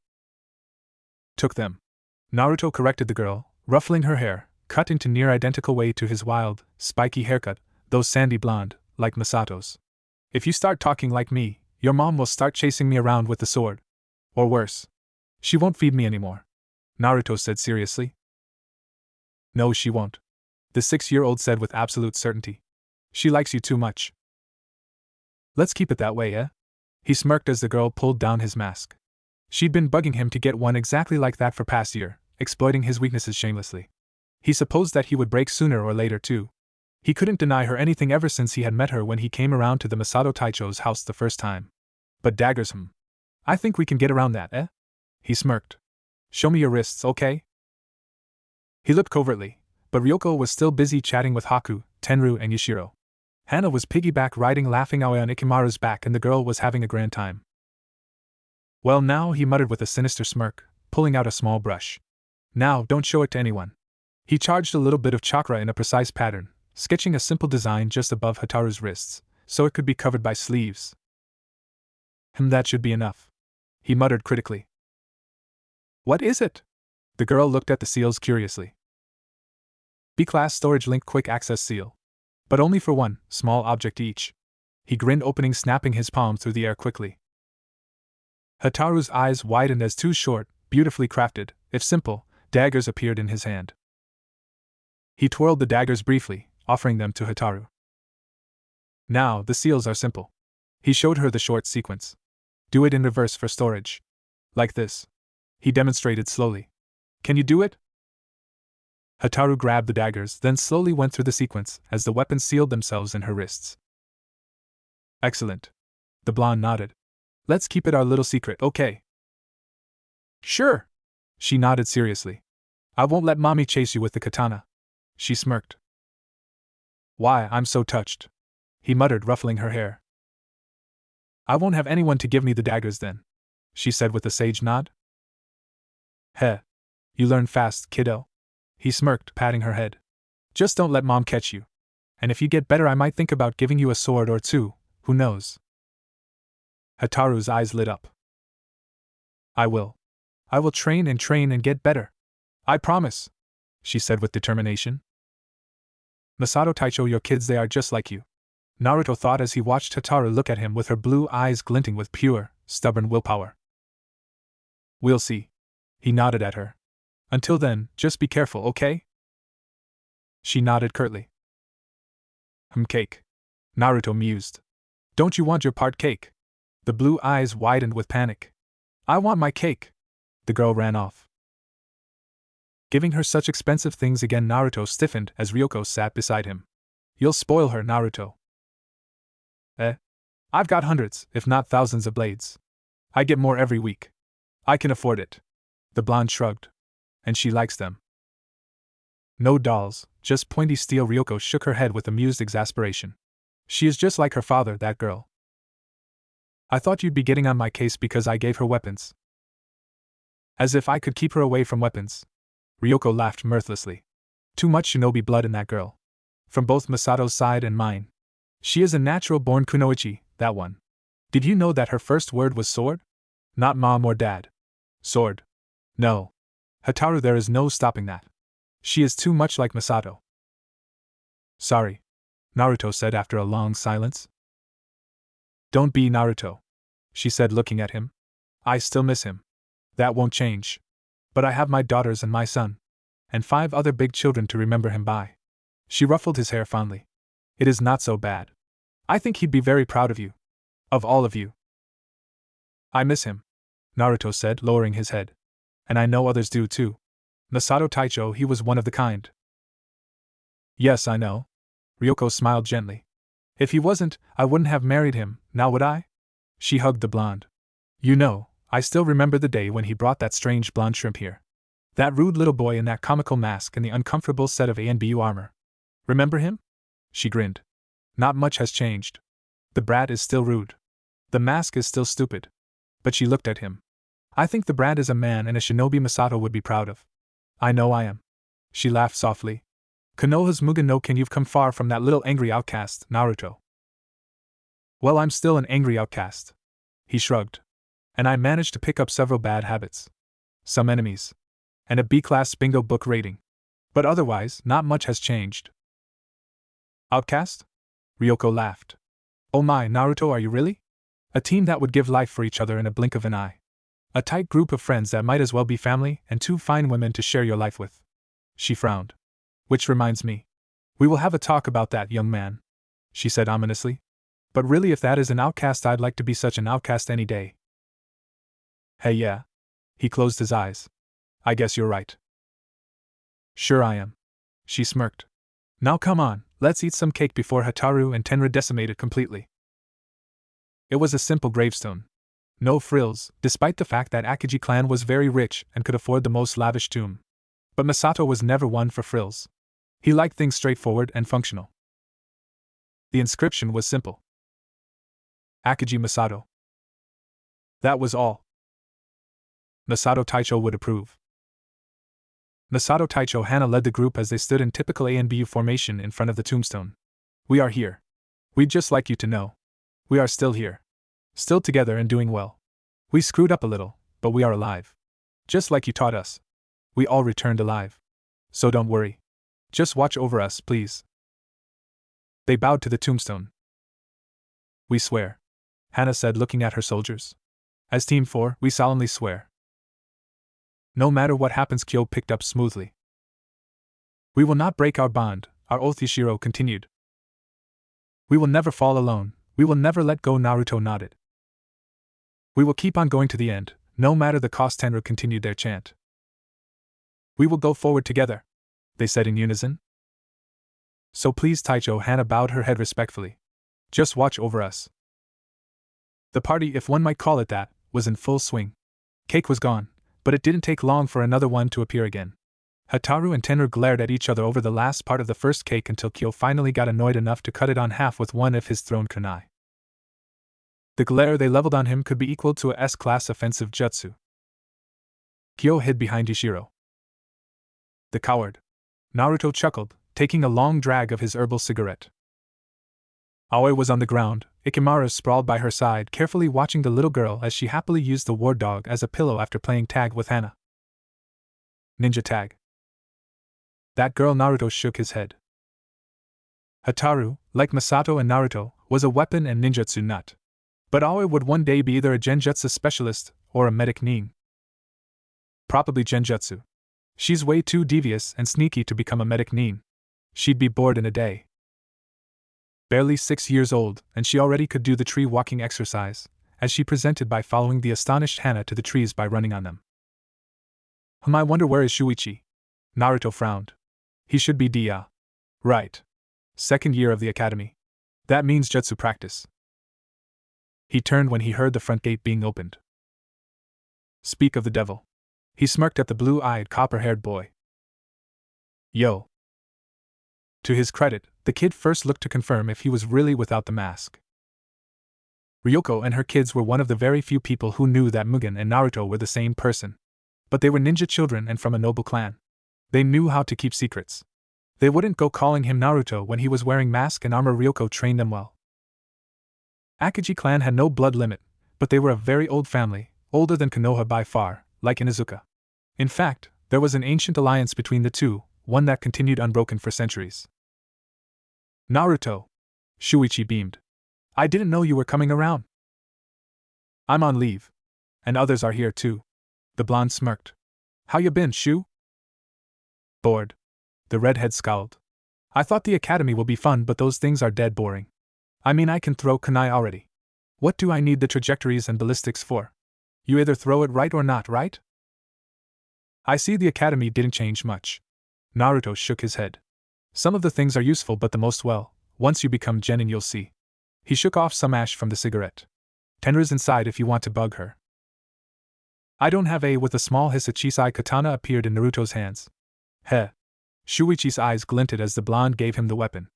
Naruto corrected the girl, ruffling her hair, cut into near identical way to his wild, spiky haircut, though sandy blonde, like Misato's. If you start talking like me, your mom will start chasing me around with the sword. Or worse. She won't feed me anymore. Naruto said seriously. No, she won't. The 6-year-old said with absolute certainty. She likes you too much. Let's keep it that way, eh? He smirked as the girl pulled down his mask. She'd been bugging him to get one exactly like that for past year, exploiting his weaknesses shamelessly. He supposed that he would break sooner or later too. He couldn't deny her anything ever since he had met her when he came around to the Masato Taicho's house the first time. But daggers, I think we can get around that, eh? He smirked. Show me your wrists, okay? He looked covertly, but Ryoko was still busy chatting with Haku, Tenru, and Yashiro. Hana was piggyback riding laughing Aoi on Ikimaru's back and the girl was having a grand time. Well now, he muttered with a sinister smirk, pulling out a small brush. Now, don't show it to anyone. He charged a little bit of chakra in a precise pattern, sketching a simple design just above Hotaru's wrists, so it could be covered by sleeves. That should be enough. He muttered critically. What is it? The girl looked at the seals curiously. B-Class Storage Link Quick Access Seal. But only for one, small object each. He grinned, opening, snapping his palm through the air quickly. Hotaru's eyes widened as two short, beautifully crafted, if simple, daggers appeared in his hand. He twirled the daggers briefly, offering them to Hotaru. Now, the seals are simple. He showed her the short sequence. Do it in reverse for storage. Like this. He demonstrated slowly. Can you do it? Hotaru grabbed the daggers, then slowly went through the sequence as the weapons sealed themselves in her wrists. Excellent. The blonde nodded. Let's keep it our little secret, okay? Sure. She nodded seriously. I won't let mommy chase you with the katana. She smirked. Why, I'm so touched. He muttered, ruffling her hair. I won't have anyone to give me the daggers then, she said with a sage nod. Heh. You learn fast, kiddo. He smirked, patting her head. Just don't let mom catch you. And if you get better, I might think about giving you a sword or two, who knows? Hotaru's eyes lit up. I will. I will train and get better. I promise, she said with determination. Masato Taicho, your kids, they are just like you. Naruto thought as he watched Hotaru look at him with her blue eyes glinting with pure, stubborn willpower. We'll see. He nodded at her. Until then, just be careful, okay? She nodded curtly. Cake. Naruto mused. Don't you want your part, cake? The blue eyes widened with panic. I want my cake. The girl ran off. Giving her such expensive things again, Naruto stiffened as Ryoko sat beside him. You'll spoil her, Naruto. I've got hundreds, if not thousands of blades. I get more every week. I can afford it. The blonde shrugged. And she likes them. No dolls, just pointy steel. Ryoko shook her head with amused exasperation. She is just like her father, that girl. I thought you'd be getting on my case because I gave her weapons. As if I could keep her away from weapons. Ryoko laughed mirthlessly. Too much shinobi blood in that girl. From both Masato's side and mine. She is a natural-born kunoichi, that one. Did you know that her first word was sword? Not mom or dad. Sword. No. Hotaru, there is no stopping that. She is too much like Masato. Sorry. Naruto said after a long silence. Don't be Naruto, she said, looking at him. I still miss him. That won't change. But I have my daughters and my son. And 5 other big children to remember him by. She ruffled his hair fondly. It is not so bad. I think he'd be very proud of you. Of all of you. I miss him, Naruto said, lowering his head. And I know others do too. Masato Taicho, he was one of the kind. Yes, I know. Ryoko smiled gently. If he wasn't, I wouldn't have married him, now would I? She hugged the blonde. You know, I still remember the day when he brought that strange blonde shrimp here. That rude little boy in that comical mask and the uncomfortable set of Anbu armor. Remember him? She grinned. Not much has changed. The brat is still rude. The mask is still stupid. But she looked at him. I think the brat is a man and a shinobi Masato would be proud of. I know I am. She laughed softly. Konoha's Mugen no Ken, you've come far from that little angry outcast, Naruto. Well, I'm still an angry outcast. He shrugged. And I managed to pick up several bad habits. Some enemies. And a B-class bingo book rating. But otherwise, not much has changed. Outcast? Ryoko laughed. Oh my, Naruto, are you really? A team that would give life for each other in a blink of an eye. A tight group of friends that might as well be family, and 2 fine women to share your life with. She frowned. Which reminds me. We will have a talk about that, young man, she said ominously. But really, if that is an outcast, I'd like to be such an outcast any day. Hey, yeah. He closed his eyes. I guess you're right. Sure I am. She smirked. Now come on, let's eat some cake before Hataru and Tenra decimate it completely. It was a simple gravestone. No frills, despite the fact that Akiji clan was very rich and could afford the most lavish tomb. But Masato was never one for frills. He liked things straightforward and functional. The inscription was simple. Akiji Masato. That was all. Masato Taicho would approve. Masato Taicho Hana led the group as they stood in typical ANBU formation in front of the tombstone. We are here. We'd just like you to know. We are still here. Still together and doing well. We screwed up a little, but we are alive. Just like you taught us. We all returned alive. So don't worry. Just watch over us, please. They bowed to the tombstone. We swear, Hana said, looking at her soldiers. As Team 4, we solemnly swear. No matter what happens, Kyo picked up smoothly. We will not break our bond, our oath, Ishiro continued. We will never fall alone, we will never let go, Naruto nodded. We will keep on going to the end, no matter the cost, Tenra continued their chant. We will go forward together, they said in unison. So please, Taicho, Hana bowed her head respectfully. Just watch over us. The party, if one might call it that, was in full swing. Cake was gone, but it didn't take long for another one to appear again. Hataru and Tenra glared at each other over the last part of the first cake until Kyo finally got annoyed enough to cut it on half with one of his thrown kunai. The glare they leveled on him could be equal to a S-class offensive jutsu. Kyo hid behind Ishiro. The coward. Naruto chuckled, taking a long drag of his herbal cigarette. Aoi was on the ground, Ikimara sprawled by her side, carefully watching the little girl as she happily used the war dog as a pillow after playing tag with Hana. Ninja tag. That girl, Naruto shook his head. Hataru, like Masato and Naruto, was a weapon and ninjutsu nut. But Aoi would one day be either a genjutsu specialist or a medic nin. Probably genjutsu. She's way too devious and sneaky to become a medic nin. She'd be bored in a day. Barely 6 years old, and she already could do the tree walking exercise, as she presented by following the astonished Hana to the trees by running on them. I wonder where is Shuichi? Naruto frowned. He should be Dia. Right. 2nd year of the academy. That means jutsu practice. He turned when he heard the front gate being opened. Speak of the devil. He smirked at the blue-eyed, copper-haired boy. Yo. To his credit, the kid first looked to confirm if he was really without the mask. Ryoko and her kids were one of the very few people who knew that Mugen and Naruto were the same person. But they were ninja children and from a noble clan. They knew how to keep secrets. They wouldn't go calling him Naruto when he was wearing mask and armor. Ryoko trained them well. Akiji clan had no blood limit, but they were a very old family, older than Konoha by far, like Inuzuka. In fact, there was an ancient alliance between the two, one that continued unbroken for centuries. Naruto. Shuichi beamed. I didn't know you were coming around. I'm on leave. And others are here too. The blonde smirked. How you been, Shu? Bored. The redhead scowled. I thought the academy will be fun, but those things are dead boring. I mean, I can throw kunai already. What do I need the trajectories and ballistics for? You either throw it right or not, right? I see the academy didn't change much. Naruto shook his head. Some of the things are useful, but the most, well, once you become genin you'll see. He shook off some ash from the cigarette. Tenra's inside if you want to bug her. I don't have a. With a small hiss, a Chisai katana appeared in Naruto's hands. Heh. Shuichi's eyes glinted as the blonde gave him the weapon.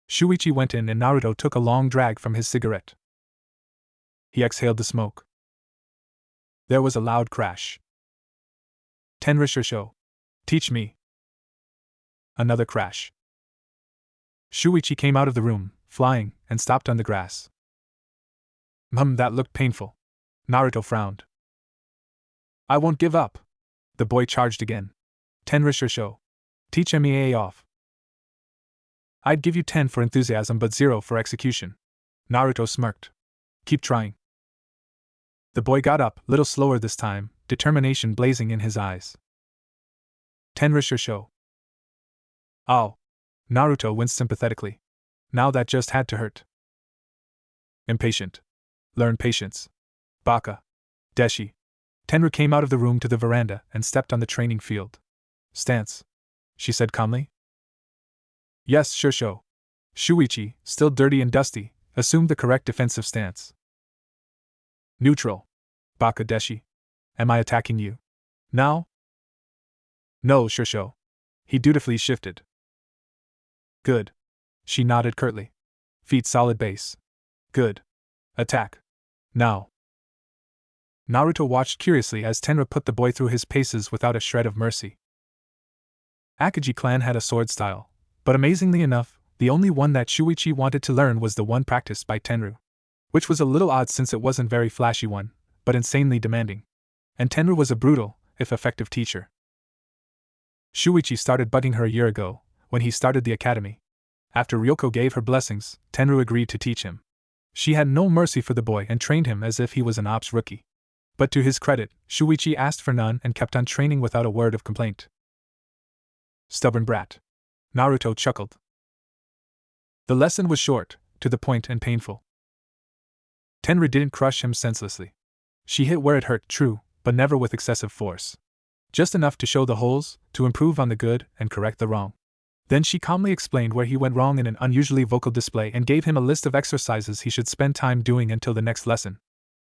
Shuichi went in and Naruto took a long drag from his cigarette. He exhaled the smoke. There was a loud crash. Tenra Shisho. Teach me. Another crash. Shuichi came out of the room, flying, and stopped on the grass. That looked painful. Naruto frowned. I won't give up. The boy charged again. Tenra Shisho. Teach me off. I'd give you 10 for enthusiasm but 0 for execution. Naruto smirked. Keep trying. The boy got up, little slower this time, determination blazing in his eyes. Tenra Shisho. Ow. Naruto winced sympathetically. Now that just had to hurt. Impatient. Learn patience. Baka. Deshi. Tenra came out of the room to the veranda and stepped on the training field. Stance, she said calmly. Yes, Shisho. Shuichi, still dirty and dusty, assumed the correct defensive stance. Neutral. Baka Deshi. Am I attacking you? Now? No, Shisho. He dutifully shifted. Good. She nodded curtly. Feet solid base. Good. Attack. Now. Naruto watched curiously as Tenra put the boy through his paces without a shred of mercy. Akaji clan had a sword style, but amazingly enough, the only one that Shuichi wanted to learn was the one practiced by Tenru. Which was a little odd since it wasn't very flashy one, but insanely demanding. And Tenru was a brutal, if effective teacher. Shuichi started bugging her a year ago, when he started the academy. After Ryoko gave her blessings, Tenru agreed to teach him. She had no mercy for the boy and trained him as if he was an ops rookie. But to his credit, Shuichi asked for none and kept on training without a word of complaint. Stubborn brat. Naruto chuckled. The lesson was short, to the point and painful. Tenru didn't crush him senselessly. She hit where it hurt, true, but never with excessive force. Just enough to show the holes, to improve on the good, and correct the wrong. Then she calmly explained where he went wrong in an unusually vocal display and gave him a list of exercises he should spend time doing until the next lesson.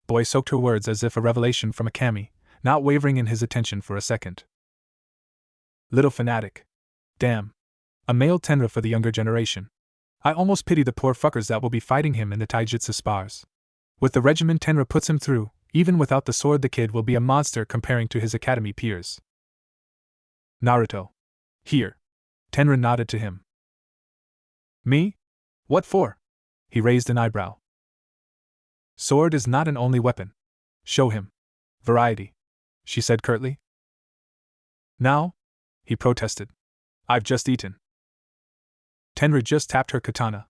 Boy soaked her words as if a revelation from a kami, not wavering in his attention for a second. Little fanatic. Damn. A male Tenra for the younger generation. I almost pity the poor fuckers that will be fighting him in the taijutsu spars. With the regimen Tenra puts him through, even without the sword the kid will be a monster comparing to his academy peers. Naruto. Here. Tenra nodded to him. Me? What for? He raised an eyebrow. Sword is not an only weapon. Show him. Variety. She said curtly. Now? He protested. I've just eaten. Tenra just tapped her katana.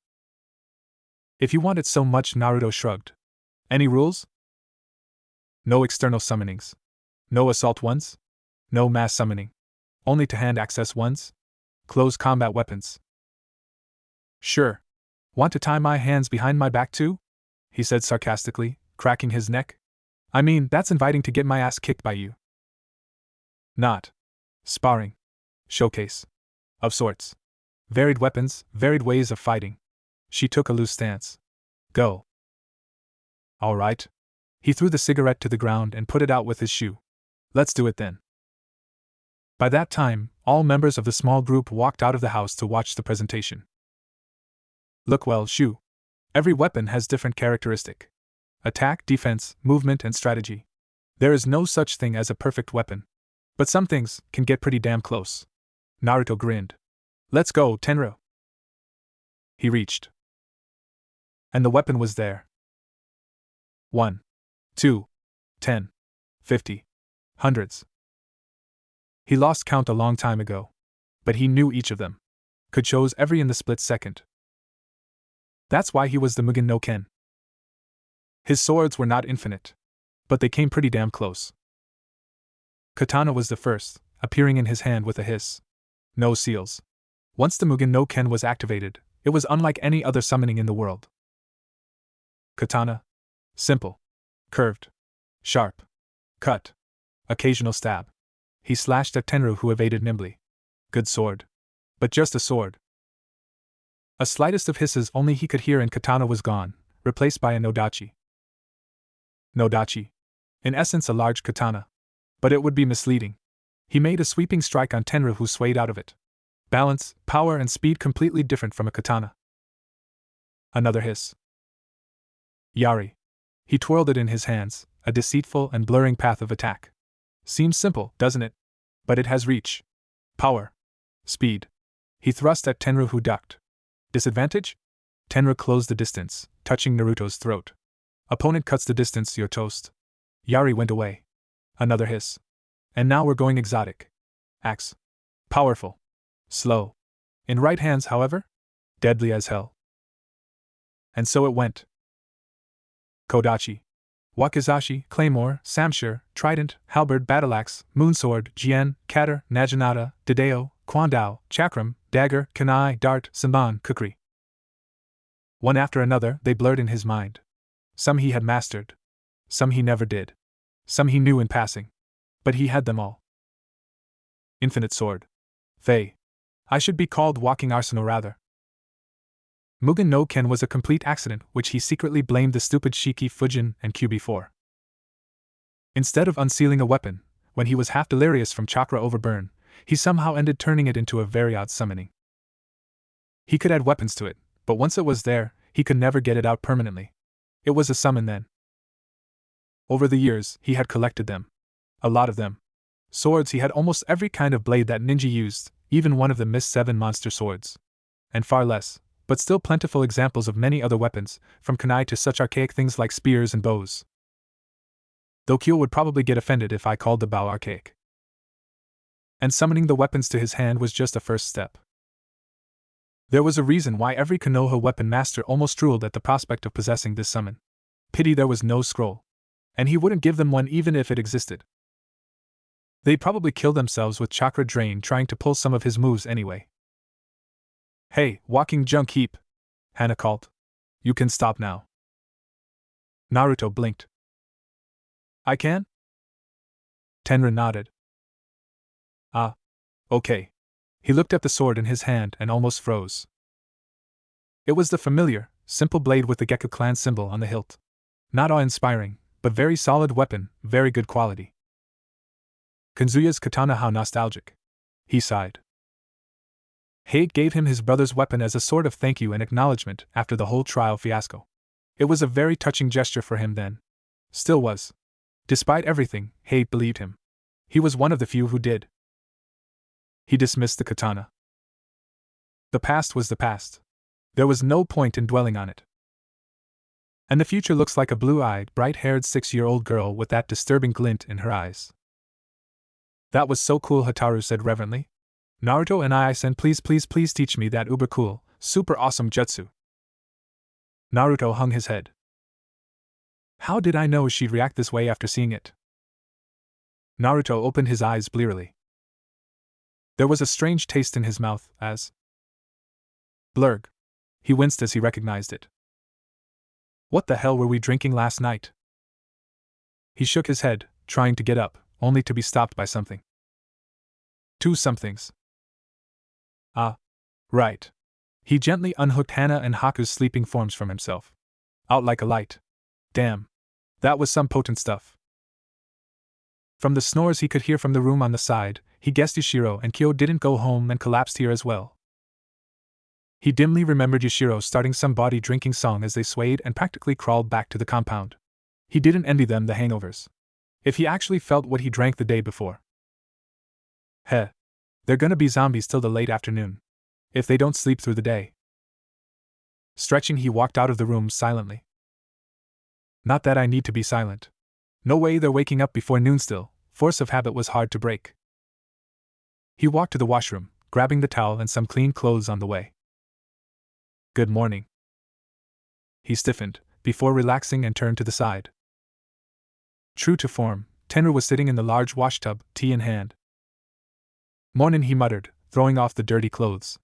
If you want it so much, Naruto shrugged. Any rules? No external summonings. No assault ones. No mass summoning. Only to hand access ones. Close combat weapons. Sure. Want to tie my hands behind my back too? He said sarcastically, cracking his neck. I mean, that's inviting to get my ass kicked by you. Not. Sparring. Showcase. Of sorts. Varied weapons, varied ways of fighting. She took a loose stance. Go. All right. He threw the cigarette to the ground and put it out with his shoe. Let's do it then. By that time, all members of the small group walked out of the house to watch the presentation. Look well, Shu. Every weapon has different characteristic. Attack, defense, movement, and strategy. There is no such thing as a perfect weapon. But some things can get pretty damn close. Naruto grinned. Let's go, Tenro. He reached. And the weapon was there. 1, 2, 10, 50, hundreds. He lost count a long time ago. But he knew each of them. Could chose every in the split second. That's why he was the Mugen no Ken. His swords were not infinite. but they came pretty damn close. Katana was the first, appearing in his hand with a hiss. No seals. Once the Mugen no Ken was activated, it was unlike any other summoning in the world. Katana. Simple. Curved. Sharp. Cut. Occasional stab. He slashed at Tenru, who evaded nimbly. Good sword. But just a sword. A slightest of hisses only he could hear and Katana was gone, replaced by a nodachi. Nodachi. In essence a large katana. But it would be misleading. He made a sweeping strike on Tenru, who swayed out of it. Balance, power and speed completely different from a katana. Another hiss. Yari. He twirled it in his hands, a deceitful and blurring path of attack. Seems simple, doesn't it? But it has reach. Power. Speed. He thrust at Tenru, who ducked. Disadvantage? Tenru closed the distance, touching Naruto's throat. Opponent cuts the distance, you're toast. Yari went away. Another hiss. And now we're going exotic. Axe. Powerful. Slow. In right hands, however? Deadly as hell. And so it went. Kodachi. Wakizashi, Claymore, Samshire, Trident, Halberd, Battleaxe, Moonsword, Jien, Katter, Naginata, Dideo, Kwandao, Chakram, Dagger, Kanai, Dart, Samban, Kukri. One after another, they blurred in his mind. Some he had mastered. Some he never did. Some he knew in passing. But he had them all. Infinite Sword. Fei. I should be called Walking Arsenal rather. Mugen no Ken was a complete accident, which he secretly blamed the stupid Shiki Fujin and Kyubi for. Instead of unsealing a weapon, when he was half delirious from chakra overburn, he somehow ended turning it into a very odd summoning. He could add weapons to it, but once it was there, he could never get it out permanently. It was a summon then. Over the years, he had collected them. A lot of them. Swords, he had almost every kind of blade that ninja used, even one of the Mist 7 monster swords. And far less, but still plentiful examples of many other weapons, from kunai to such archaic things like spears and bows. Though Kyo would probably get offended if I called the bow archaic. And summoning the weapons to his hand was just a first step. There was a reason why every Konoha weapon master almost drooled at the prospect of possessing this summon. Pity there was no scroll. And he wouldn't give them one even if it existed. They'd probably kill themselves with chakra drain trying to pull some of his moves anyway. Hey, walking junk heap! Hana called. You can stop now. Naruto blinked. I can? Tenra nodded. Ah. Okay. He looked at the sword in his hand and almost froze. It was the familiar, simple blade with the Geku clan symbol on the hilt. Not awe-inspiring, but very solid weapon, very good quality. Kanzuya's katana, how nostalgic. He sighed. Hate gave him his brother's weapon as a sort of thank you and acknowledgement after the whole trial fiasco. It was a very touching gesture for him then. Still was. Despite everything, Hate believed him. He was one of the few who did. He dismissed the katana. The past was the past. There was no point in dwelling on it. And the future looks like a blue-eyed, bright-haired 6-year-old girl with that disturbing glint in her eyes. That was so cool, Hataru said reverently. Naruto and I-san, please teach me that uber cool, super awesome jutsu. Naruto hung his head. How did I know she'd react this way after seeing it? Naruto opened his eyes blearily. There was a strange taste in his mouth, as blurg. He winced as he recognized it. What the hell were we drinking last night? He shook his head, trying to get up, only to be stopped by something. Two somethings. Ah. Right. He gently unhooked Hana and Haku's sleeping forms from himself. Out like a light. Damn. That was some potent stuff. From the snores he could hear from the room on the side, he guessed Yashiro and Kyo didn't go home and collapsed here as well. He dimly remembered Yashiro starting some bawdy drinking song as they swayed and practically crawled back to the compound. He didn't envy them the hangovers. If he actually felt what he drank the day before. Heh. They're gonna be zombies till the late afternoon. If they don't sleep through the day. Stretching, he walked out of the room silently. Not that I need to be silent. No way they're waking up before noon still, force of habit was hard to break. He walked to the washroom, grabbing the towel and some clean clothes on the way. Good morning. He stiffened, before relaxing and turned to the side. True to form, Tenru was sitting in the large washtub, tea in hand. "Mornin'," he muttered, throwing off the dirty clothes.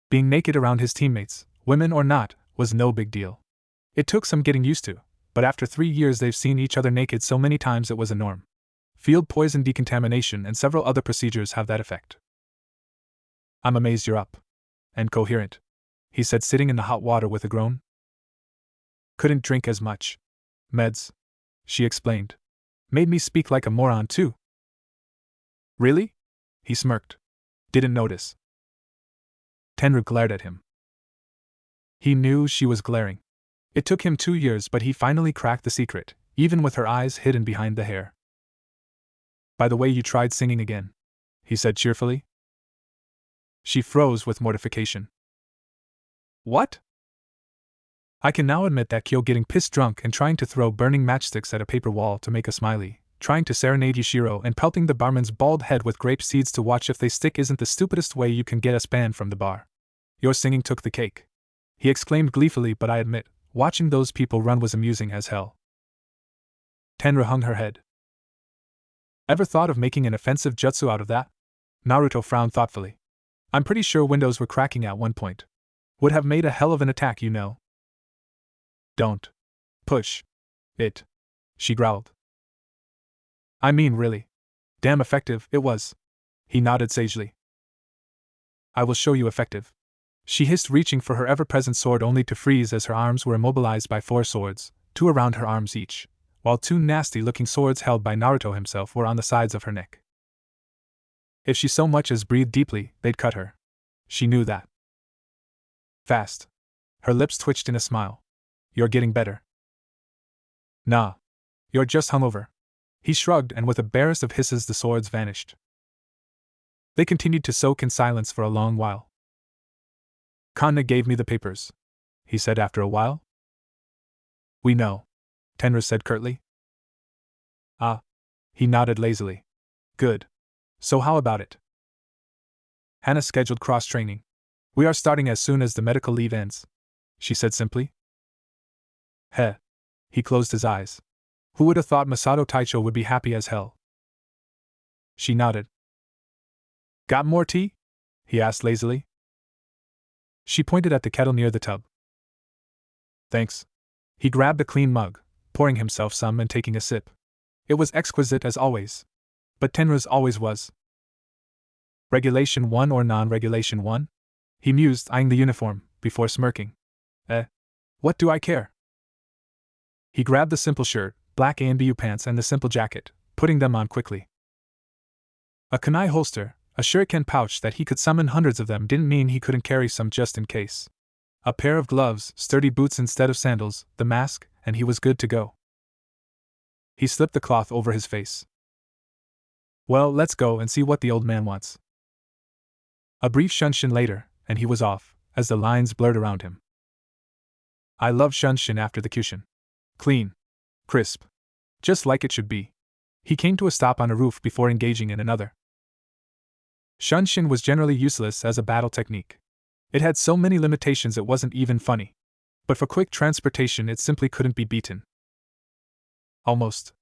Being naked around his teammates, women or not, was no big deal. It took some getting used to, but after 3 years they've seen each other naked so many times it was a norm. Field poison decontamination and several other procedures have that effect. "I'm amazed you're up. And coherent," he said, sitting in the hot water with a groan. "Couldn't drink as much. Meds," she explained. "Made me speak like a moron, too." "Really?" he smirked. "Didn't notice." Tenru glared at him. He knew she was glaring. It took him 2 years, but he finally cracked the secret, even with her eyes hidden behind the hair. "By the way, you tried singing again," he said cheerfully. She froze with mortification. "What?" "I can now admit that Kyo getting pissed drunk and trying to throw burning matchsticks at a paper wall to make a smiley, trying to serenade Yushiro and pelting the barman's bald head with grape seeds to watch if they stick isn't the stupidest way you can get us banned from the bar. Your singing took the cake," he exclaimed gleefully, "but I admit, watching those people run was amusing as hell." Tenra hung her head. "Ever thought of making an offensive jutsu out of that?" Naruto frowned thoughtfully. "I'm pretty sure windows were cracking at one point. Would have made a hell of an attack, you know." "Don't push it," she growled. "I mean, really. Damn effective it was." He nodded sagely. "I will show you effective," she hissed, reaching for her ever-present sword only to freeze as her arms were immobilized by 4 swords, 2 around her arms each, while 2 nasty-looking swords held by Naruto himself were on the sides of her neck. If she so much as breathed deeply, they'd cut her. She knew that. "Fast." Her lips twitched in a smile. "You're getting better." "Nah. You're just hungover." He shrugged, and with a barest of hisses the swords vanished. They continued to soak in silence for a long while. "Kanna gave me the papers," he said after a while. "We know," Tenra said curtly. "Ah." He nodded lazily. "Good. So how about it?" "Hannah scheduled cross-training. We are starting as soon as the medical leave ends," she said simply. "Heh." He closed his eyes. "Who would have thought Masato Taicho would be happy as hell?" She nodded. "Got more tea?" he asked lazily. She pointed at the kettle near the tub. "Thanks." He grabbed a clean mug, pouring himself some and taking a sip. It was exquisite as always. But Tenra's always was. "Regulation 1 or non-regulation 1? He mused, eyeing the uniform, before smirking. What do I care?" He grabbed the simple shirt, black Anbu pants and the simple jacket, putting them on quickly. A kunai holster, a shuriken pouch that he could summon hundreds of them didn't mean he couldn't carry some just in case. A pair of gloves, sturdy boots instead of sandals, the mask, and he was good to go. He slipped the cloth over his face. "Well, let's go and see what the old man wants." A brief shunshin later, and he was off, as the lines blurred around him. I love shunshin after the kyushin. Clean. Crisp. Just like it should be. He came to a stop on a roof before engaging in another. Shunshin was generally useless as a battle technique. It had so many limitations it wasn't even funny. But for quick transportation it simply couldn't be beaten. Almost.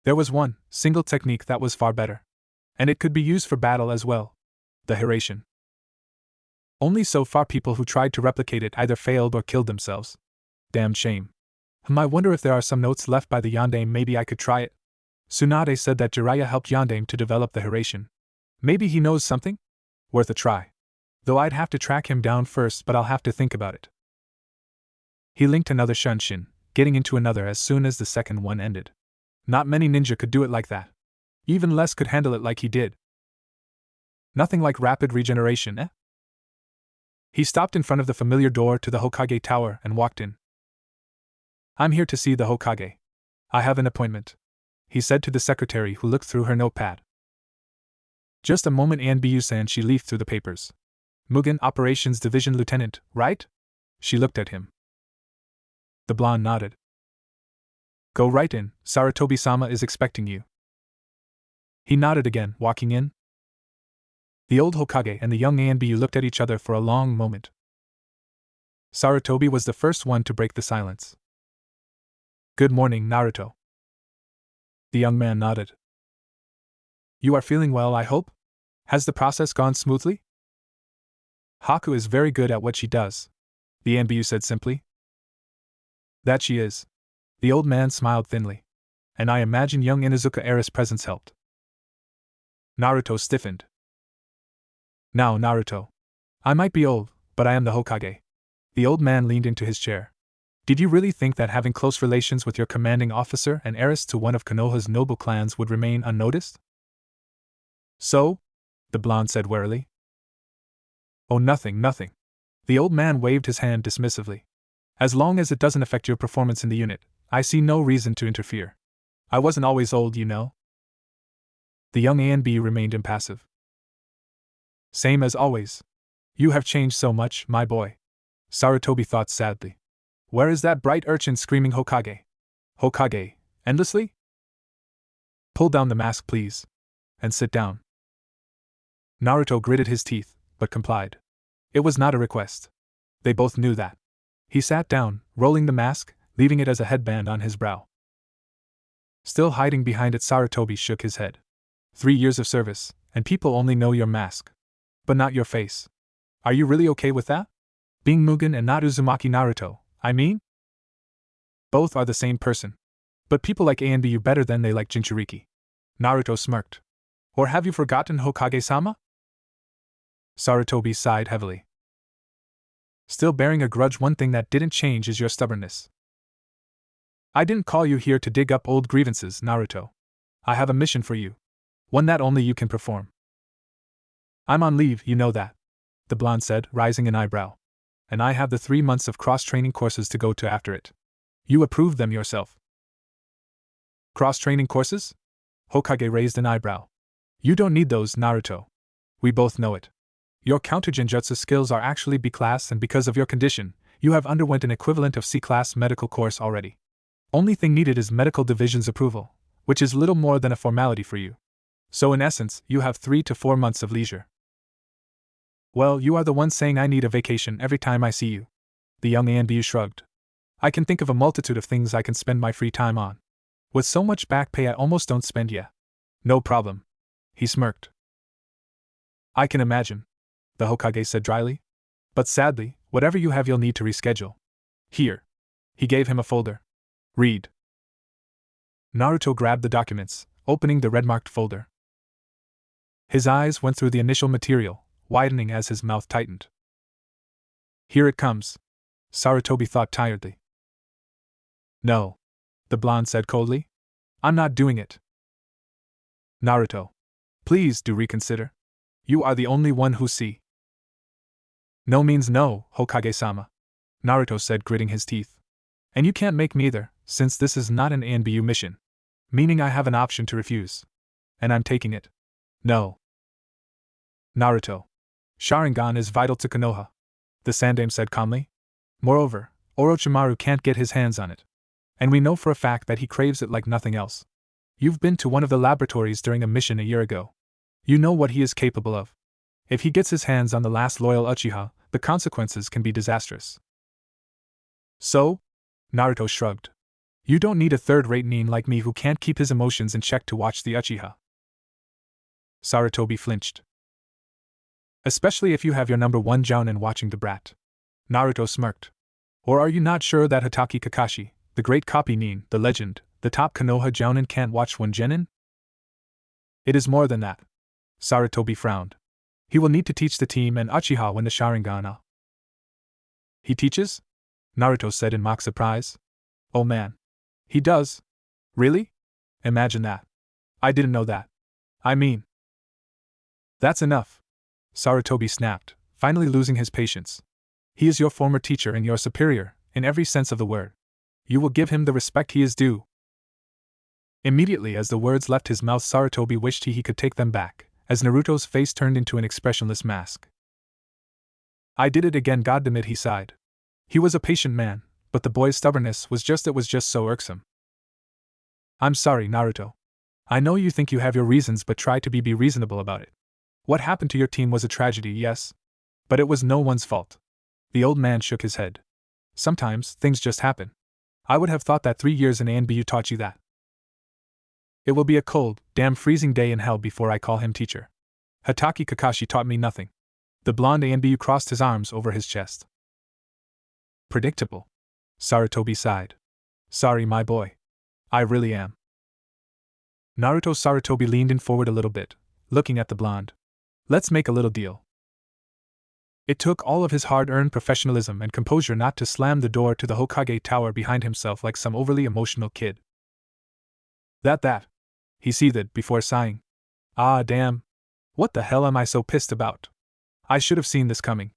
There was one single technique that was far better. And it could be used for battle as well. The Hiration. Only so far people who tried to replicate it either failed or killed themselves. Damn shame. I wonder if there are some notes left by the Yandame, maybe I could try it. Tsunade said that Jiraiya helped Yandame to develop the Hiration. Maybe he knows something? Worth a try. Though I'd have to track him down first, but I'll have to think about it. He linked another shunshin, getting into another as soon as the second one ended. Not many ninja could do it like that. Even less could handle it like he did. Nothing like rapid regeneration, He stopped in front of the familiar door to the Hokage Tower and walked in. "I'm here to see the Hokage. I have an appointment," he said to the secretary who looked through her notepad. "Just a moment, Anbu-san," she leafed through the papers. "Mugen Operations Division Lieutenant, right?" She looked at him. The blonde nodded. "Go right in, Sarutobi-sama is expecting you." He nodded again, walking in. The old Hokage and the young Anbu looked at each other for a long moment. Sarutobi was the first one to break the silence. Good morning, Naruto. The young man nodded. You are feeling well, I hope? Has the process gone smoothly? Haku is very good at what she does, the Anbu said simply. That she is. The old man smiled thinly. And I imagine young Inuzuka heiress' presence helped. Naruto stiffened. Now, Naruto. I might be old, but I am the Hokage. The old man leaned into his chair. Did you really think that having close relations with your commanding officer and heiress to one of Konoha's noble clans would remain unnoticed? So? The blonde said warily. Oh, nothing. The old man waved his hand dismissively. As long as it doesn't affect your performance in the unit, I see no reason to interfere. I wasn't always old, you know. The young Anbu remained impassive. Same as always. You have changed so much, my boy. Sarutobi thought sadly. Where is that bright urchin screaming Hokage? Hokage, endlessly? Pull down the mask, please. And sit down. Naruto gritted his teeth, but complied. It was not a request. They both knew that. He sat down, rolling the mask, leaving it as a headband on his brow. Still hiding behind it, Sarutobi shook his head. 3 years of service, and people only know your mask. But not your face. Are you really okay with that? Being Mugen and not Uzumaki Naruto, I mean? Both are the same person. But people like Anbu better than they like Jinchuriki. Naruto smirked. Or have you forgotten Hokage-sama? Sarutobi sighed heavily. Still bearing a grudge, one thing that didn't change is your stubbornness. I didn't call you here to dig up old grievances, Naruto. I have a mission for you. One that only you can perform. I'm on leave, you know that, the blonde said, rising an eyebrow. And I have the 3 months of cross-training courses to go to after it. You approved them yourself. Cross-training courses? Hokage raised an eyebrow. You don't need those, Naruto. We both know it. Your counter-genjutsu skills are actually B-class, and because of your condition, you have underwent an equivalent of C-class medical course already. Only thing needed is medical division's approval, which is little more than a formality for you. So in essence, you have 3 to 4 months of leisure. Well, you are the one saying I need a vacation every time I see you. The young Anbu shrugged. I can think of a multitude of things I can spend my free time on. With so much back pay I almost don't spend yet. No problem. He smirked. I can imagine, the Hokage said dryly. But sadly, whatever you have you'll need to reschedule. Here. He gave him a folder. Read. Naruto grabbed the documents, opening the red-marked folder. His eyes went through the initial material, widening as his mouth tightened. Here it comes, Sarutobi thought tiredly. No, the blonde said coldly. I'm not doing it. Naruto, please do reconsider. You are the only one who see. No means no, Hokage-sama, Naruto said, gritting his teeth. And you can't make me either, since this is not an Anbu mission. Meaning I have an option to refuse. And I'm taking it. No. Naruto. Sharingan is vital to Konoha, the Sandaime said calmly. Moreover, Orochimaru can't get his hands on it. And we know for a fact that he craves it like nothing else. You've been to one of the laboratories during a mission a year ago. You know what he is capable of. If he gets his hands on the last loyal Uchiha, the consequences can be disastrous. So? Naruto shrugged. You don't need a third-rate nin like me who can't keep his emotions in check to watch the Uchiha. Sarutobi flinched. Especially if you have your number 1 jounin watching the brat. Naruto smirked. Or are you not sure that Hatake Kakashi, the great copy nin, the legend, the top Konoha jounin can't watch one genin? It is more than that. Sarutobi frowned. He will need to teach the team and Uchiha when the Sharingan. He teaches? Naruto said in mock surprise. Oh man. He does? Really? Imagine that. I didn't know that. I mean. That's enough. Sarutobi snapped, finally losing his patience. He is your former teacher and your superior, in every sense of the word. You will give him the respect he is due. Immediately as the words left his mouth, Sarutobi wished he could take them back, as Naruto's face turned into an expressionless mask. I did it again, goddamn it, he sighed. He was a patient man, but the boy's stubbornness was just so irksome. I'm sorry, Naruto. I know you think you have your reasons, but try to be reasonable about it. What happened to your team was a tragedy, yes? But it was no one's fault. The old man shook his head. Sometimes, things just happen. I would have thought that 3 years in Anbu taught you that. It will be a cold, damn freezing day in hell before I call him teacher. Hatake Kakashi taught me nothing. The blonde Anbu crossed his arms over his chest. Predictable. Sarutobi sighed. Sorry, my boy. I really am. Naruto Sarutobi leaned in forward a little bit, looking at the blonde. Let's make a little deal. It took all of his hard-earned professionalism and composure not to slam the door to the Hokage tower behind himself like some overly emotional kid. That. He seethed before sighing. Ah, damn. What the hell am I so pissed about? I should have seen this coming.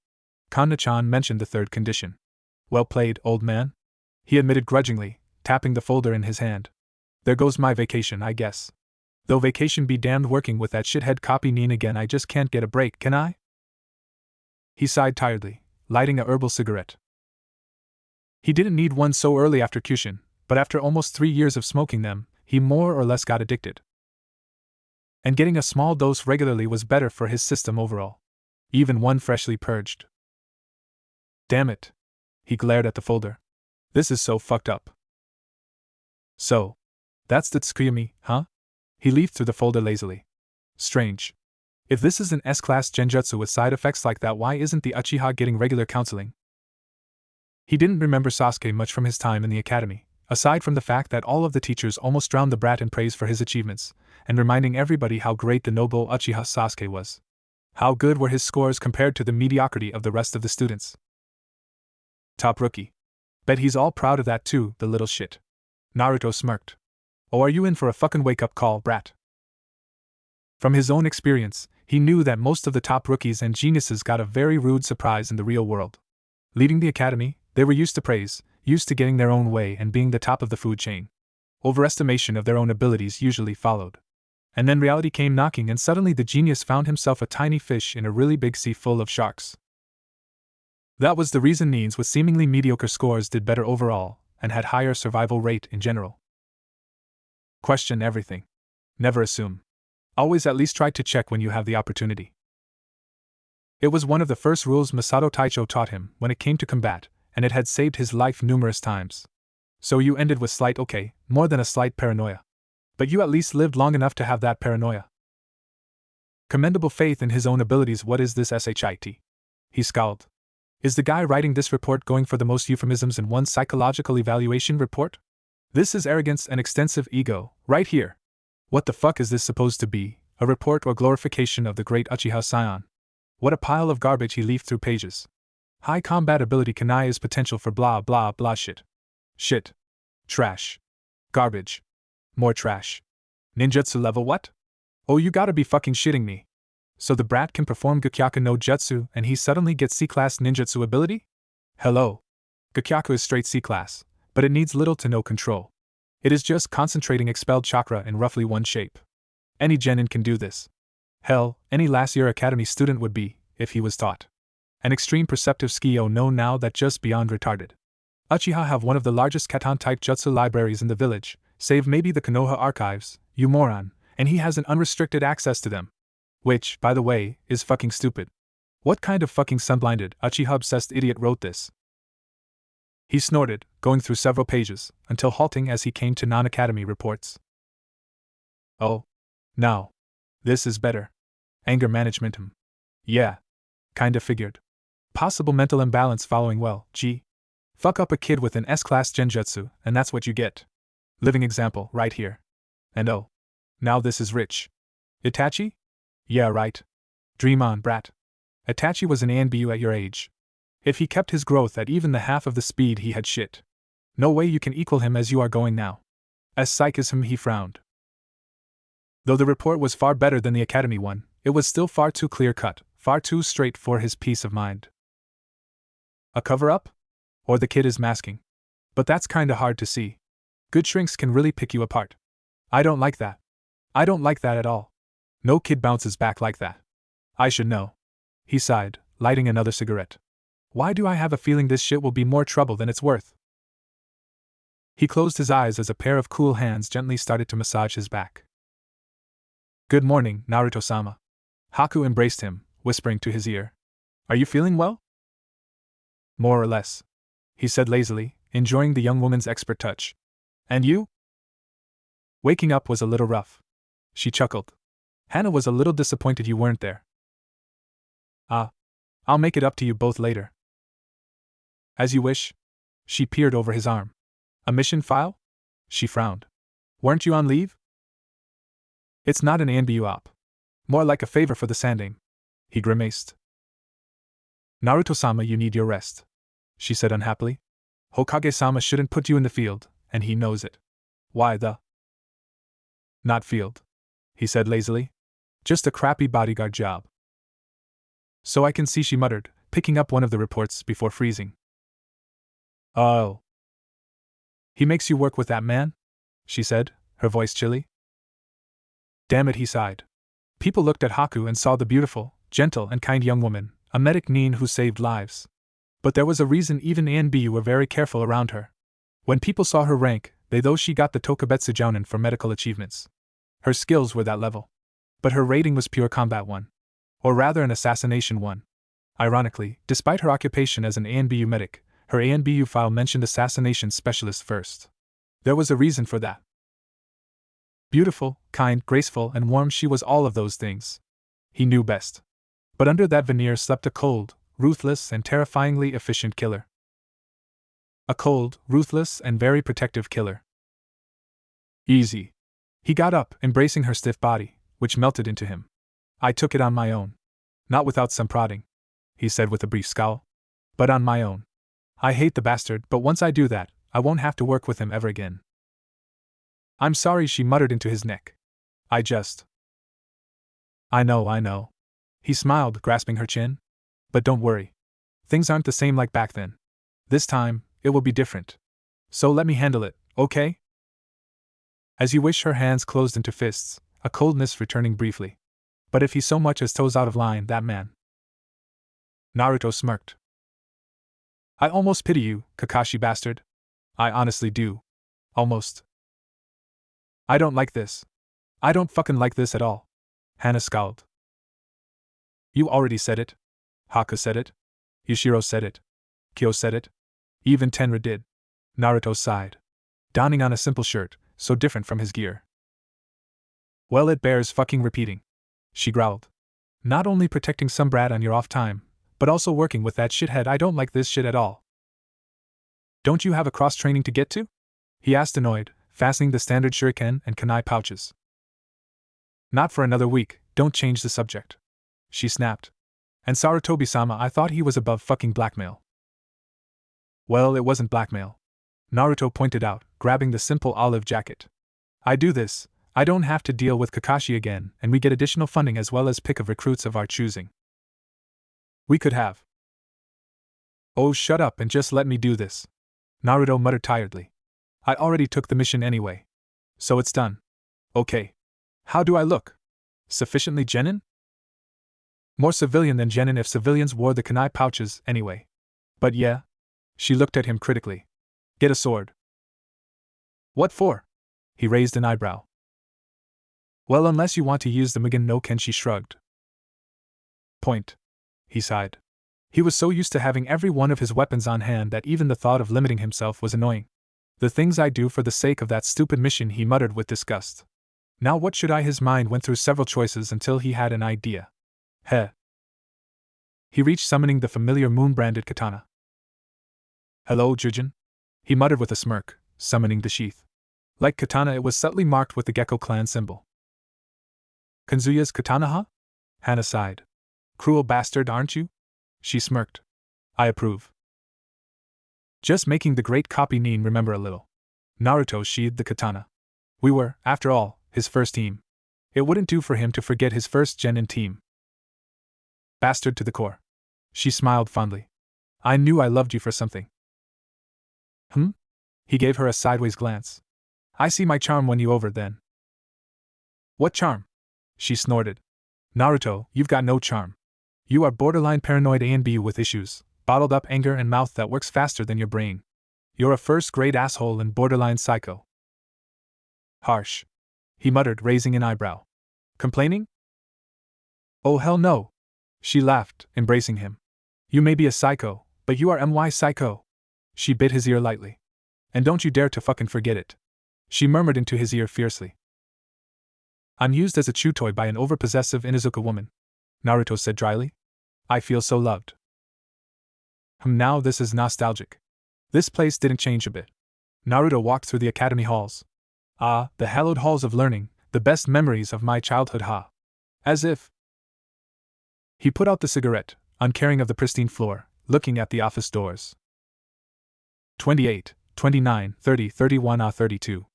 Kanna-chan mentioned the third condition. Well played, old man. He admitted grudgingly, tapping the folder in his hand. There goes my vacation, I guess. Though vacation be damned, working with that shithead copy Nin again, I just can't get a break, can I? He sighed tiredly, lighting a herbal cigarette. He didn't need one so early after Kyushin, but after almost 3 years of smoking them, he more or less got addicted. And getting a small dose regularly was better for his system overall. Even one freshly purged. Damn it. He glared at the folder. This is so fucked up. So, that's the Tsukuyami, huh? He leafed through the folder lazily. Strange. If this is an S-class genjutsu with side effects like that, why isn't the Uchiha getting regular counseling? He didn't remember Sasuke much from his time in the academy, aside from the fact that all of the teachers almost drowned the brat in praise for his achievements, and reminding everybody how great the noble Uchiha Sasuke was. How good were his scores compared to the mediocrity of the rest of the students? Top rookie. Bet he's all proud of that too, the little shit. Naruto smirked. Oh, are you in for a fucking wake-up call, brat? From his own experience, he knew that most of the top rookies and geniuses got a very rude surprise in the real world. Leading the academy, they were used to praise, used to getting their own way and being the top of the food chain. Overestimation of their own abilities usually followed. And then reality came knocking, and suddenly the genius found himself a tiny fish in a really big sea full of sharks. That was the reason Neens with seemingly mediocre scores did better overall, and had higher survival rate in general. Question everything. Never assume. Always at least try to check when you have the opportunity. It was one of the first rules Masato Taicho taught him when it came to combat, and it had saved his life numerous times. So you ended with slight, okay, more than a slight paranoia. But you at least lived long enough to have that paranoia. Commendable faith in his own abilities. What is this shit? He scowled. Is the guy writing this report going for the most euphemisms in one psychological evaluation report? This is arrogance and extensive ego, right here. What the fuck is this supposed to be, a report or glorification of the great Uchiha Scion? What a pile of garbage. He leafed through pages. High combat ability Kanai is potential for blah blah blah shit. Shit. Trash. Garbage. More trash. Ninjutsu level what? Oh, you gotta be fucking shitting me. So the brat can perform Gakyaku no Jutsu and he suddenly gets C-class ninjutsu ability? Hello. Gakyaku is straight C-class, but it needs little to no control. It is just concentrating expelled chakra in roughly one shape. Any genin can do this. Hell, any last-year academy student would be, if he was taught. An extreme perceptive Skio know now that just beyond retarded. Uchiha have one of the largest katan-type jutsu libraries in the village, save maybe the Konoha archives, you moron, and he has an unrestricted access to them. Which, by the way, is fucking stupid. What kind of fucking sunblinded, Uchiha-obsessed idiot wrote this? He snorted, going through several pages, until halting as he came to non-academy reports. Oh. Now. This is better. Anger management. Yeah. Kinda figured. Possible mental imbalance following well, gee. Fuck up a kid with an S-class genjutsu, and that's what you get. Living example, right here. And oh. Now this is rich. Itachi? Yeah, right. Dream on, brat. Itachi was an Anbu at your age. If he kept his growth at even the half of the speed he had shit. No way you can equal him as you are going now. As psychism, he frowned. Though the report was far better than the academy one, it was still far too clear-cut, far too straight for his peace of mind. A cover-up? Or the kid is masking. But that's kinda hard to see. Good shrinks can really pick you apart. I don't like that. I don't like that at all. No kid bounces back like that. I should know. He sighed, lighting another cigarette. Why do I have a feeling this shit will be more trouble than it's worth? He closed his eyes as a pair of cool hands gently started to massage his back. Good morning, Naruto-sama. Haku embraced him, whispering to his ear. Are you feeling well? More or less. He said lazily, enjoying the young woman's expert touch. And you? Waking up was a little rough. She chuckled. Hannah was a little disappointed you weren't there. I'll make it up to you both later. As you wish. She peered over his arm. A mission file? She frowned. Weren't you on leave? It's not an Anbu op. More like a favor for the Sanding. He grimaced. Naruto-sama, you need your rest, she said unhappily. Hokage-sama shouldn't put you in the field, and he knows it. Why the? Not field, he said lazily. Just a crappy bodyguard job. So I can see, she muttered, picking up one of the reports before freezing. Oh. He makes you work with that man? She said, her voice chilly. Damn it, he sighed. People looked at Haku and saw the beautiful, gentle, and kind young woman, a medic nin who saved lives. But there was a reason even Anbu were very careful around her. When people saw her rank, they thought she got the Tokubetsu Jounin for medical achievements. Her skills were that level. But her rating was pure combat 1. Or rather an assassination 1. Ironically, despite her occupation as an Anbu medic, her Anbu file mentioned assassination specialist first. There was a reason for that. Beautiful, kind, graceful, and warm, she was all of those things. He knew best. But under that veneer slept a cold, ruthless, and terrifyingly efficient killer. A cold, ruthless, and very protective killer. Easy. He got up, embracing her stiff body, which melted into him. I took it on my own. Not without some prodding, he said with a brief scowl. But on my own. I hate the bastard, but once I do that, I won't have to work with him ever again. I'm sorry, she muttered into his neck. I know. He smiled, grasping her chin. But don't worry. Things aren't the same like back then. This time, it will be different. So let me handle it, okay? As you wish, her hands closed into fists, a coldness returning briefly. But if he so much as toes out of line, that man. Naruto smirked. I almost pity you, Kakashi bastard. I honestly do. Almost. I don't like this. I don't fucking like this at all. Hannah scowled. You already said it. Haku said it. Yushiro said it. Kyo said it. Even Tenra did. Naruto sighed. Donning on a simple shirt, so different from his gear. Well, it bears fucking repeating. She growled. Not only protecting some brat on your off time, but also working with that shithead. I don't like this shit at all. Don't you have a cross-training to get to? He asked, annoyed, fastening the standard shuriken and kunai pouches. Not for another week, don't change the subject. She snapped. And Sarutobi-sama, I thought he was above fucking blackmail. Well, it wasn't blackmail. Naruto pointed out, grabbing the simple olive jacket. I do this, I don't have to deal with Kakashi again, and we get additional funding as well as pick of recruits of our choosing. We could have. Oh, shut up and just let me do this. Naruto muttered tiredly. I already took the mission anyway. So it's done. Okay. How do I look? Sufficiently genin? More civilian than genin if civilians wore the kunai pouches anyway. But yeah. She looked at him critically. Get a sword. What for? He raised an eyebrow. Well, unless you want to use the Mugen no Ken, she shrugged. Point. He sighed. He was so used to having every one of his weapons on hand that even the thought of limiting himself was annoying. The things I do for the sake of that stupid mission, he muttered with disgust. Now what should I? His mind went through several choices until he had an idea. Heh. He reached, summoning the familiar moon-branded katana. Hello, Jujin? He muttered with a smirk, summoning the sheath. Like katana, it was subtly marked with the Gecko clan symbol. Kanzuya's katana, huh? Hannah sighed. Cruel bastard, aren't you? She smirked. I approve. Just making the great copy nin remember a little. Naruto sheathed the katana. We were, after all, his first team. It wouldn't do for him to forget his first genin team. Bastard to the core. She smiled fondly. I knew I loved you for something. He gave her a sideways glance. I see my charm won you over then. What charm? She snorted. Naruto, you've got no charm. You are borderline paranoid Anbu with issues, bottled up anger and mouth that works faster than your brain. You're a first-grade asshole and borderline psycho. Harsh. He muttered, raising an eyebrow. Complaining? Oh hell no. She laughed, embracing him. You may be a psycho, but you are my psycho. She bit his ear lightly. And don't you dare to fucking forget it. She murmured into his ear fiercely. I'm used as a chew toy by an overpossessive Inuzuka woman, Naruto said dryly. I feel so loved. Now this is nostalgic. This place didn't change a bit. Naruto walked through the academy halls. Ah, the hallowed halls of learning, the best memories of my childhood, ha. As if. He put out the cigarette, uncaring of the pristine floor, looking at the office doors. 28, 29, 30, 31, 32.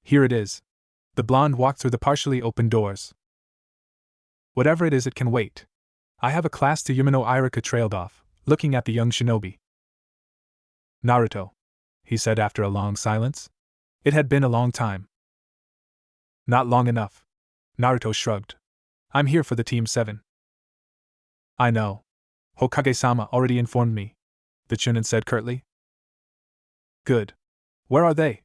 Here it is. The blonde walked through the partially open doors. Whatever it is, it can wait. I have a class to Yumino. Iruka trailed off, looking at the young shinobi. Naruto, he said after a long silence. It had been a long time. Not long enough. Naruto shrugged. I'm here for the Team 7. I know. Hokage-sama already informed me, the Chunin said curtly. Good. Where are they?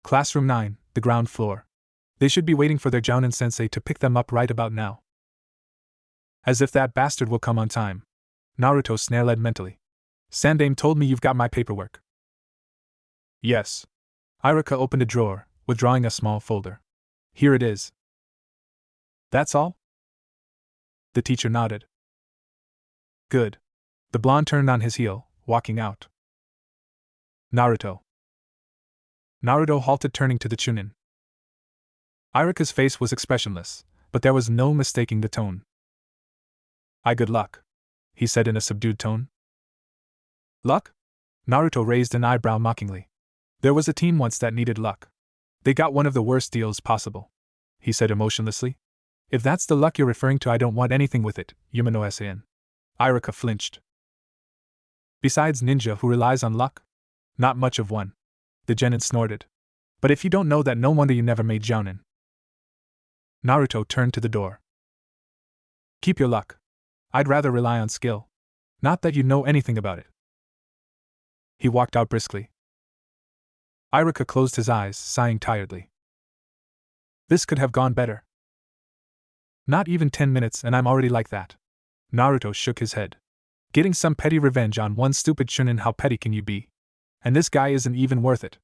Classroom 9, the ground floor. They should be waiting for their Jounin sensei to pick them up right about now. As if that bastard will come on time. Naruto snarled mentally. Sandame told me you've got my paperwork. Yes. Iruka opened a drawer, withdrawing a small folder. Here it is. That's all? The teacher nodded. Good. The blonde turned on his heel, walking out. Naruto. Naruto halted, turning to the Chunin. Iruka's face was expressionless, but there was no mistaking the tone. Good luck, he said in a subdued tone. Luck? Naruto raised an eyebrow mockingly. There was a team once that needed luck. They got one of the worst deals possible, he said emotionlessly. If that's the luck you're referring to, I don't want anything with it, Yumino-san. Iruka flinched. Besides ninja who relies on luck? Not much of one. The genin snorted. But if you don't know that, no wonder you never made jounin. Naruto turned to the door. Keep your luck. I'd rather rely on skill. Not that you know anything about it. He walked out briskly. Iruka closed his eyes, sighing tiredly. This could have gone better. Not even 10 minutes and I'm already like that. Naruto shook his head. Getting some petty revenge on one stupid Chunin, how petty can you be? And this guy isn't even worth it.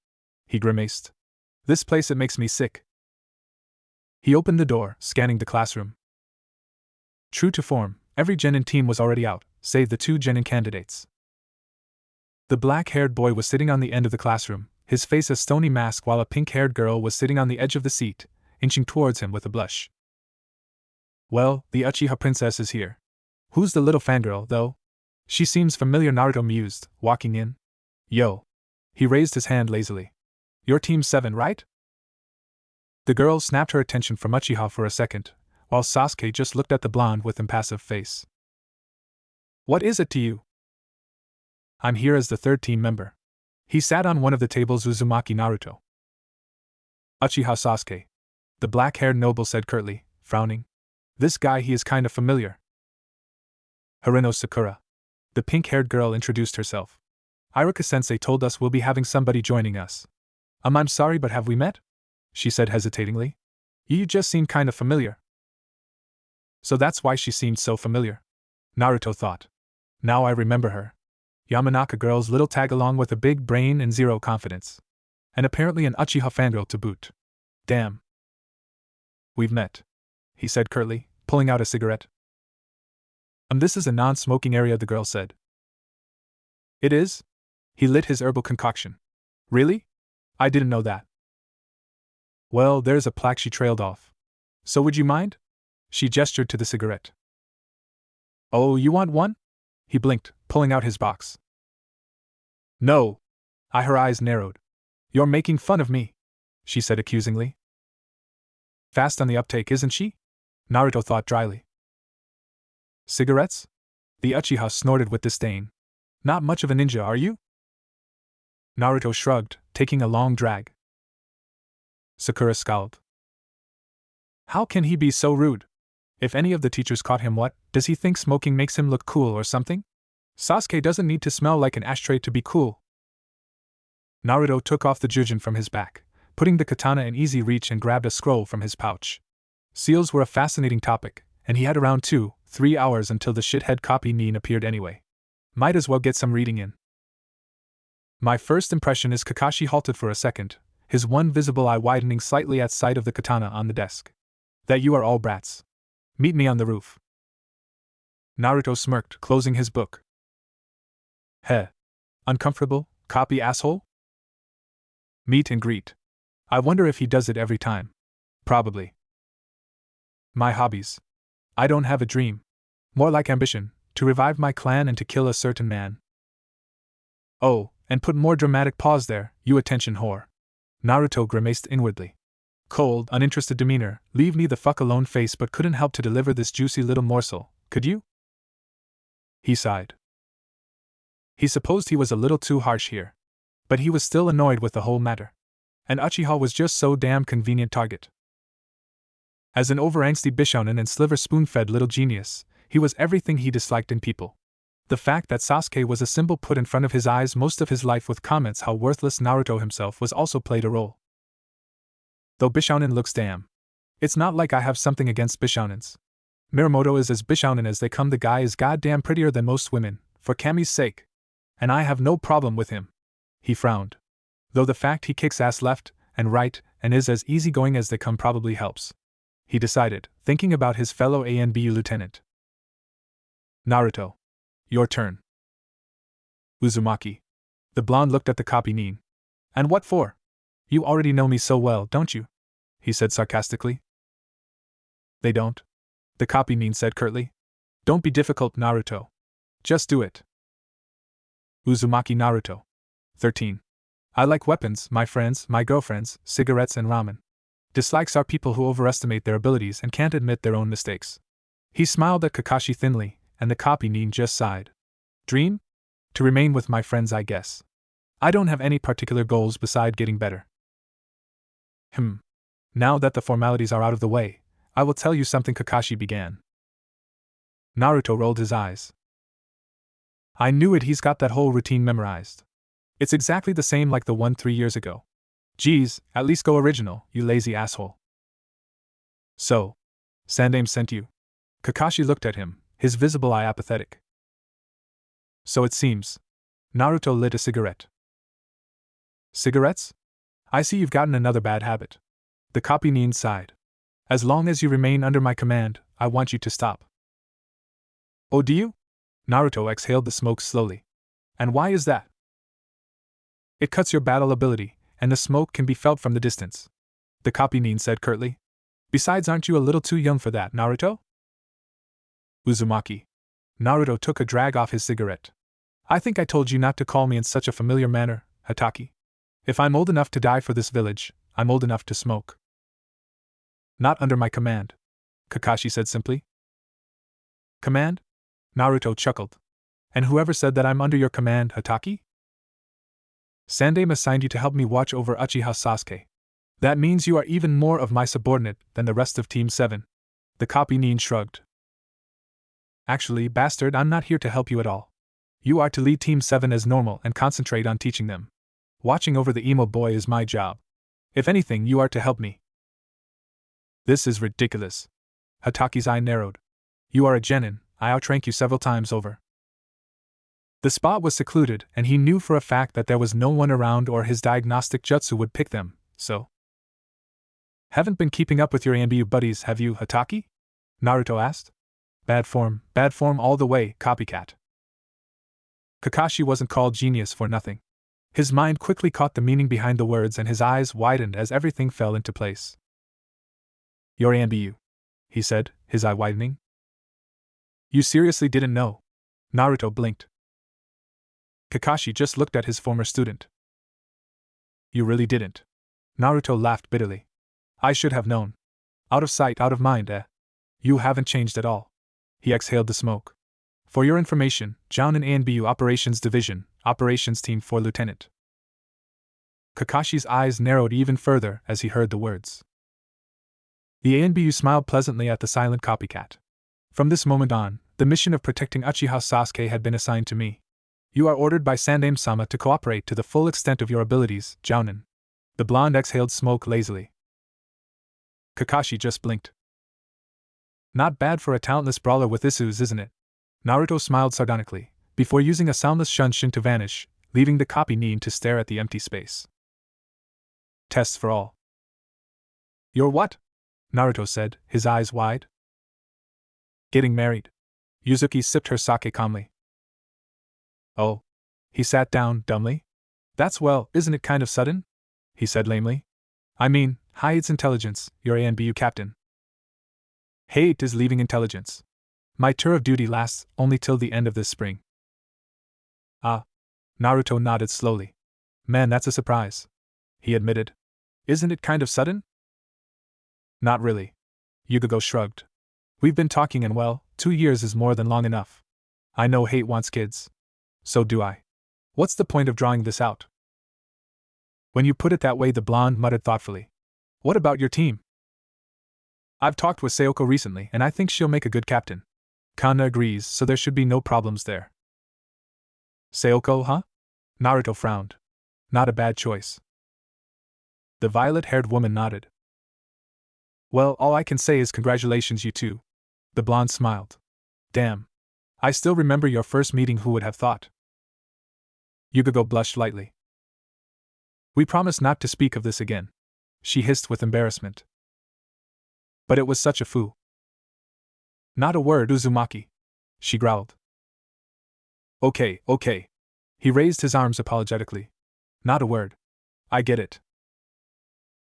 He grimaced. This place, it makes me sick. He opened the door, scanning the classroom. True to form, every genin team was already out, save the 2 genin candidates. The black-haired boy was sitting on the end of the classroom, his face a stony mask, while a pink-haired girl was sitting on the edge of the seat, inching towards him with a blush. Well, the Uchiha princess is here. Who's the little fangirl, though? She seems familiar, Naruto mused, walking in. Yo. He raised his hand lazily. You're Team 7, right? The girl snapped her attention from Uchiha for a second, while Sasuke just looked at the blonde with impassive face. What is it to you? I'm here as the 3rd team member. He sat on one of the tables. Uzumaki Naruto. Uchiha Sasuke. The black-haired noble said curtly, frowning. This guy, he is kind of familiar. Harino Sakura. The pink-haired girl introduced herself. Iruka-sensei told us we'll be having somebody joining us. I'm sorry, but have we met? She said hesitatingly. You just seem kind of familiar. So that's why she seemed so familiar. Naruto thought. Now I remember her. Yamanaka girl's little tag-along with a big brain and zero confidence. And apparently an Uchiha fangirl to boot. Damn. We've met, he said curtly, pulling out a cigarette. This is a non-smoking area, the girl said. It is? He lit his herbal concoction. Really? I didn't know that. Well, there's a plaque. She trailed off. So would you mind? She gestured to the cigarette. Oh, you want one? He blinked, pulling out his box. No. Her eyes narrowed. You're making fun of me, she said accusingly. Fast on the uptake, isn't she? Naruto thought dryly. Cigarettes? The Uchiha snorted with disdain. Not much of a ninja, are you? Naruto shrugged, taking a long drag. Sakura scowled. How can he be so rude? If any of the teachers caught him, what, does he think smoking makes him look cool or something? Sasuke doesn't need to smell like an ashtray to be cool. Naruto took off the jujin from his back, putting the katana in easy reach, and grabbed a scroll from his pouch. Seals were a fascinating topic, and he had around 2-3 hours until the shithead copy Nin appeared anyway. Might as well get some reading in. My first impression is Kakashi halted for a second, his one visible eye widening slightly at sight of the katana on the desk. That you are all brats. Meet me on the roof. Naruto smirked, closing his book. Heh. Uncomfortable, copy asshole? Meet and greet. I wonder if he does it every time. Probably. My hobbies. I don't have a dream. More like ambition, to revive my clan and to kill a certain man. Oh, and put more dramatic pause there, you attention whore. Naruto grimaced inwardly. Cold, uninterested demeanor, leave me the fuck alone face, but couldn't help to deliver this juicy little morsel, could you? He sighed. He supposed he was a little too harsh here. But he was still annoyed with the whole matter. And Uchiha was just so damn convenient target. As an over-angsty Bishounen and sliver spoon-fed little genius, he was everything he disliked in people. The fact that Sasuke was a symbol put in front of his eyes most of his life with comments how worthless Naruto himself was also played a role. Though Bishounen looks damn. It's not like I have something against Bishounens. Mirumoto is as Bishounen as they come. The guy is goddamn prettier than most women, for Kami's sake. And I have no problem with him. He frowned. Though the fact he kicks ass left and right and is as easygoing as they come probably helps. He decided, thinking about his fellow ANBU lieutenant. Naruto. Your turn. Uzumaki. The blonde looked at the copy Nin. And what for? You already know me so well, don't you? He said sarcastically. They don't. The copy Nin said curtly. Don't be difficult, Naruto. Just do it. Uzumaki Naruto. 13. I like weapons, my friends, my girlfriends, cigarettes and ramen. Dislikes are people who overestimate their abilities and can't admit their own mistakes. He smiled at Kakashi thinly, and the copy Nin just sighed. Dream? To remain with my friends, I guess. I don't have any particular goals beside getting better. Now that the formalities are out of the way, I will tell you something, Kakashi began. Naruto rolled his eyes. I knew it, he's got that whole routine memorized. It's exactly the same like the one 3 years ago. Geez, at least go original, you lazy asshole. So, Sandaime sent you? Kakashi looked at him, his visible eye apathetic. So it seems. Naruto lit a cigarette. Cigarettes? I see you've gotten another bad habit. The copy Nin sighed. As long as you remain under my command, I want you to stop. Oh, do you? Naruto exhaled the smoke slowly. And why is that? It cuts your battle ability, and the smoke can be felt from the distance. The copy Nin said curtly. Besides, aren't you a little too young for that, Naruto? Uzumaki. Naruto took a drag off his cigarette. I think I told you not to call me in such a familiar manner, Hataki. If I'm old enough to die for this village, I'm old enough to smoke. Not under my command, Kakashi said simply. Command? Naruto chuckled. And whoever said that I'm under your command, Hataki? Sandaime assigned you to help me watch over Uchiha Sasuke. That means you are even more of my subordinate than the rest of Team 7. The copy Nin shrugged. Actually, bastard, I'm not here to help you at all. You are to lead Team 7 as normal and concentrate on teaching them. Watching over the emo boy is my job. If anything, you are to help me. This is ridiculous. Hataki's eye narrowed. You are a genin, I outrank you several times over. The spot was secluded, and he knew for a fact that there was no one around or his diagnostic jutsu would pick them, so. Haven't been keeping up with your ANBU buddies, have you, Hataki? Naruto asked. Bad form all the way, copycat. Kakashi wasn't called genius for nothing. His mind quickly caught the meaning behind the words and his eyes widened as everything fell into place. Your ANBU, he said, his eye widening. You seriously didn't know? Naruto blinked. Kakashi just looked at his former student. You really didn't? Naruto laughed bitterly. I should have known. Out of sight, out of mind, eh? You haven't changed at all. He exhaled the smoke. For your information, Jounin ANBU Operations Division, Operations Team 4 Lieutenant. Kakashi's eyes narrowed even further as he heard the words. The ANBU smiled pleasantly at the silent copycat. From this moment on, the mission of protecting Uchiha Sasuke had been assigned to me. You are ordered by Sandaime-sama to cooperate to the full extent of your abilities, Jounin. The blonde exhaled smoke lazily. Kakashi just blinked. Not bad for a talentless brawler with issues, isn't it? Naruto smiled sardonically, before using a soundless shunshin to vanish, leaving the copy Nin to stare at the empty space. Tests for all. You're what? Naruto said, his eyes wide. Getting married. Yuzuki sipped her sake calmly. Oh. He sat down, dumbly. That's well, isn't it kind of sudden? He said lamely. I mean, hi, it's intelligence, your Anbu captain. Hate is leaving intelligence. My tour of duty lasts only till the end of this spring. Ah. Naruto nodded slowly. Man, that's a surprise. He admitted. Isn't it kind of sudden? Not really. Yugo shrugged. We've been talking and well, 2 years is more than long enough. I know Hate wants kids. So do I. What's the point of drawing this out? When you put it that way, the blonde muttered thoughtfully. What about your team? I've talked with Sayoko recently and I think she'll make a good captain. Kana agrees, so there should be no problems there. Sayoko, huh? Naruto frowned. Not a bad choice. The violet-haired woman nodded. Well, all I can say is congratulations, you two. The blonde smiled. Damn. I still remember your first meeting, who would have thought? Yugo blushed lightly. We promise not to speak of this again, she hissed with embarrassment. But it was such a foo. Not a word, Uzumaki, she growled. Okay. He raised his arms apologetically. Not a word. I get it.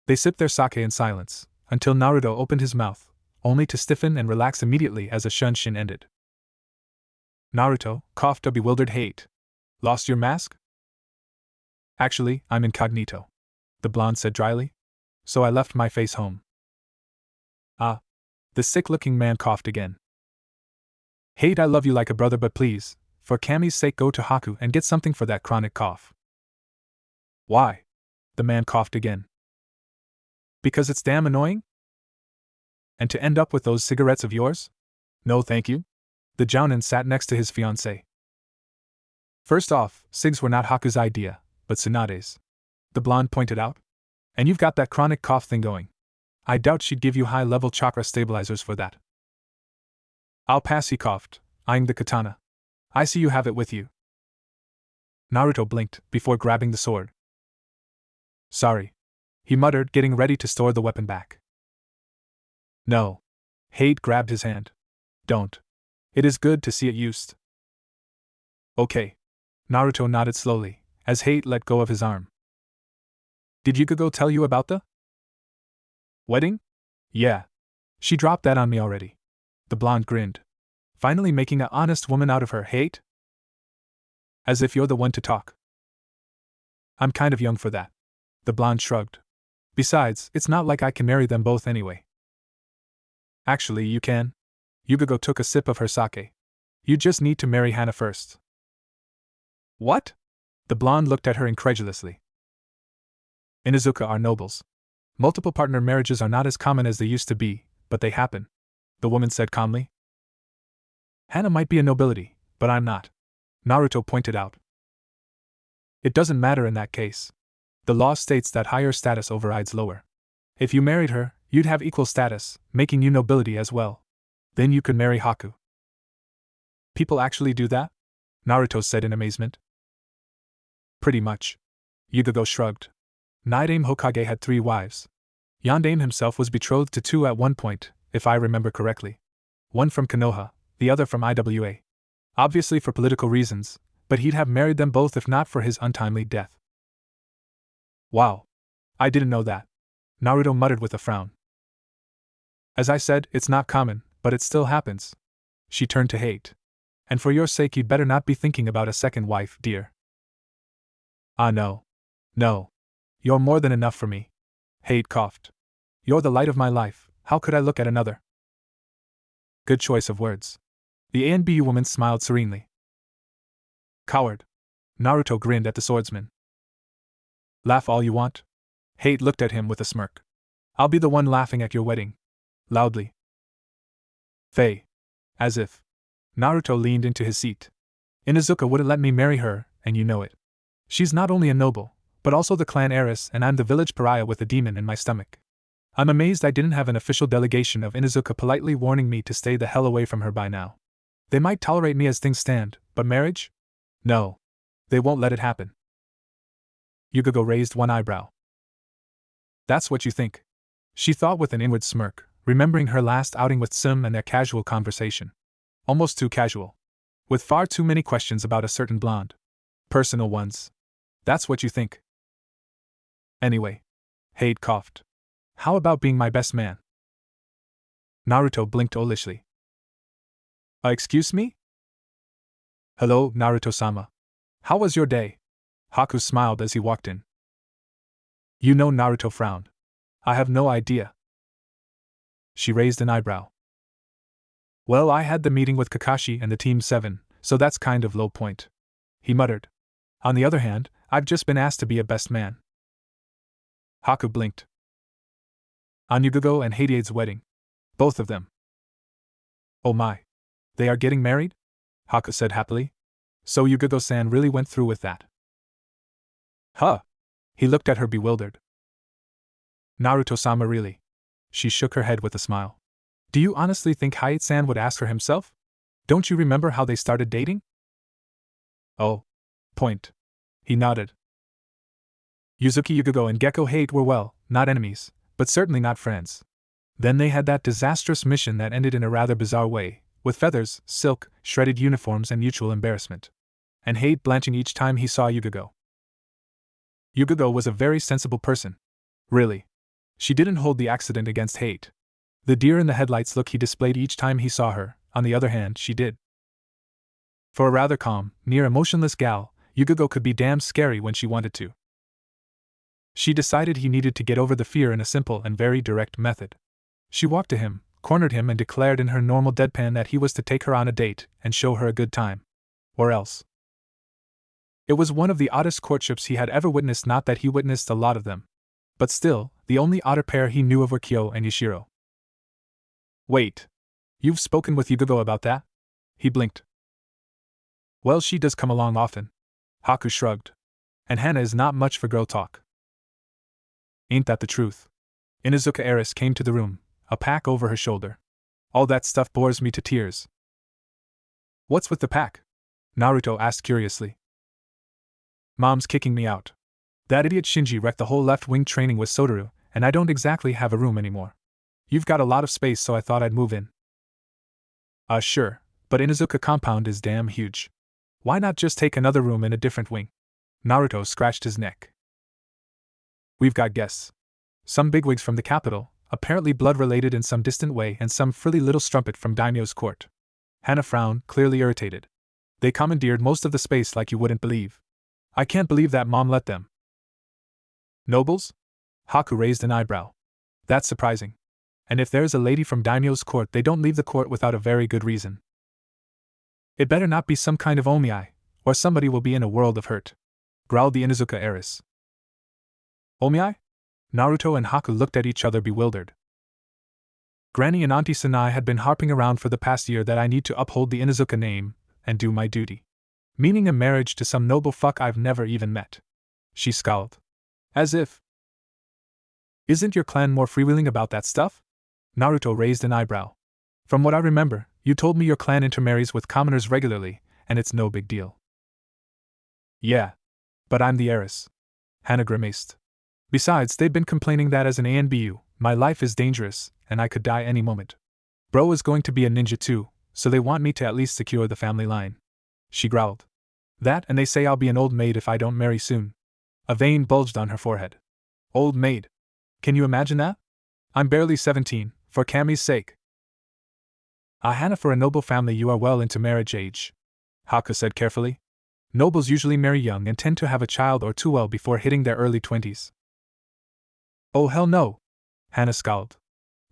They sipped their sake in silence, until Naruto opened his mouth, only to stiffen and relax immediately as a shunshin ended. Naruto, coughed a bewildered Hate. Lost your mask? Actually, I'm incognito, the blonde said dryly. So I left my face home. Ah. The sick-looking man coughed again. Hate, I love you like a brother, but please, for Kami's sake, go to Haku and get something for that chronic cough. Why? The man coughed again. Because it's damn annoying? And to end up with those cigarettes of yours? No thank you. The jounin sat next to his fiancée. First off, cigs were not Haku's idea, but Tsunade's. The blonde pointed out. And you've got that chronic cough thing going. I doubt she'd give you high-level chakra stabilizers for that. I'll pass, he coughed, eyeing the katana. I see you have it with you. Naruto blinked before grabbing the sword. Sorry, he muttered, getting ready to store the weapon back. No. Hate grabbed his hand. Don't. It is good to see it used. Okay. Naruto nodded slowly, as Hate let go of his arm. Did Yugo tell you about the wedding? Yeah. She dropped that on me already. The blonde grinned. Finally making an honest woman out of her, Hate? As if you're the one to talk. I'm kind of young for that. The blonde shrugged. Besides, it's not like I can marry them both anyway. Actually, you can. Yugo took a sip of her sake. You just need to marry Hana first. What? The blonde looked at her incredulously. In Izuka are nobles. Multiple partner marriages are not as common as they used to be, but they happen, the woman said calmly. Hana might be a nobility, but I'm not, Naruto pointed out. It doesn't matter in that case. The law states that higher status overrides lower. If you married her, you'd have equal status, making you nobility as well. Then you could marry Haku. People actually do that? Naruto said in amazement. Pretty much. Yugo shrugged. Naidame Hokage had 3 wives. Yondaime himself was betrothed to 2 at one point, if I remember correctly. One from Konoha, the other from Iwa. Obviously for political reasons, but he'd have married them both if not for his untimely death. Wow. I didn't know that. Naruto muttered with a frown. As I said, it's not common, but it still happens. She turned to Hate. And for your sake you'd better not be thinking about a second wife, dear. Ah no. No. You're more than enough for me. Hate coughed. You're the light of my life, how could I look at another? Good choice of words. The Anbu woman smiled serenely. Coward. Naruto grinned at the swordsman. Laugh all you want. Hate looked at him with a smirk. I'll be the one laughing at your wedding. Loudly. Faye. As if. Naruto leaned into his seat. Inuzuka wouldn't let me marry her, and you know it. She's not only a noble, but also the clan heiress, and I'm the village pariah with a demon in my stomach. I'm amazed I didn't have an official delegation of Inuzuka politely warning me to stay the hell away from her by now. They might tolerate me as things stand, but marriage? No. They won't let it happen. Yugogo raised one eyebrow. That's what you think? She thought with an inward smirk, remembering her last outing with Sim and their casual conversation. Almost too casual. With far too many questions about a certain blonde. Personal ones. That's what you think. Anyway. Hade coughed. How about being my best man? Naruto blinked owlishly. Excuse me? Hello, Naruto-sama. How was your day? Haku smiled as he walked in. You know, Naruto frowned. I have no idea. She raised an eyebrow. Well, I had the meeting with Kakashi and the Team 7, so that's kind of low point. He muttered. On the other hand, I've just been asked to be a best man. Haku blinked. On Yugogo and Hade's wedding. Both of them. Oh my. They are getting married? Haku said happily. So Yugogo-san really went through with that. Huh. He looked at her bewildered. Naruto-sama really? She shook her head with a smile. Do you honestly think Hayate-san would ask her himself? Don't you remember how they started dating? Oh. Point. He nodded. Yuzuki Yugogo and Gekko Hate were well, not enemies, but certainly not friends. Then they had that disastrous mission that ended in a rather bizarre way, with feathers, silk, shredded uniforms and mutual embarrassment. And Hate blanching each time he saw Yugogo. Yugogo was a very sensible person. Really. She didn't hold the accident against Hate. The deer in the headlights look he displayed each time he saw her, on the other hand, she did. For a rather calm, near emotionless gal, Yugogo could be damn scary when she wanted to. She decided he needed to get over the fear in a simple and very direct method. She walked to him, cornered him and declared in her normal deadpan that he was to take her on a date and show her a good time. Or else. It was one of the oddest courtships he had ever witnessed, not that he witnessed a lot of them. But still, the only odder pair he knew of were Kyo and Yashiro. Wait. You've spoken with Yugogo about that? He blinked. Well, she does come along often. Haku shrugged. And Hana is not much for girl talk. Ain't that the truth? Inuzuka Eris came to the room, a pack over her shoulder. All that stuff bores me to tears. What's with the pack? Naruto asked curiously. Mom's kicking me out. That idiot Shinji wrecked the whole left-wing training with Sotoru, and I don't exactly have a room anymore. You've got a lot of space, so I thought I'd move in. Sure, but Inuzuka compound is damn huge. Why not just take another room in a different wing? Naruto scratched his neck. We've got guests. Some bigwigs from the capital, apparently blood-related in some distant way, and some frilly little strumpet from Daimyo's court. Hana frowned, clearly irritated. They commandeered most of the space like you wouldn't believe. I can't believe that Mom let them. Nobles? Haku raised an eyebrow. That's surprising. And if there's a lady from Daimyo's court, they don't leave the court without a very good reason. It better not be some kind of omiai, or somebody will be in a world of hurt, growled the Inuzuka heiress. Omiai? Naruto and Haku looked at each other bewildered. Granny and Auntie Sanai had been harping around for the past year that I need to uphold the Inuzuka name and do my duty. Meaning a marriage to some noble fuck I've never even met. She scowled. As if. Isn't your clan more freewheeling about that stuff? Naruto raised an eyebrow. From what I remember, you told me your clan intermarries with commoners regularly, and it's no big deal. Yeah. But I'm the heiress. Hana grimaced. Besides, they've been complaining that as an ANBU, my life is dangerous, and I could die any moment. Bro is going to be a ninja too, so they want me to at least secure the family line. She growled. That, and they say I'll be an old maid if I don't marry soon. A vein bulged on her forehead. Old maid. Can you imagine that? I'm barely 17, for Cammy's sake. Hana, for a noble family you are well into marriage age. Haku said carefully. Nobles usually marry young and tend to have a child or two well before hitting their early 20s. Oh hell no. Hana scowled.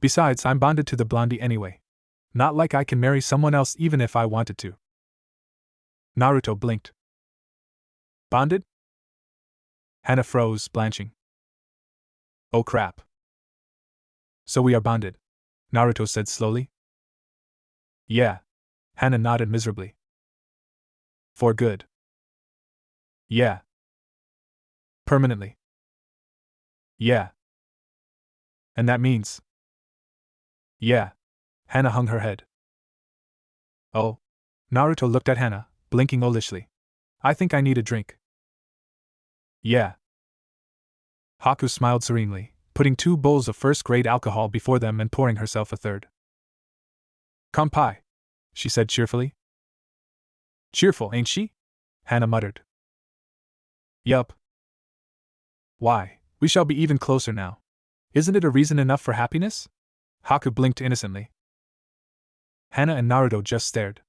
Besides, I'm bonded to the blondie anyway. Not like I can marry someone else even if I wanted to. Naruto blinked. Bonded? Hana froze, blanching. Oh crap. So we are bonded, Naruto said slowly. Yeah. Hana nodded miserably. For good. Yeah. Permanently. Yeah. And that means. Yeah. Hana hung her head. Oh. Naruto looked at Hana, blinking owlishly. I think I need a drink. Yeah. Haku smiled serenely, putting 2 bowls of first-grade alcohol before them and pouring herself a third. Kanpai, she said cheerfully. Cheerful, ain't she? Hana muttered. Yup. Why, we shall be even closer now. Isn't it a reason enough for happiness? Haku blinked innocently. Hana and Naruto just stared.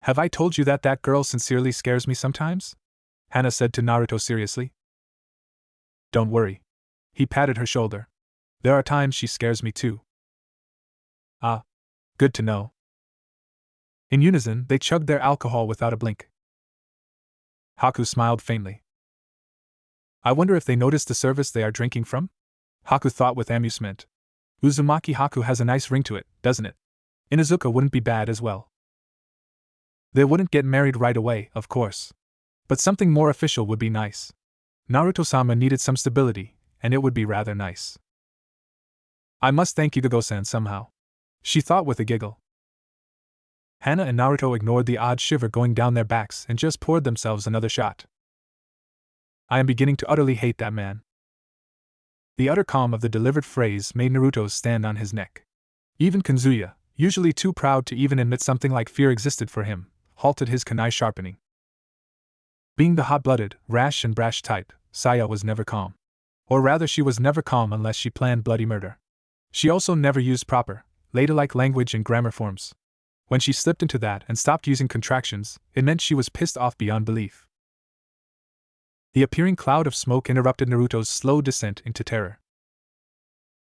Have I told you that that girl sincerely scares me sometimes? Hana said to Naruto seriously. Don't worry. He patted her shoulder. There are times she scares me too. Ah, good to know. In unison, they chugged their alcohol without a blink. Haku smiled faintly. I wonder if they noticed the service they are drinking from? Haku thought with amusement. Uzumaki Haku has a nice ring to it, doesn't it? Inuzuka wouldn't be bad as well. They wouldn't get married right away, of course. But something more official would be nice. Naruto-sama needed some stability, and it would be rather nice. I must thank Yugo-san somehow, she thought with a giggle. Hana and Naruto ignored the odd shiver going down their backs and just poured themselves another shot. I am beginning to utterly hate that man. The utter calm of the delivered phrase made Naruto stand on his neck. Even Kanzuya, usually too proud to even admit something like fear existed for him, halted his kunai sharpening. Being the hot-blooded, rash and brash type, Saya was never calm. Or rather, she was never calm unless she planned bloody murder. She also never used proper, ladylike language and grammar forms. When she slipped into that and stopped using contractions, it meant she was pissed off beyond belief. The appearing cloud of smoke interrupted Naruto's slow descent into terror.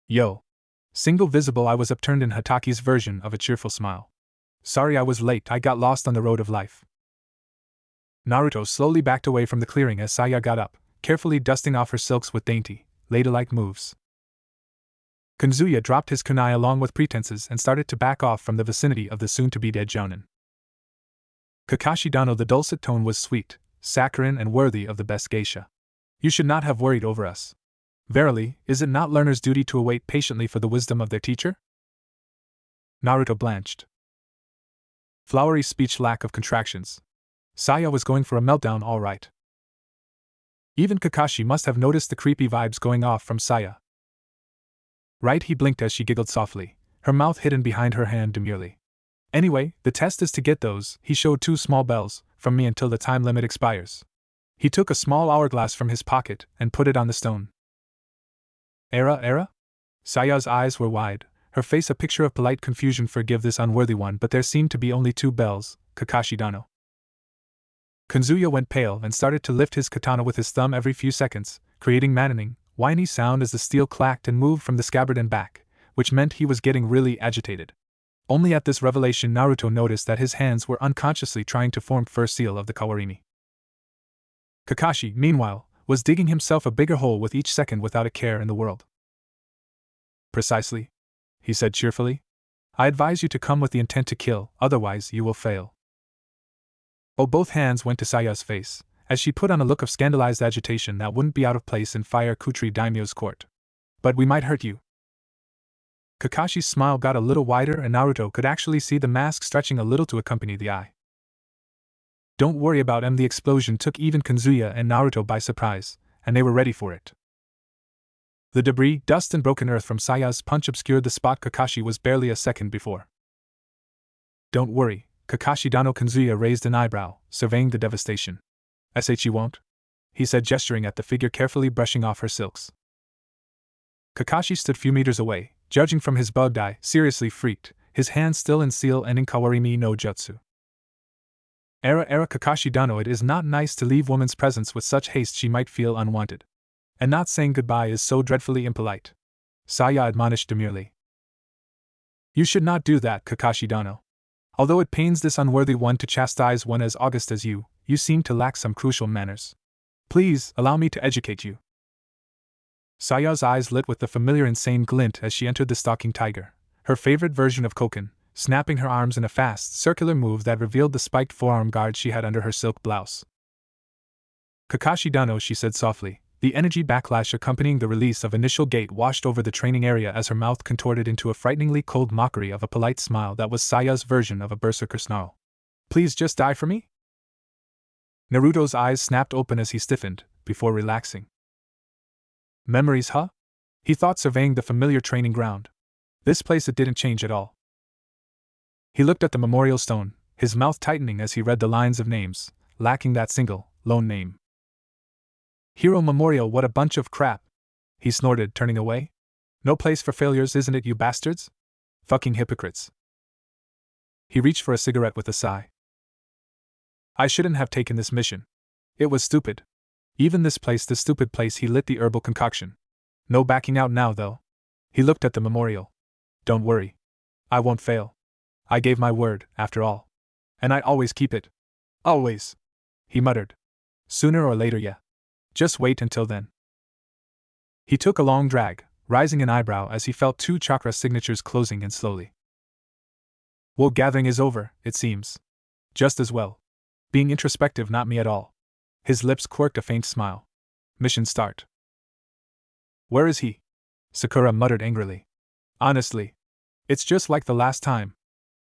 Yo. Single visible I was upturned in Hataki's version of a cheerful smile. Sorry I was late, I got lost on the road of life. Naruto slowly backed away from the clearing as Saya got up, carefully dusting off her silks with dainty, ladylike moves. Kanzuya dropped his kunai along with pretenses and started to back off from the vicinity of the soon-to-be-dead jounin. Kakashi Dano, the dulcet tone was sweet, saccharine and worthy of the best geisha. You should not have worried over us. Verily, is it not learners' duty to await patiently for the wisdom of their teacher? Naruto blanched. Flowery speech, lack of contractions. Saya was going for a meltdown all right. Even Kakashi must have noticed the creepy vibes going off from Saya. Right, he blinked as she giggled softly, her mouth hidden behind her hand demurely. Anyway, the test is to get those, he showed 2 small bells, from me until the time limit expires. He took a small hourglass from his pocket and put it on the stone. Era? Saya's eyes were wide, her face a picture of polite confusion. Forgive this unworthy one, but there seemed to be only 2 bells, Kakashi Dano. Kanzuya went pale and started to lift his katana with his thumb every few seconds, creating maddening, whiny sound as the steel clacked and moved from the scabbard and back, which meant he was getting really agitated. Only at this revelation Naruto noticed that his hands were unconsciously trying to form first seal of the kawarimi. Kakashi, meanwhile, was digging himself a bigger hole with each second without a care in the world. Precisely, he said cheerfully. I advise you to come with the intent to kill, otherwise you will fail. Oh, both hands went to Saya's face, as she put on a look of scandalized agitation that wouldn't be out of place in Fire Kutri Daimyo's court. But we might hurt you. Kakashi's smile got a little wider and Naruto could actually see the mask stretching a little to accompany the eye. Don't worry about him. The explosion took even Kanzuya and Naruto by surprise, and they were ready for it. The debris, dust and broken earth from Saya's punch obscured the spot Kakashi was barely a second before. Don't worry, Kakashi Dano. Kanzuya raised an eyebrow, surveying the devastation. "SH you won't?" he said, gesturing at the figure carefully brushing off her silks. Kakashi stood few meters away, judging from his bugged eye, seriously freaked, his hand still in seal ending Kawarimi no Jutsu. Era Kakashi Dano, it is not nice to leave woman's presence with such haste. She might feel unwanted. And not saying goodbye is so dreadfully impolite. Saya admonished demurely. You should not do that, Kakashi Dano. Although it pains this unworthy one to chastise one as august as you seem to lack some crucial manners. Please, allow me to educate you. Saya's eyes lit with the familiar insane glint as she entered the stalking tiger, her favorite version of Koken, snapping her arms in a fast, circular move that revealed the spiked forearm guard she had under her silk blouse. Kakashi Dano, she said softly, the energy backlash accompanying the release of initial gate washed over the training area as her mouth contorted into a frighteningly cold mockery of a polite smile that was Saya's version of a berserker snarl. Please just die for me? Naruto's eyes snapped open as he stiffened, before relaxing. Memories, huh? He thought, surveying the familiar training ground. This place, it didn't change at all. He looked at the memorial stone, his mouth tightening as he read the lines of names, lacking that single, lone name. Hero Memorial, what a bunch of crap! He snorted, turning away. No place for failures, isn't it, you bastards? Fucking hypocrites. He reached for a cigarette with a sigh. I shouldn't have taken this mission. It was stupid. Even this place, the stupid place. He lit the herbal concoction. No backing out now, though. He looked at the memorial. Don't worry. I won't fail. I gave my word, after all. And I'd always keep it. Always. He muttered. Sooner or later, yeah. Just wait until then. He took a long drag, raising an eyebrow as he felt 2 chakra signatures closing in slowly. Wool gathering is over, it seems. Just as well. Being introspective, not me at all. His lips quirked a faint smile. Mission start. Where is he? Sakura muttered angrily. Honestly. It's just like the last time.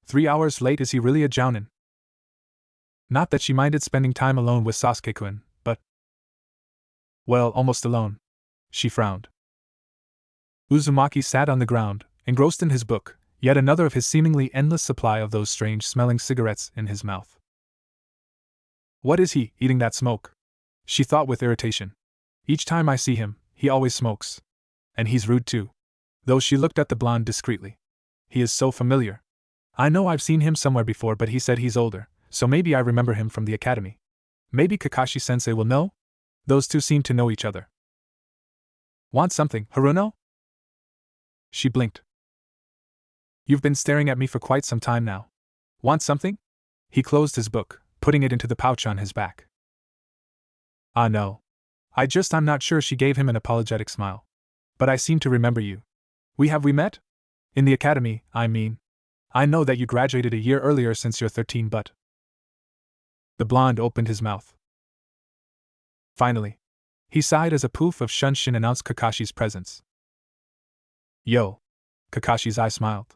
3 hours late. Is he really a jounin? Not that she minded spending time alone with Sasuke-kun, but… well, almost alone. She frowned. Uzumaki sat on the ground, engrossed in his book, yet another of his seemingly endless supply of those strange-smelling cigarettes in his mouth. What is he, eating that smoke? She thought with irritation. Each time I see him, he always smokes. And he's rude too. Though she looked at the blonde discreetly. He is so familiar. I know I've seen him somewhere before, but he said he's older, so maybe I remember him from the academy. Maybe Kakashi-sensei will know? Those two seem to know each other. Want something, Haruno? She blinked. You've been staring at me for quite some time now. Want something? He closed his book, putting it into the pouch on his back. Ah, no. I'm not sure. She gave him an apologetic smile. But I seem to remember you. We met? In the academy, I mean. I know that you graduated a year earlier since you're 13, but… The blonde opened his mouth. Finally. He sighed as a poof of shunshin announced Kakashi's presence. Yo. Kakashi's eye smiled.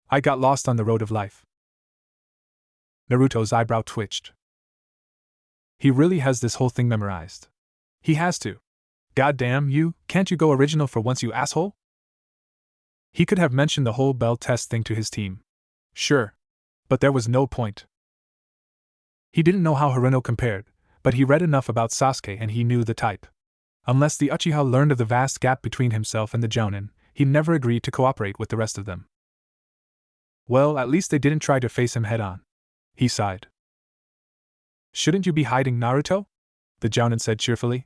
I got lost on the road of life. Naruto's eyebrow twitched. He really has this whole thing memorized. He has to. Goddamn you, can't you go original for once, you asshole? He could have mentioned the whole bell test thing to his team. Sure. But there was no point. He didn't know how Haruno compared, but he read enough about Sasuke and he knew the type. Unless the Uchiha learned of the vast gap between himself and the Jounin, he'd never agreed to cooperate with the rest of them. Well, at least they didn't try to face him head-on. He sighed. Shouldn't you be hiding, Naruto? The Jounin said cheerfully.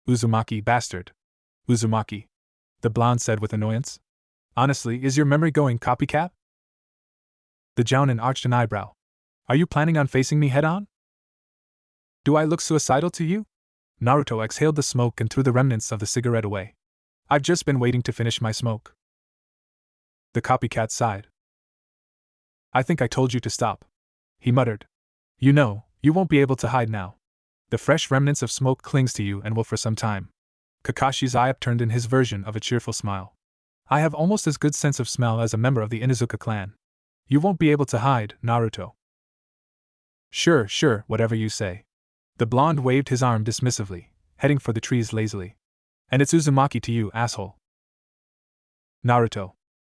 Uzumaki, bastard. Uzumaki. The blonde said with annoyance. Honestly, is your memory going copycat? The Jounin arched an eyebrow. Are you planning on facing me head-on? Do I look suicidal to you? Naruto exhaled the smoke and threw the remnants of the cigarette away. I've just been waiting to finish my smoke. The copycat sighed. I think I told you to stop. He muttered. You know, you won't be able to hide now. The fresh remnants of smoke clings to you and will for some time. Kakashi's eye upturned in his version of a cheerful smile. I have almost as good sense of smell as a member of the Inuzuka clan. You won't be able to hide, Naruto. Sure, whatever you say. The blonde waved his arm dismissively, heading for the trees lazily. And it's Uzumaki to you, asshole. Naruto.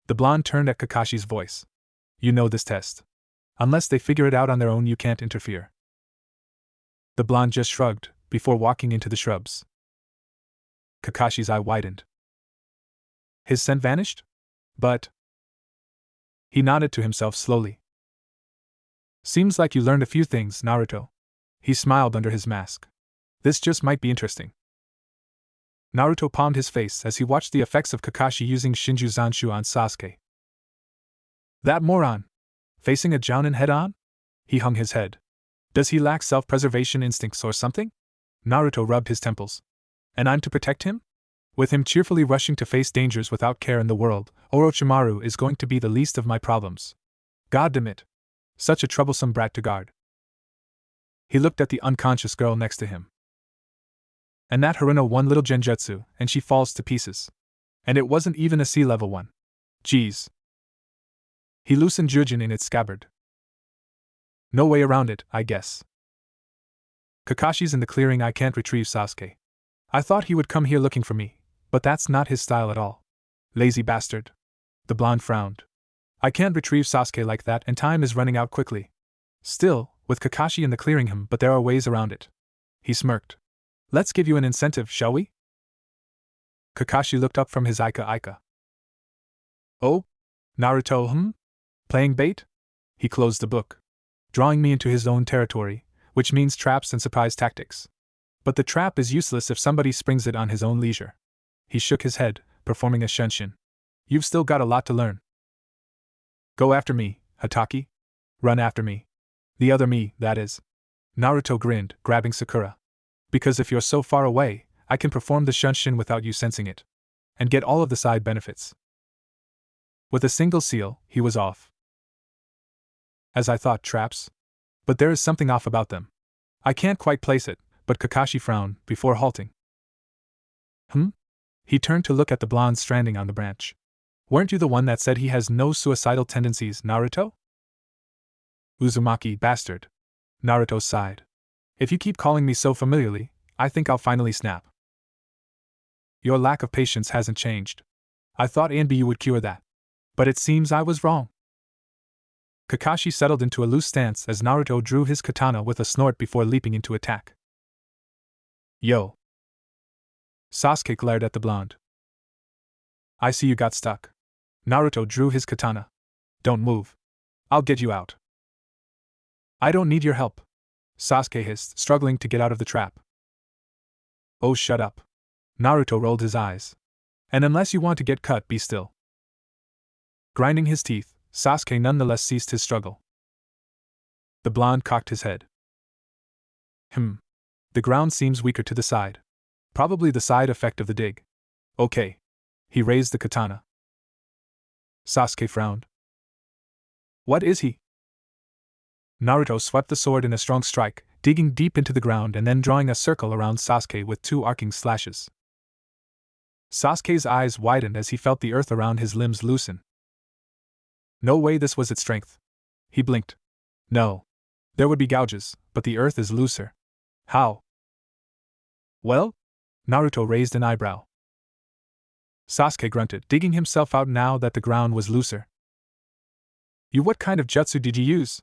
The blonde turned at Kakashi's voice. You know this test. Unless they figure it out on their own, you can't interfere. The blonde just shrugged, before walking into the shrubs. Kakashi's eye widened. His scent vanished? But… He nodded to himself slowly. Seems like you learned a few things, Naruto. He smiled under his mask. This just might be interesting. Naruto palmed his face as he watched the effects of Kakashi using Shinju Zanshu on Sasuke. That moron! Facing a Jounin head-on? He hung his head. Does he lack self-preservation instincts or something? Naruto rubbed his temples. And I'm to protect him? With him cheerfully rushing to face dangers without care in the world, Orochimaru is going to be the least of my problems. Goddamn it! Such a troublesome brat to guard. He looked at the unconscious girl next to him. And that Haruno one little genjutsu, and she falls to pieces. And it wasn't even a sea-level one. Geez. He loosened Jujin in its scabbard. No way around it, I guess. Kakashi's in the clearing, I can't retrieve Sasuke. I thought he would come here looking for me, but that's not his style at all. Lazy bastard. The blonde frowned. I can't retrieve Sasuke like that, and time is running out quickly. Still, with Kakashi in the clearing him, but there are ways around it. He smirked. Let's give you an incentive, shall we? Kakashi looked up from his Ika. Oh? Naruto, Playing bait? He closed the book. Drawing me into his own territory, which means traps and surprise tactics. But the trap is useless if somebody springs it on his own leisure. He shook his head, performing a shunshin. You've still got a lot to learn. Go after me, Hatake. Run after me. The other me, that is. Naruto grinned, grabbing Sakura. Because if you're so far away, I can perform the shunshin without you sensing it. And get all of the side benefits. With a single seal, he was off. As I thought, traps. But there is something off about them. I can't quite place it, but Kakashi frowned, before halting. He turned to look at the blonde stranding on the branch. Weren't you the one that said he has no suicidal tendencies, Naruto? Uzumaki, bastard. Naruto sighed. If you keep calling me so familiarly, I think I'll finally snap. Your lack of patience hasn't changed. I thought Anbu would cure that. But it seems I was wrong. Kakashi settled into a loose stance as Naruto drew his katana with a snort before leaping into attack. Yo. Sasuke glared at the blonde. I see you got stuck. Naruto drew his katana. Don't move. I'll get you out. I don't need your help. Sasuke hissed, struggling to get out of the trap. Oh, shut up. Naruto rolled his eyes. And unless you want to get cut, be still. Grinding his teeth, Sasuke nonetheless ceased his struggle. The blonde cocked his head. The ground seems weaker to the side. Probably the side effect of the dig. Okay. He raised the katana. Sasuke frowned. What is he? Naruto swept the sword in a strong strike, digging deep into the ground and then drawing a circle around Sasuke with 2 arcing slashes. Sasuke's eyes widened as he felt the earth around his limbs loosen. No way this was its strength. He blinked. No. There would be gouges, but the earth is looser. How? Well? Naruto raised an eyebrow. Sasuke grunted, digging himself out now that the ground was looser. What kind of jutsu did you use?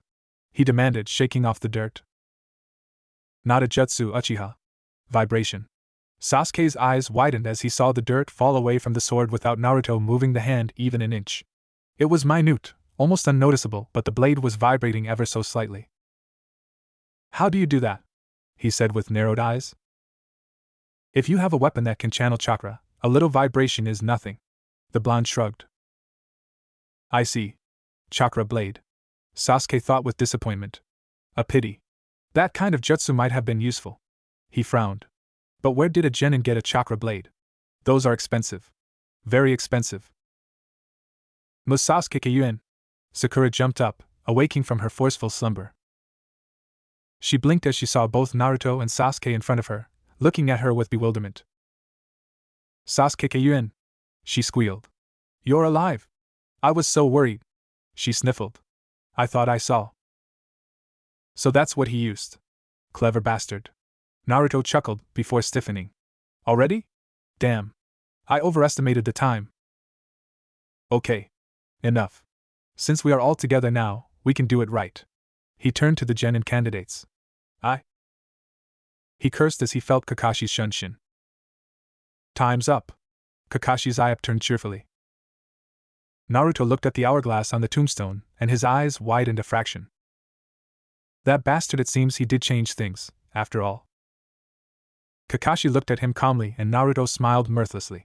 He demanded, shaking off the dirt. Not a jutsu, Uchiha. Vibration. Sasuke's eyes widened as he saw the dirt fall away from the sword without Naruto moving the hand even an inch. It was minute, almost unnoticeable, but the blade was vibrating ever so slightly. How do you do that? He said with narrowed eyes. If you have a weapon that can channel chakra, a little vibration is nothing. The blonde shrugged. I see. Chakra blade. Sasuke thought with disappointment. A pity. That kind of jutsu might have been useful. He frowned. But where did a genin get a chakra blade? Those are expensive. Very expensive. Sasuke Kyuin. Sakura jumped up, awaking from her forceful slumber. She blinked as she saw both Naruto and Sasuke in front of her, looking at her with bewilderment. Sasuke Kyuin. She squealed. You're alive. I was so worried. She sniffled. I thought I saw. So that's what he used. Clever bastard. Naruto chuckled, before stiffening. Already? Damn. I overestimated the time. Okay. Enough. Since we are all together now, we can do it right. He turned to the genin candidates. He cursed as he felt Kakashi's shunshin. Time's up. Kakashi's eye upturned cheerfully. Naruto looked at the hourglass on the tombstone, and his eyes widened a fraction. That bastard, it seems he did change things, after all. Kakashi looked at him calmly and Naruto smiled mirthlessly.